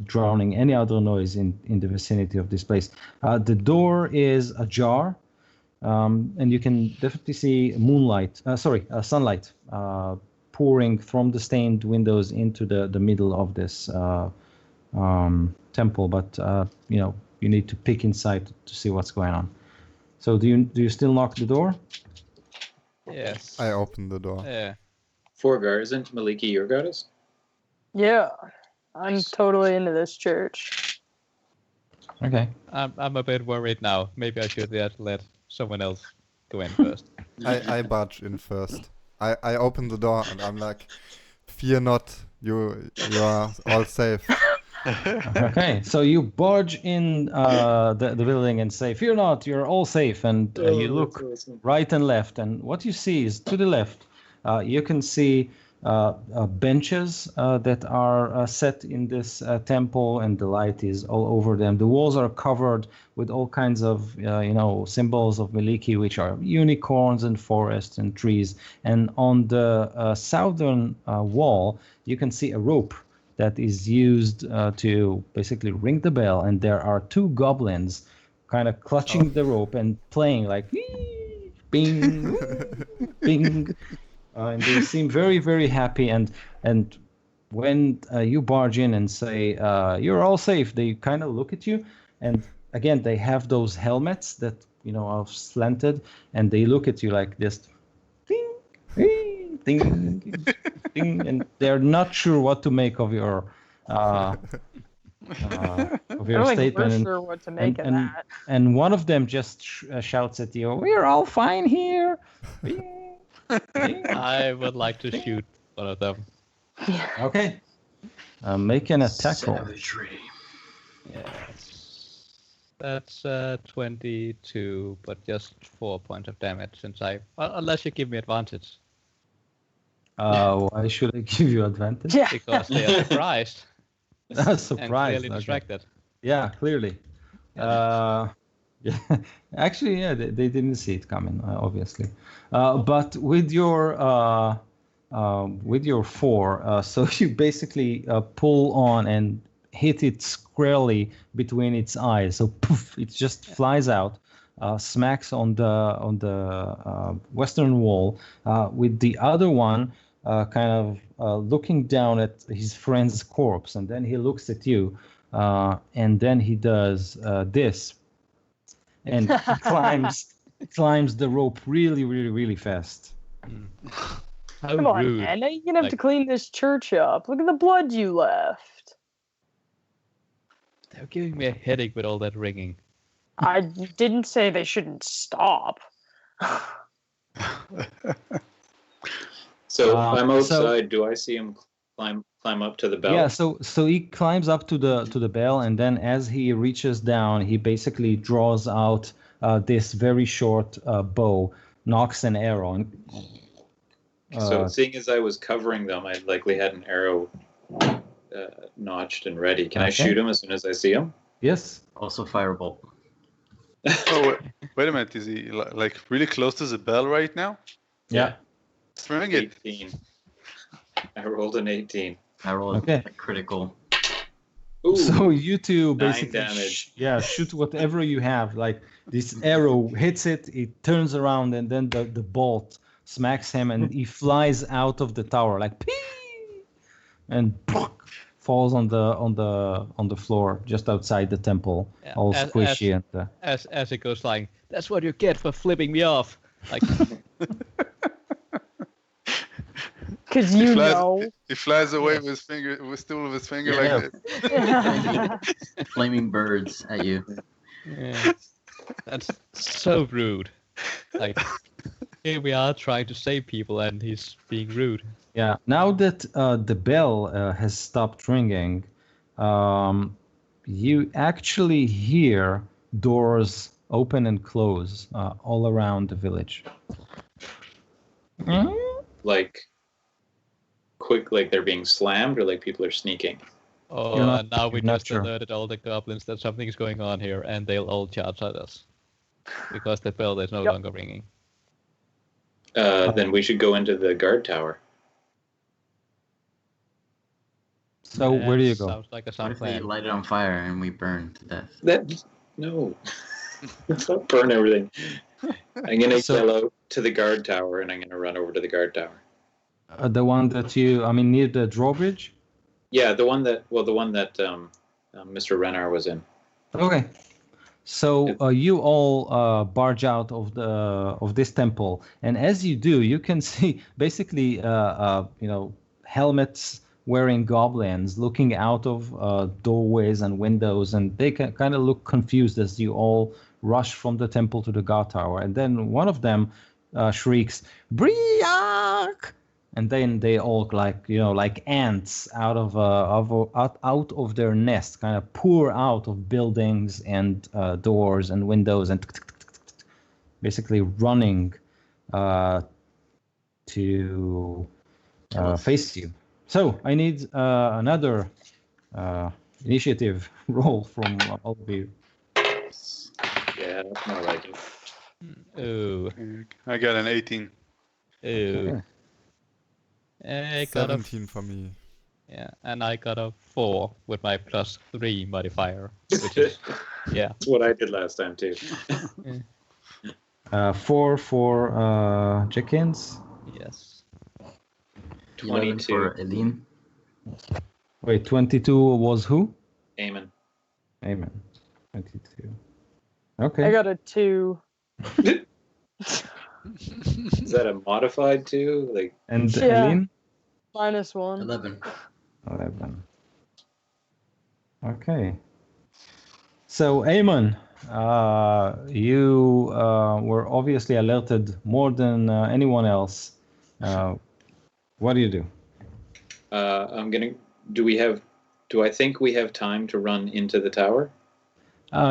drowning any other noise in the vicinity of this place. The door is ajar, and you can definitely see sunlight pouring from the stained windows into the middle of this temple, but you need to peek inside to see what's going on. So do you still knock the door? Yes. I opened the door. Yeah. Forgar, isn't Maliki your goddess? Yeah, I'm totally into this church. Okay. I'm a bit worried now. Maybe I should let someone else go in first. I barge in first. I open the door and I'm like, fear not, you are all safe. Okay, so you barge in the building and say, "Fear not, you're all safe." And you look right and left, and what you see is to the left, you can see benches that are set in this temple, and the light is all over them. The walls are covered with all kinds of symbols of Miliki, which are unicorns and forests and trees. And on the southern wall, you can see a rope that is used to basically ring the bell, and there are two goblins kind of clutching the rope and playing like "Wee, bing, bing," and they seem very, very happy. And when you barge in and say you're all safe, they kind of look at you, and again they have those helmets that are slanted, and they look at you like this, ding, ding, ding, ding, and they're not sure what to make of your statement. We're sure what to make of that. And one of them just shouts at you, "We're all fine here." I would like to shoot one of them. Okay. Make an attack roll. Yes. That's 22, but just 4 points of damage unless you give me advantage. Why should I give you advantage? Yeah. Because they are surprised and Surprised. clearly okay. distracted. Yeah, clearly. Yeah. Actually, yeah, they didn't see it coming, obviously. But with your 4, so you basically pull on and hit it squarely between its eyes. So poof, it just flies out, smacks on the western wall, with the other one kind of looking down at his friend's corpse, and then he looks at you, and then he does this, and he climbs the rope really, really, really fast. How Come on, rude. man. Now you're gonna have to Like- clean this church up. Look at the blood you left. They're giving me a headache with all that ringing. I didn't say they shouldn't stop. So Um, I'm so- outside. Do I see him climb up to the bell? Yeah, so he climbs up to the bell, and then as he reaches down, he basically draws out this very short bow, nocks an arrow, and So seeing as I was covering them, I likely had an arrow notched and ready. Can I Okay. shoot him as soon as I see him? yes, Also firebolt. Oh, wait a minute. Is he like really close to the bell right now? yeah. Bring it. 18. I rolled an 18. I rolled Okay. a critical. Ooh. So you two 9 basically damage. shoot whatever you have. Like this arrow hits it, it turns around, and then the bolt smacks him, and he flies out of the tower like pee, and falls on the floor just outside the temple, Yeah, all as- squishy and. As it goes flying, that's what you get for flipping me off. Like, Because you flies- know. He flies away with his finger, still with his finger Yeah. like that. Flaming birds at you. yeah, that's so rude. Like, here we are trying to save people, and he's being rude. Yeah. Now that the bell has stopped ringing, you actually hear doors open and close all around the village. Like quick, like they're being slammed, or like people are sneaking. Oh, You're not- and now we you're not just sure. alerted all the goblins that something is going on here, and they'll all charge at us because the bell is no Yep. longer ringing. Then we should go into the guard tower. So where do you That go? Sounds like a What sound if we plan. light it on fire and we burn to death? That no, let's not burn everything. I'm gonna So- yell out to the guard tower, and I'm gonna run over to the guard tower. The one that near the drawbridge? Yeah, the one that Mr. Rennar was in. Okay. So you all barge out of this temple, and as you do, you can see basically helmets wearing goblins looking out of doorways and windows, and they kind of look confused as you all rush from the temple to the guard tower. And then one of them shrieks, "Briak!" And then they all like ants out of their nest, kind of pour out of buildings and doors and windows, and basically running to face you. So I need another initiative roll from all of you. Yeah, that's more like it. Oh, I got an 18. oh. Okay. I got a 17 for me. yeah, and I got a 4 with my +3 modifier, which is yeah. That's what I did last time too. 4 for Jenkins. Yes. 11 for Eileen. Wait, 22 was who? Amen. Amen. 22. Okay. I got a 2. Is that a modified too? Like And Yeah. Eileen? -1. 11. 11. Okay. So, Eamon, you were obviously alerted more than anyone else. What do you do? I'm gonna. Do I think we have time to run into the tower?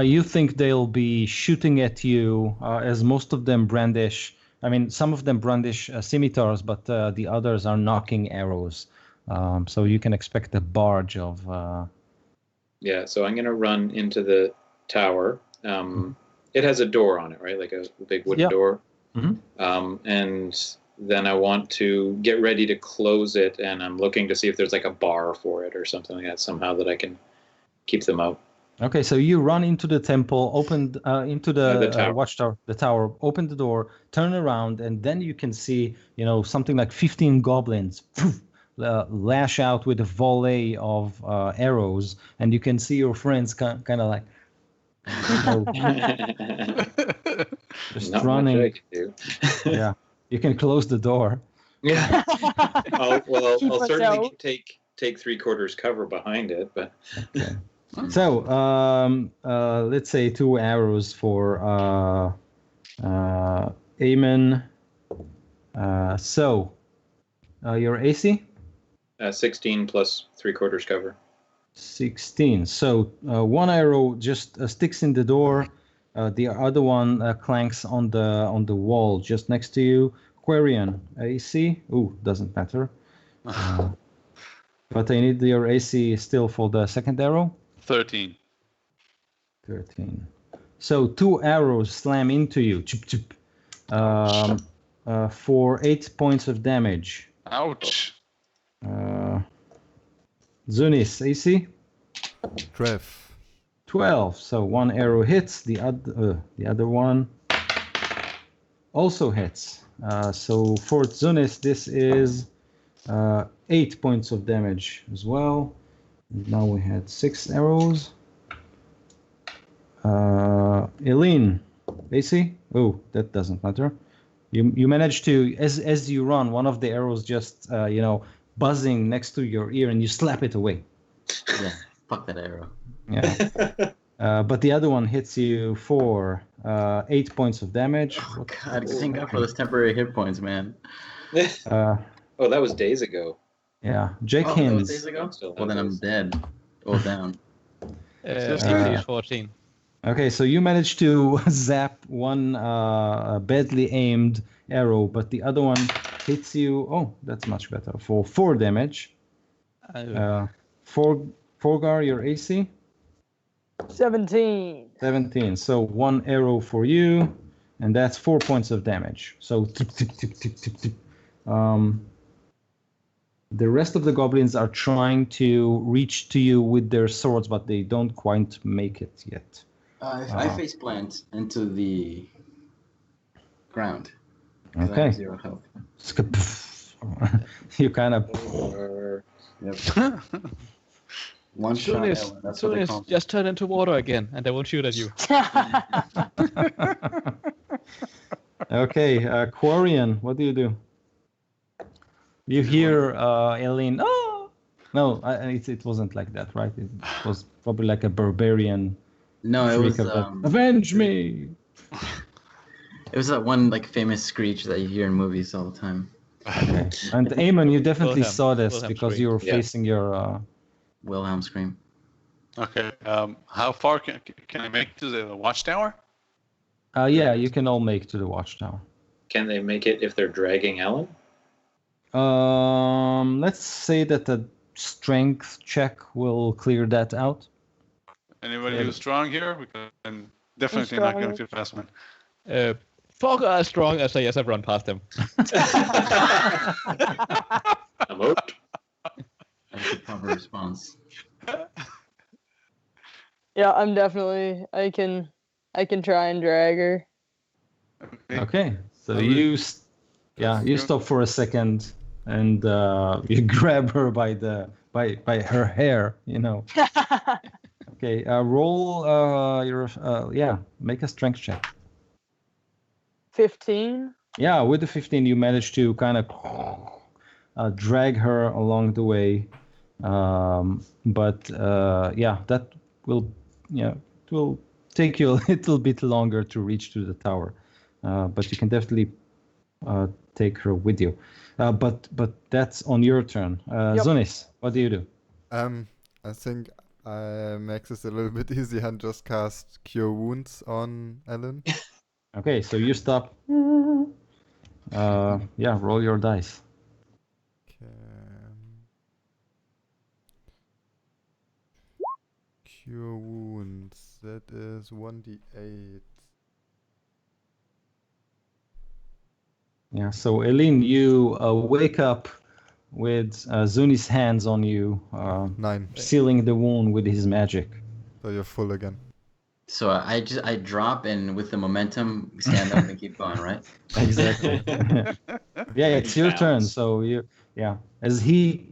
You think they'll be shooting at you, as most of them brandish. I mean, some of them brandish scimitars, but the others are knocking arrows. So you can expect a barge of. Yeah. So I'm gonna run into the tower. It has a door on it, right? Like a big wooden Yeah. door. Mhm. And then I want to get ready to close it, and I'm looking to see if there's like a bar for it or something like that somehow that I can keep them out. Okay, so you run into the temple, into the the tower. watchtower, the tower, open the door, turn around, and then you can see, something like 15 goblins lash out with a volley of arrows, and you can see your friends kind of like just Not running. much I can do. Yeah, you can close the door. Yeah. Keep I'll us certainly out. take 3/4 cover behind it, but Okay. So let's say 2 arrows for Eamon. Your AC? 16 plus 3/4 cover. 16. So 1 arrow just sticks in the door. The other one clanks on the wall just next to you. Quarian, AC? Ooh, doesn't matter. But I need your AC still for the second arrow. 13. 13. So 2 arrows slam into you. Chip, chip. For 8 points of damage. Ouch. Zunis, AC? 12. So 1 arrow hits, the other one also hits. So for Zunis, this is 8 points of damage as well. And now we had 6 arrows. Eileen, AC? Oh, that doesn't matter. You managed to, as you run, one of the arrows just buzzing next to your ear, and you slap it away. Yeah, fuck that arrow. Yeah. But the other one hits you for 8 points of damage. Oh, God, thank God for those temporary hit points, man. Oh, that was days ago. Yeah, Oh, that was Jenkins. days ago? Still Well, then I'm has dead. Or down. AC is 14. Okay, so you managed to zap one badly aimed arrow, but the other one hits you. Oh, that's much better. For 4 damage. Forgar, your AC? 17. 17. So 1 arrow for you, and that's 4 points of damage. So tip, tip, tip, tip, tip, tip. The rest of the goblins are trying to reach to you with their swords, but they don't quite make it yet. I face plant into the ground. 'Cause I Okay. have 0 health. You kind of. Yep. One shot. Soon Ellen, that's what they call it. just turn into water again, and they won't shoot at you. Okay, Quarian, what do you do? You hear Eileen, oh! No, it wasn't like that, right? It was probably like a barbarian No, it was shriek of avenge me! it was that one like famous screech that you hear in movies all the time. Okay. And Eamon, you definitely Wilhelm. saw this Wilhelm because scream. you were Yeah. facing your... Wilhelm scream. Okay. How far can I make to the watchtower? yeah, you can all make to the watchtower. Can they make it if they're dragging Ellen? Let's say that a strength check will clear that out. Anybody Yeah. who's strong here? Because I'm definitely not going strong. too fast, man. Fogger as strong as I yes, I've run past him. I'm out. That's the proper response. Yeah, I'm definitely. I can try and drag her. Okay, so So you Yeah. stop for a second and you grab her by her hair, Okay, roll your make a strength check. 15. Yeah, with the 15 you manage to kind of drag her along the way. But that will it will take you a little bit longer to reach to the tower. But you can definitely take her with you. But that's on your turn. Yep. Zunis, what do you do? I think I make this a little bit easy and just cast Cure Wounds on Ellen. Okay, so you stop. Roll your dice. Okay. Cure Wounds. That is 1d8. Yeah, so Eileen, you wake up with Zuni's hands on you, 9. sealing the wound with his magic. So you're full again. So I drop and with the momentum stand up and keep going, right? Exactly. Yeah, it's your turn. Balance. So as he,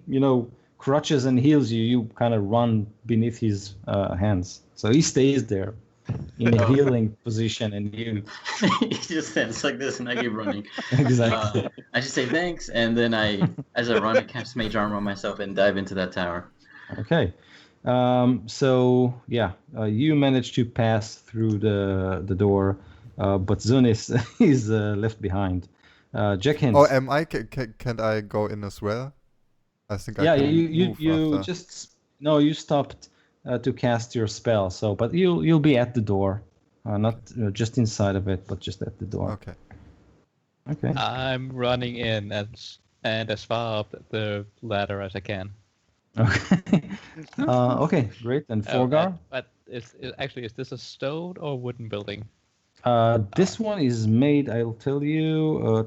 crutches and heals you, you kind of run beneath his hands. So he stays there in a healing position, and you He just stands like this, and I keep running. exactly. I just say thanks, and then as I run, I cast Mage Armor on myself and dive into that tower. Okay. You managed to pass through the door, but Zunis is left behind. Jack Hint. Oh, am I? Can't I go in as well? I think I Yeah, can you move after. you stopped to cast your spell. So, but you'll be at the door, not just inside of it, but just at the door. Okay. Okay. I'm running in and as far up the ladder as I can. Okay. Okay. Great. And Forgar. But is this a stone or wooden building? This one is made. I'll tell you.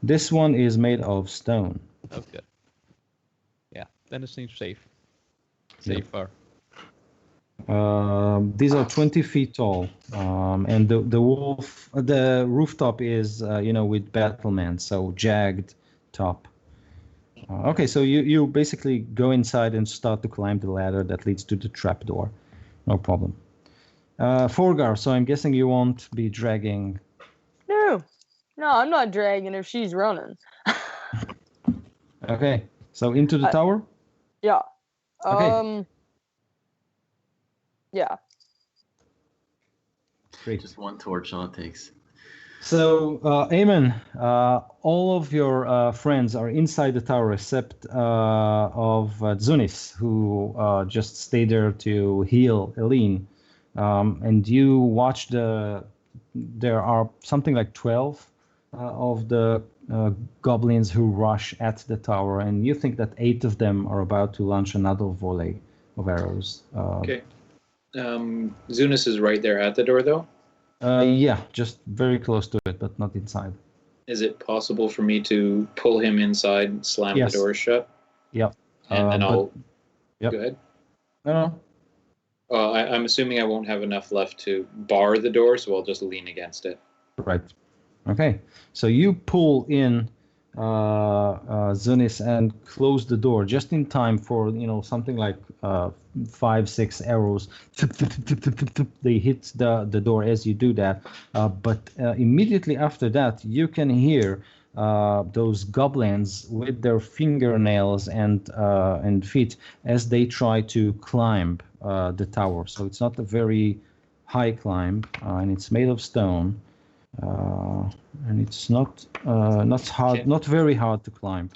This one is made of stone. Oh, good. Yeah, then it seems safe. Yep. Safer. These are 20 feet tall, and the rooftop is with battlements, so jagged top. Okay, so you basically go inside and start to climb the ladder that leads to the trapdoor. No problem. Forgar, so I'm guessing you won't be dragging. No, I'm not dragging if she's running. Okay, so into the tower? Yeah. Okay. Yeah. Great. Just one torch, all it takes. So, Eamon, all of your friends are inside the tower except of Zunis, who just stayed there to heal Eileen. And you watch there are something like 12 of the goblins who rush at the tower, and you think that 8 of them are about to launch another volley of arrows. Okay. Zunis is right there at the door, though. Yeah, just very close to it, but not inside. Is it possible for me to pull him inside, slam Yes. the door shut? Yep. And then I'll... Yep. Go ahead. No. I'm assuming I won't have enough left to bar the door, so I'll just lean against it. Right. Okay. So you pull in Zunis and close the door just in time for something like 5-6 arrows. They hit the door as you do that. But immediately after that, you can hear those goblins with their fingernails and feet as they try to climb the tower. So it's not a very high climb, and it's made of stone. And it's not hard, not very hard to climb.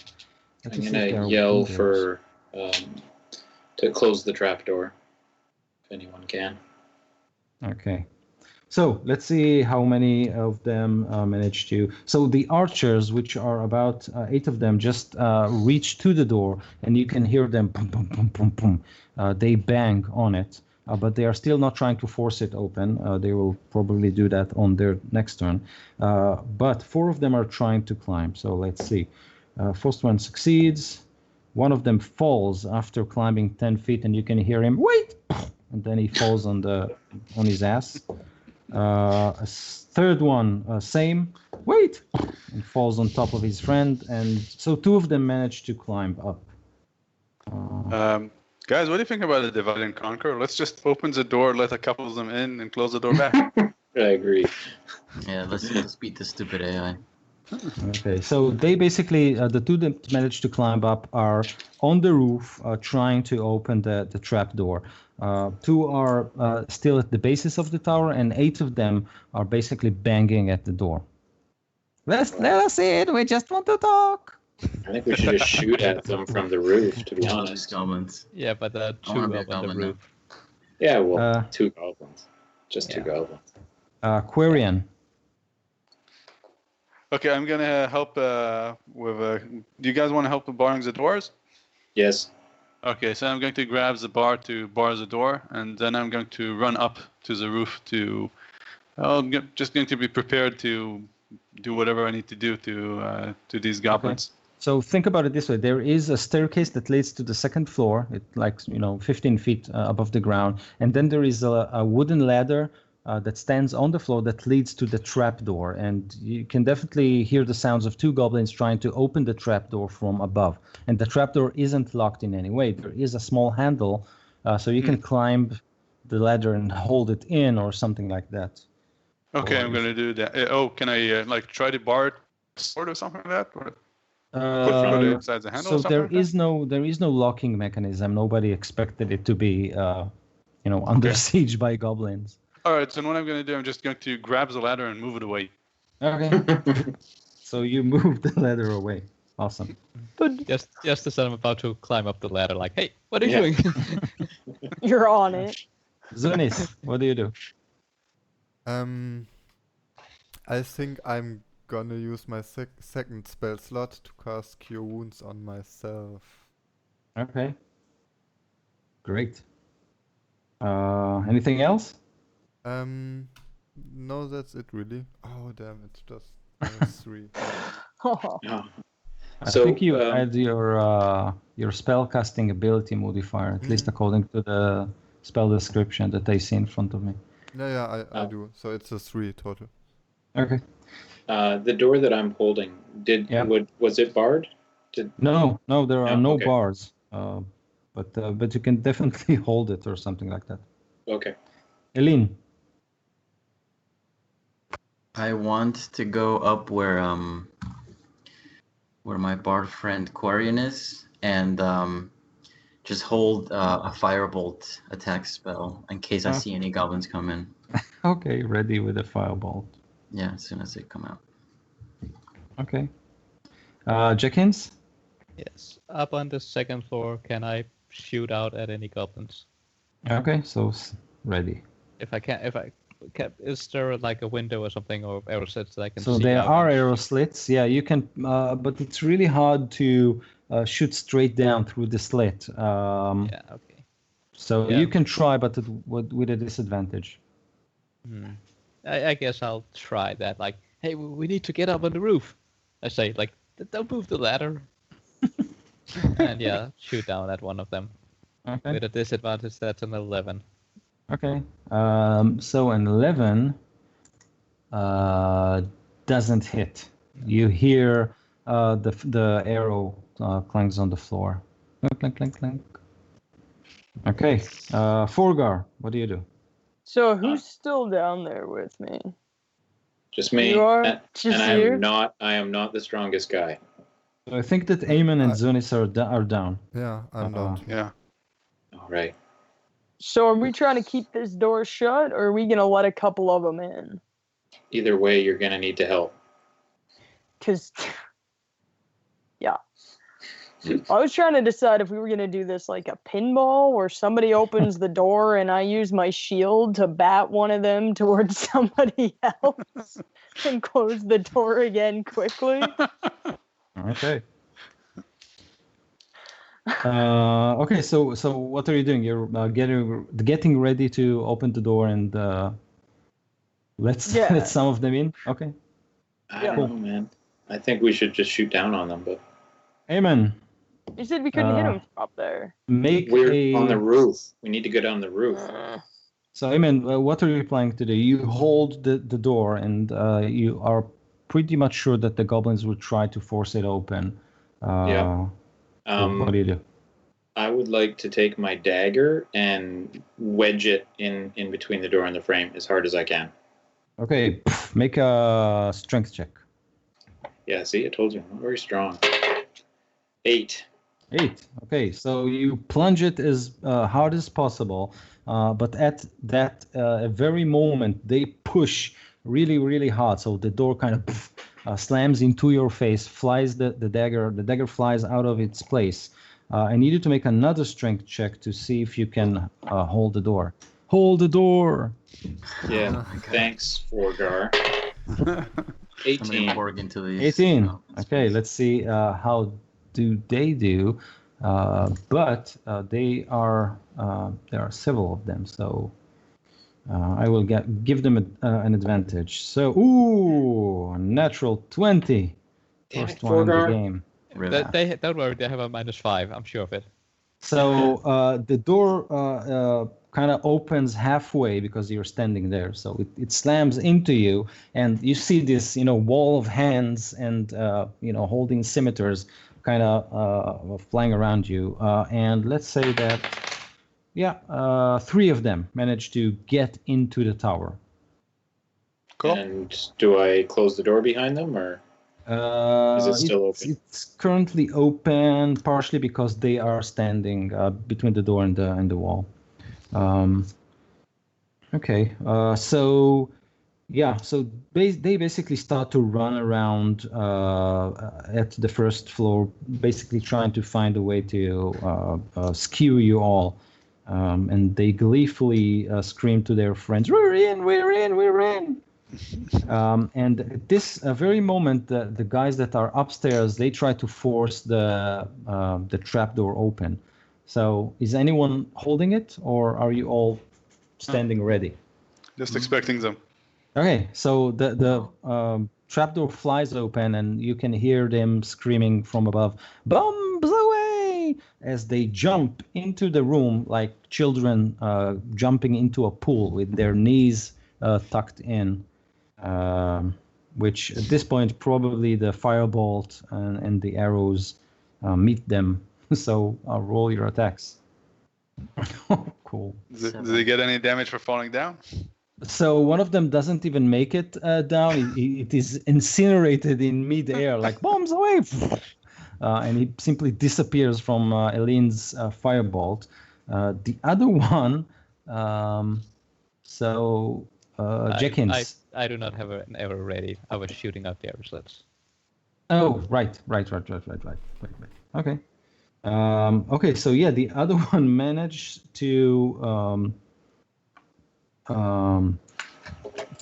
I'm gonna yell for to close the trapdoor, if anyone can. Okay, so let's see how many of them manage to. So the archers, which are about 8 of them, just reach to the door, and you can hear them pum pum pum pum pum. They bang on it. But they are still not trying to force it open. They will probably do that on their next turn. But 4 of them are trying to climb. So let's see. First one succeeds. One of them falls after climbing 10 feet, and you can hear him, wait! And then he falls on his ass. A third one, same, wait! And falls on top of his friend. And so 2 of them manage to climb up. Guys, what do you think about a divide and conquer? Let's just open the door, let a couple of them in, and close the door back. I agree. Yeah, let's beat this stupid AI. Okay, so they basically, the 2 that managed to climb up are on the roof trying to open the trap door. 2 are still at the basis of the tower, and 8 of them are basically banging at the door. Let us in, we just want to talk. I think we should just shoot at them from the roof, to be honest. Goblins. Yeah, but there are I wanna 2 be a up on the goblin roof. Yeah, well, Uh, 2 goblins. Just 2 yeah. goblins. Quarian. Okay, I'm gonna help with. Do you guys want to help with barring the doors? Yes. Okay, so I'm going to grab the bar to bar the door, and then I'm going to run up to the roof to. Just going to be prepared to do whatever I need to do to these goblins. So think about it this way: there is a staircase that leads to the second floor. It's like 15 feet above the ground, and then there is a wooden ladder that stands on the floor that leads to the trapdoor. And you can definitely hear the sounds of two goblins trying to open the trapdoor from above. And the trapdoor isn't locked in any way. There is a small handle, so you can climb the ladder and hold it in or something like that. Okay, I'm gonna do that. Can I try to bar sword or something like that? Or put it inside the handle So or something there is no locking mechanism. Nobody expected it to be under siege by goblins. All right, so what I'm going to do, I'm just going to grab the ladder and move it away. Okay. So you move the ladder away. Awesome. Just as I'm about to climb up the ladder, like, hey, what are you doing? You're on it. Zunis, what do you do? I think I'm gonna use my second spell slot to cast Cure Wounds on myself. Okay. Great. Anything else? No, that's it really. Oh damn, it's just 3. Yeah. I So, think you add your spell casting ability modifier, at least according to the spell description that I see in front of me. Yeah, I do. So it's a 3 total. Okay. The door that I'm holding, was it barred? No, there are No? no Okay. bars. But you can definitely hold it or something like that. Okay. Eileen. I want to go up where my bard friend Quarian is, and just hold a firebolt attack spell in case I see any goblins come in. Okay, ready with a firebolt. Yeah, as soon as they come out. Okay. Jenkins? Yes. Up on the second floor, can I shoot out at any goblins? Okay, so ready. If I can, is there like a window or something, or arrow slits that I can So see? there out are and arrow slits. Yeah, you can, but it's really hard to shoot straight down through the slit. Yeah. Okay. So Yeah. you can try, but with a disadvantage. I guess I'll try that. Like, hey, we need to get up on the roof. I say, like, don't move the ladder. And yeah, shoot down at one of them. Okay. With a disadvantage, that's an 11. Okay. So an 11 doesn't hit. You hear the arrow clanks on the floor. Clank, clank, clank. Okay. Forgar, what do you do? So who's still down there with me? Just me. You are? And Just I you? am not the strongest guy. So I think that Eamon and Zunis are down. Yeah, I'm not. Yeah. All right. So are we trying to keep this door shut, or are we gonna let a couple of them in? Either way, you're gonna need to help. Because, yeah. I was trying to decide if we were gonna do this like a pinball, where somebody opens the door and I use my shield to bat one of them towards somebody else and close the door again quickly. Okay. Okay, so what are you doing? You're getting ready to open the door and let some of them in. Okay. I don't know, man. I think we should just shoot down on them, but Eamon, You said we couldn't hit them from up there. we're on the roof. We need to go down the roof. So Eamon, what are you planning to do? You hold the door and you are pretty much sure that the goblins will try to force it open. Yeah. What do you do? I would like to take my dagger and wedge it in between the door and the frame as hard as I can. Okay, make a strength check. Yeah, see, I told you, I'm not very strong. 8. 8. Okay, so you plunge it as hard as possible, but at that very moment, they push really, really hard. So the door kind of slams into your face, flies the dagger flies out of its place. I need you to make another strength check to see if you can hold the door. Hold the door! Yeah, thanks, Forgar. 18. Borg into the 18. Okay, let's see how do they do. But there are several of them, so I will give them an advantage. So, natural 20. Damn First it, one in the Forgar. game. Really? They don't worry. They have a -5. I'm sure of it. So the door kind of opens halfway because you're standing there. So it slams into you, and you see this, wall of hands and holding scimitars kind of flying around you. And let's say that, three of them managed to get into the tower. Cool. And do I close the door behind them, or is it still open? It's currently open, partially because they are standing between the door and the wall. Okay, so they basically start to run around at the first floor, basically trying to find a way to skew you all, and they gleefully scream to their friends, "We're in! We're in! We're in!" And at this very moment, the guys that are upstairs, they try to force the trapdoor open. So is anyone holding it, or are you all standing ready? Just expecting them. Okay, so the trapdoor flies open, and you can hear them screaming from above, "Bombs away!" as they jump into the room like children jumping into a pool with their knees tucked in. Which at this point probably the firebolt and the arrows meet them. So roll your attacks. Cool. Did they get any damage for falling down? So one of them doesn't even make it down. It is incinerated in mid-air, like bombs away, and he simply disappears from Eline's firebolt. The other one, Jenkins. I do not have an arrow ready. I was shooting out the arrow slits. Oh, right. Okay. Okay, so the other one managed to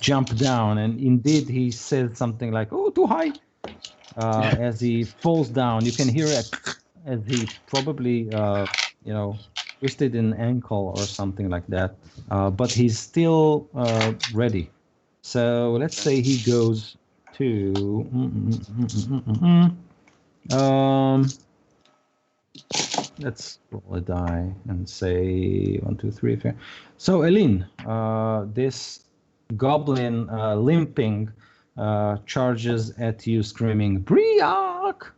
jump down, and indeed he said something like, "Oh, too high," as he falls down. You can hear it as he probably, twisted an ankle or something like that, but he's still ready. So let's say he goes to let's roll a die and say 1, 2, 3, 4. So Eline, this goblin limping charges at you screaming, "Briac!"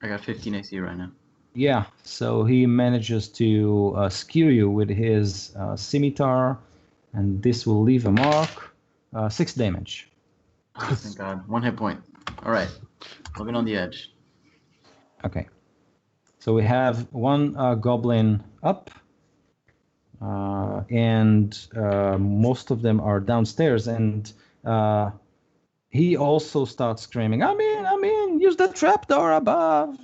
I got 15 AC right now. Yeah, so he manages to skew you with his scimitar, and this will leave a mark. 6 damage. Oh, thank God. 1 hit point. All right. Living on the edge. Okay. So we have one goblin up, and most of them are downstairs, and he also starts screaming, I'm in, use the trapdoor above.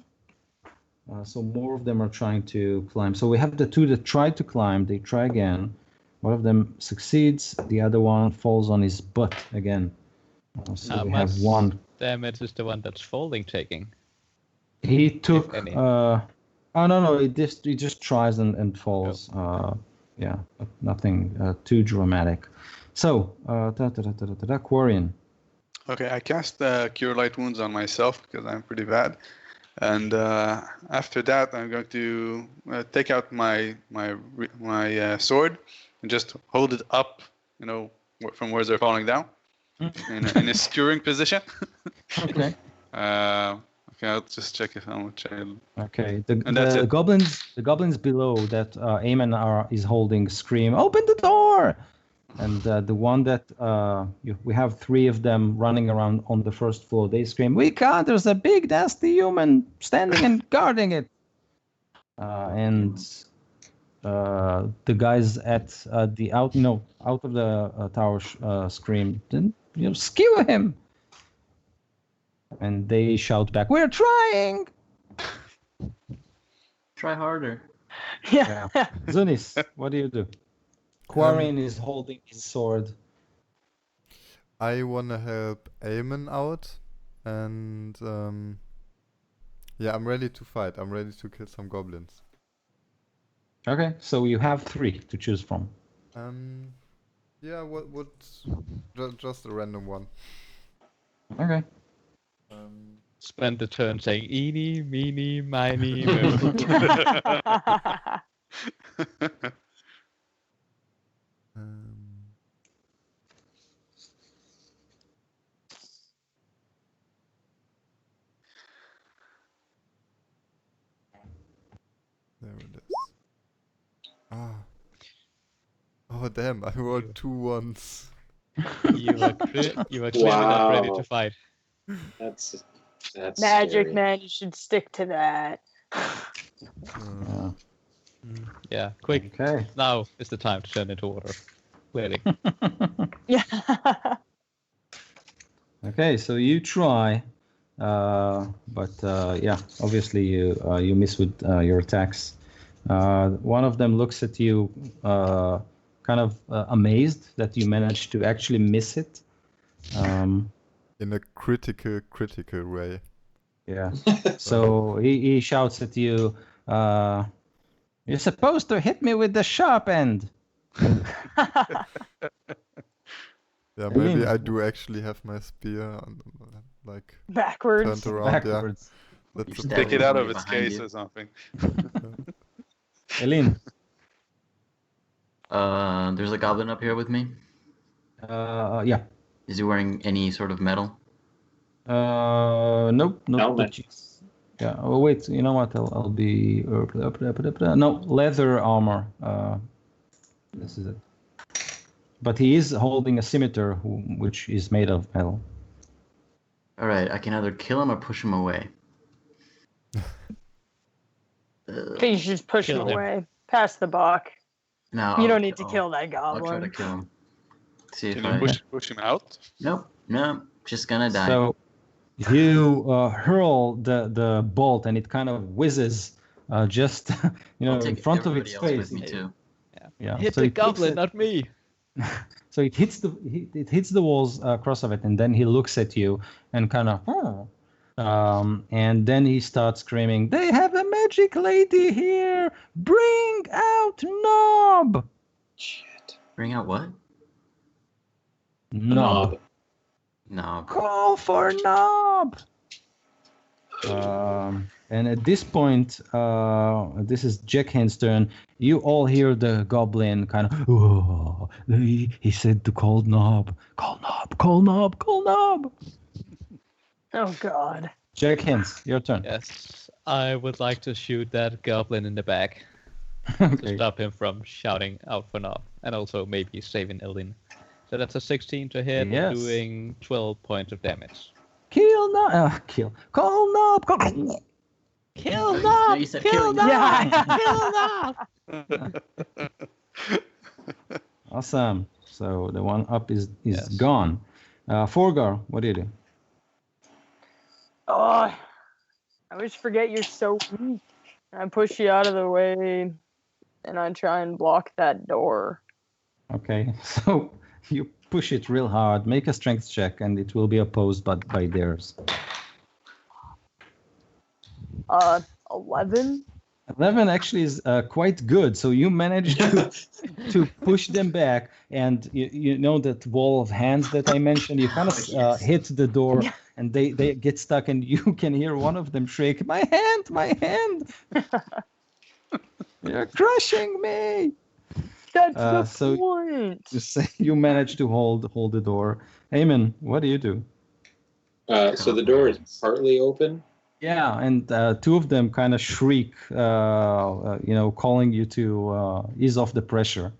So more of them are trying to climb. So we have the two that try to climb. They try again. One of them succeeds. The other one falls on his butt again. So we have one. Damage is the one that's folding taking. He took. any. No. He just tries and falls. Oh. Yeah, but nothing too dramatic. So, Quarian. Okay, I cast Cure Light Wounds on myself because I'm pretty bad. And after that, I'm going to take out my sword and just hold it up, from where they're falling down, in a skewering position. Okay. Okay, I'll just check how much I. Okay. that's The it. goblins below that Eamon is holding scream, "Open the door!" And the one that we have 3 of them running around on the first floor. They scream, "We can't! There's a big nasty human standing and guarding it." And the guys at the out of the tower scream, "Then skew him!" And they shout back, "We're trying!" Try harder. Yeah. Zunis, what do you do? Quarian is holding his sword. I want to help Eamon out, and I'm ready to fight. I'm ready to kill some goblins. Okay, so you have 3 to choose from. Just a random one. Okay. spend the turn saying eeny, meeny, miny, moe. There it is. Ah. Oh damn! I rolled 2 ones. You were clearly not ready Wow. to fight. That's Magic, scary. man. You should stick to that. Yeah. Yeah, quick. Okay. Now is the time to turn into water. Clearly. Yeah. Okay, so you try, but yeah, obviously you miss with your attacks. One of them looks at you, kind of amazed that you managed to actually miss it. In a critical way. Yeah. So he shouts at you, "You're supposed to hit me with the sharp end." Yeah, maybe mean- I do actually have my spear on, like Backwards. turned around. Backwards. Yeah, that's You the stab Take problem. it out of Somebody its behind case you. or something. Eileen. There's a goblin up here with me. Yeah. Is he wearing any sort of metal? Nope. Not Helmet. the cheeks. Yeah. Oh wait. You know what? I'll be no leather armor. This is it. But he is holding a scimitar, which is made of metal. All right, I can either kill him or push him away. You should just push him Kill him. away. Pass the buck. No, You I'll- don't need to I'll- kill that I'll try to goblin. kill him. See if Can I. you push him out? Nope, just gonna die. So you hurl the bolt, and it kind of whizzes just I'll in take front of everybody its else face. with me too. Yeah. Hit so the it hits goblin, it- not me. So it hits the walls across of it, and then he looks at you and kind of, and then he starts screaming, "They have a magic lady here! Bring out Knob!" Shit. Bring out what? Knob. No. Call for Knob. And at this point, this is Jackhand's turn. You all hear the goblin kind of, "Oh, he said to call Knob. Call Knob, call Knob, call Knob." Oh God. Jackhand, your turn. Yes, I would like to shoot that goblin in the back to Okay. stop him from shouting out for Knob, and also maybe saving Elin. So that's a 16 to hit, Yes. doing 12 points of damage. Kill Knob. Kill. Call Knob. Call. Kill No, Knob. you said Kill killing. Knob. Kill Knob. Awesome. So the one up is Yes. gone. Forgar, what do you do? Oh, I always forget you're so weak. I push you out of the way, and I try and block that door. Okay, so you push it real hard. Make a strength check, and it will be opposed by theirs. 11. 11 actually is quite good. So you managed to push them back, and you know that wall of hands that I mentioned. You kind of Yes. hit the door, and they get stuck, and you can hear one of them shriek, "My hand, my hand! You're crushing me!" That's the so- point. You manage to hold the door. Eamon, what do you do? So the door is partly open. Yeah, and two of them kind of shriek, calling you to ease off the pressure.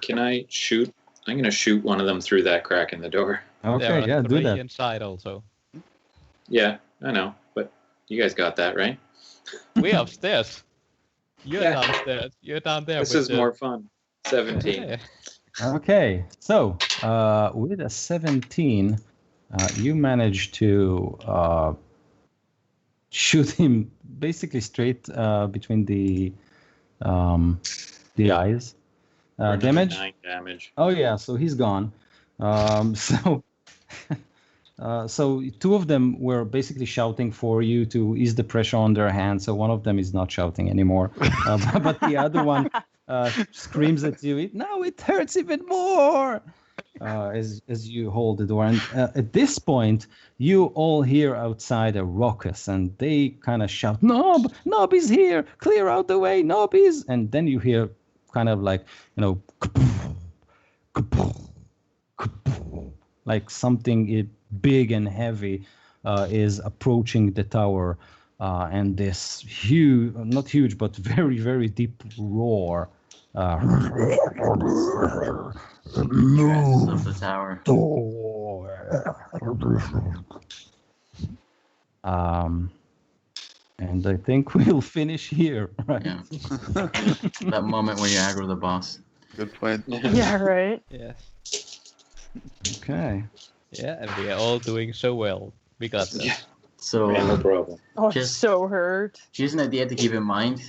Can I shoot? I'm gonna shoot one of them through that crack in the door. There Okay, are yeah, do 3 that. inside also. Yeah, I know, but you guys got that, right? We're upstairs. You're Yeah. downstairs. You're down there. This with is the- more fun. 17. Yeah. Okay, so with a 17, you manage to shoot him basically straight between the eyes. For another Damage? 9 damage. Oh yeah, so he's gone. So two of them were basically shouting for you to ease the pressure on their hands. So one of them is not shouting anymore, but the other one screams at you. Now it hurts even more. as you hold the door. And at this point, you all hear outside a ruckus, and they kind of shout, "Nob! Nob is here! Clear out the way! Nob is!" And then you hear kind of like, like something big and heavy is approaching the tower, and this huge, not huge, but very, very deep roar. Threats of the tower. And I think we'll finish here, right? Yeah. That moment when you aggro the boss. Good point. Yeah, right. Yes. Okay. Yeah, and we are all doing so well. We got this. Yeah. So Yeah, no problem. Oh, I'm Just- so hurt. here's an idea to keep in mind.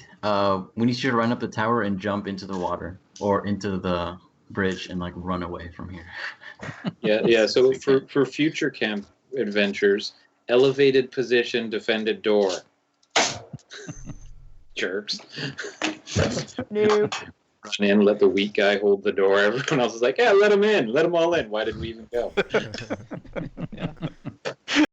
We need you to run up the tower and jump into the water or into the bridge and like run away from here. Yeah. So for future camp adventures, elevated position, defended door. Jerks. Nope. Run in, let the weak guy hold the door. Everyone else is like, "Yeah, let him in. Let them all in. Why did we even go?"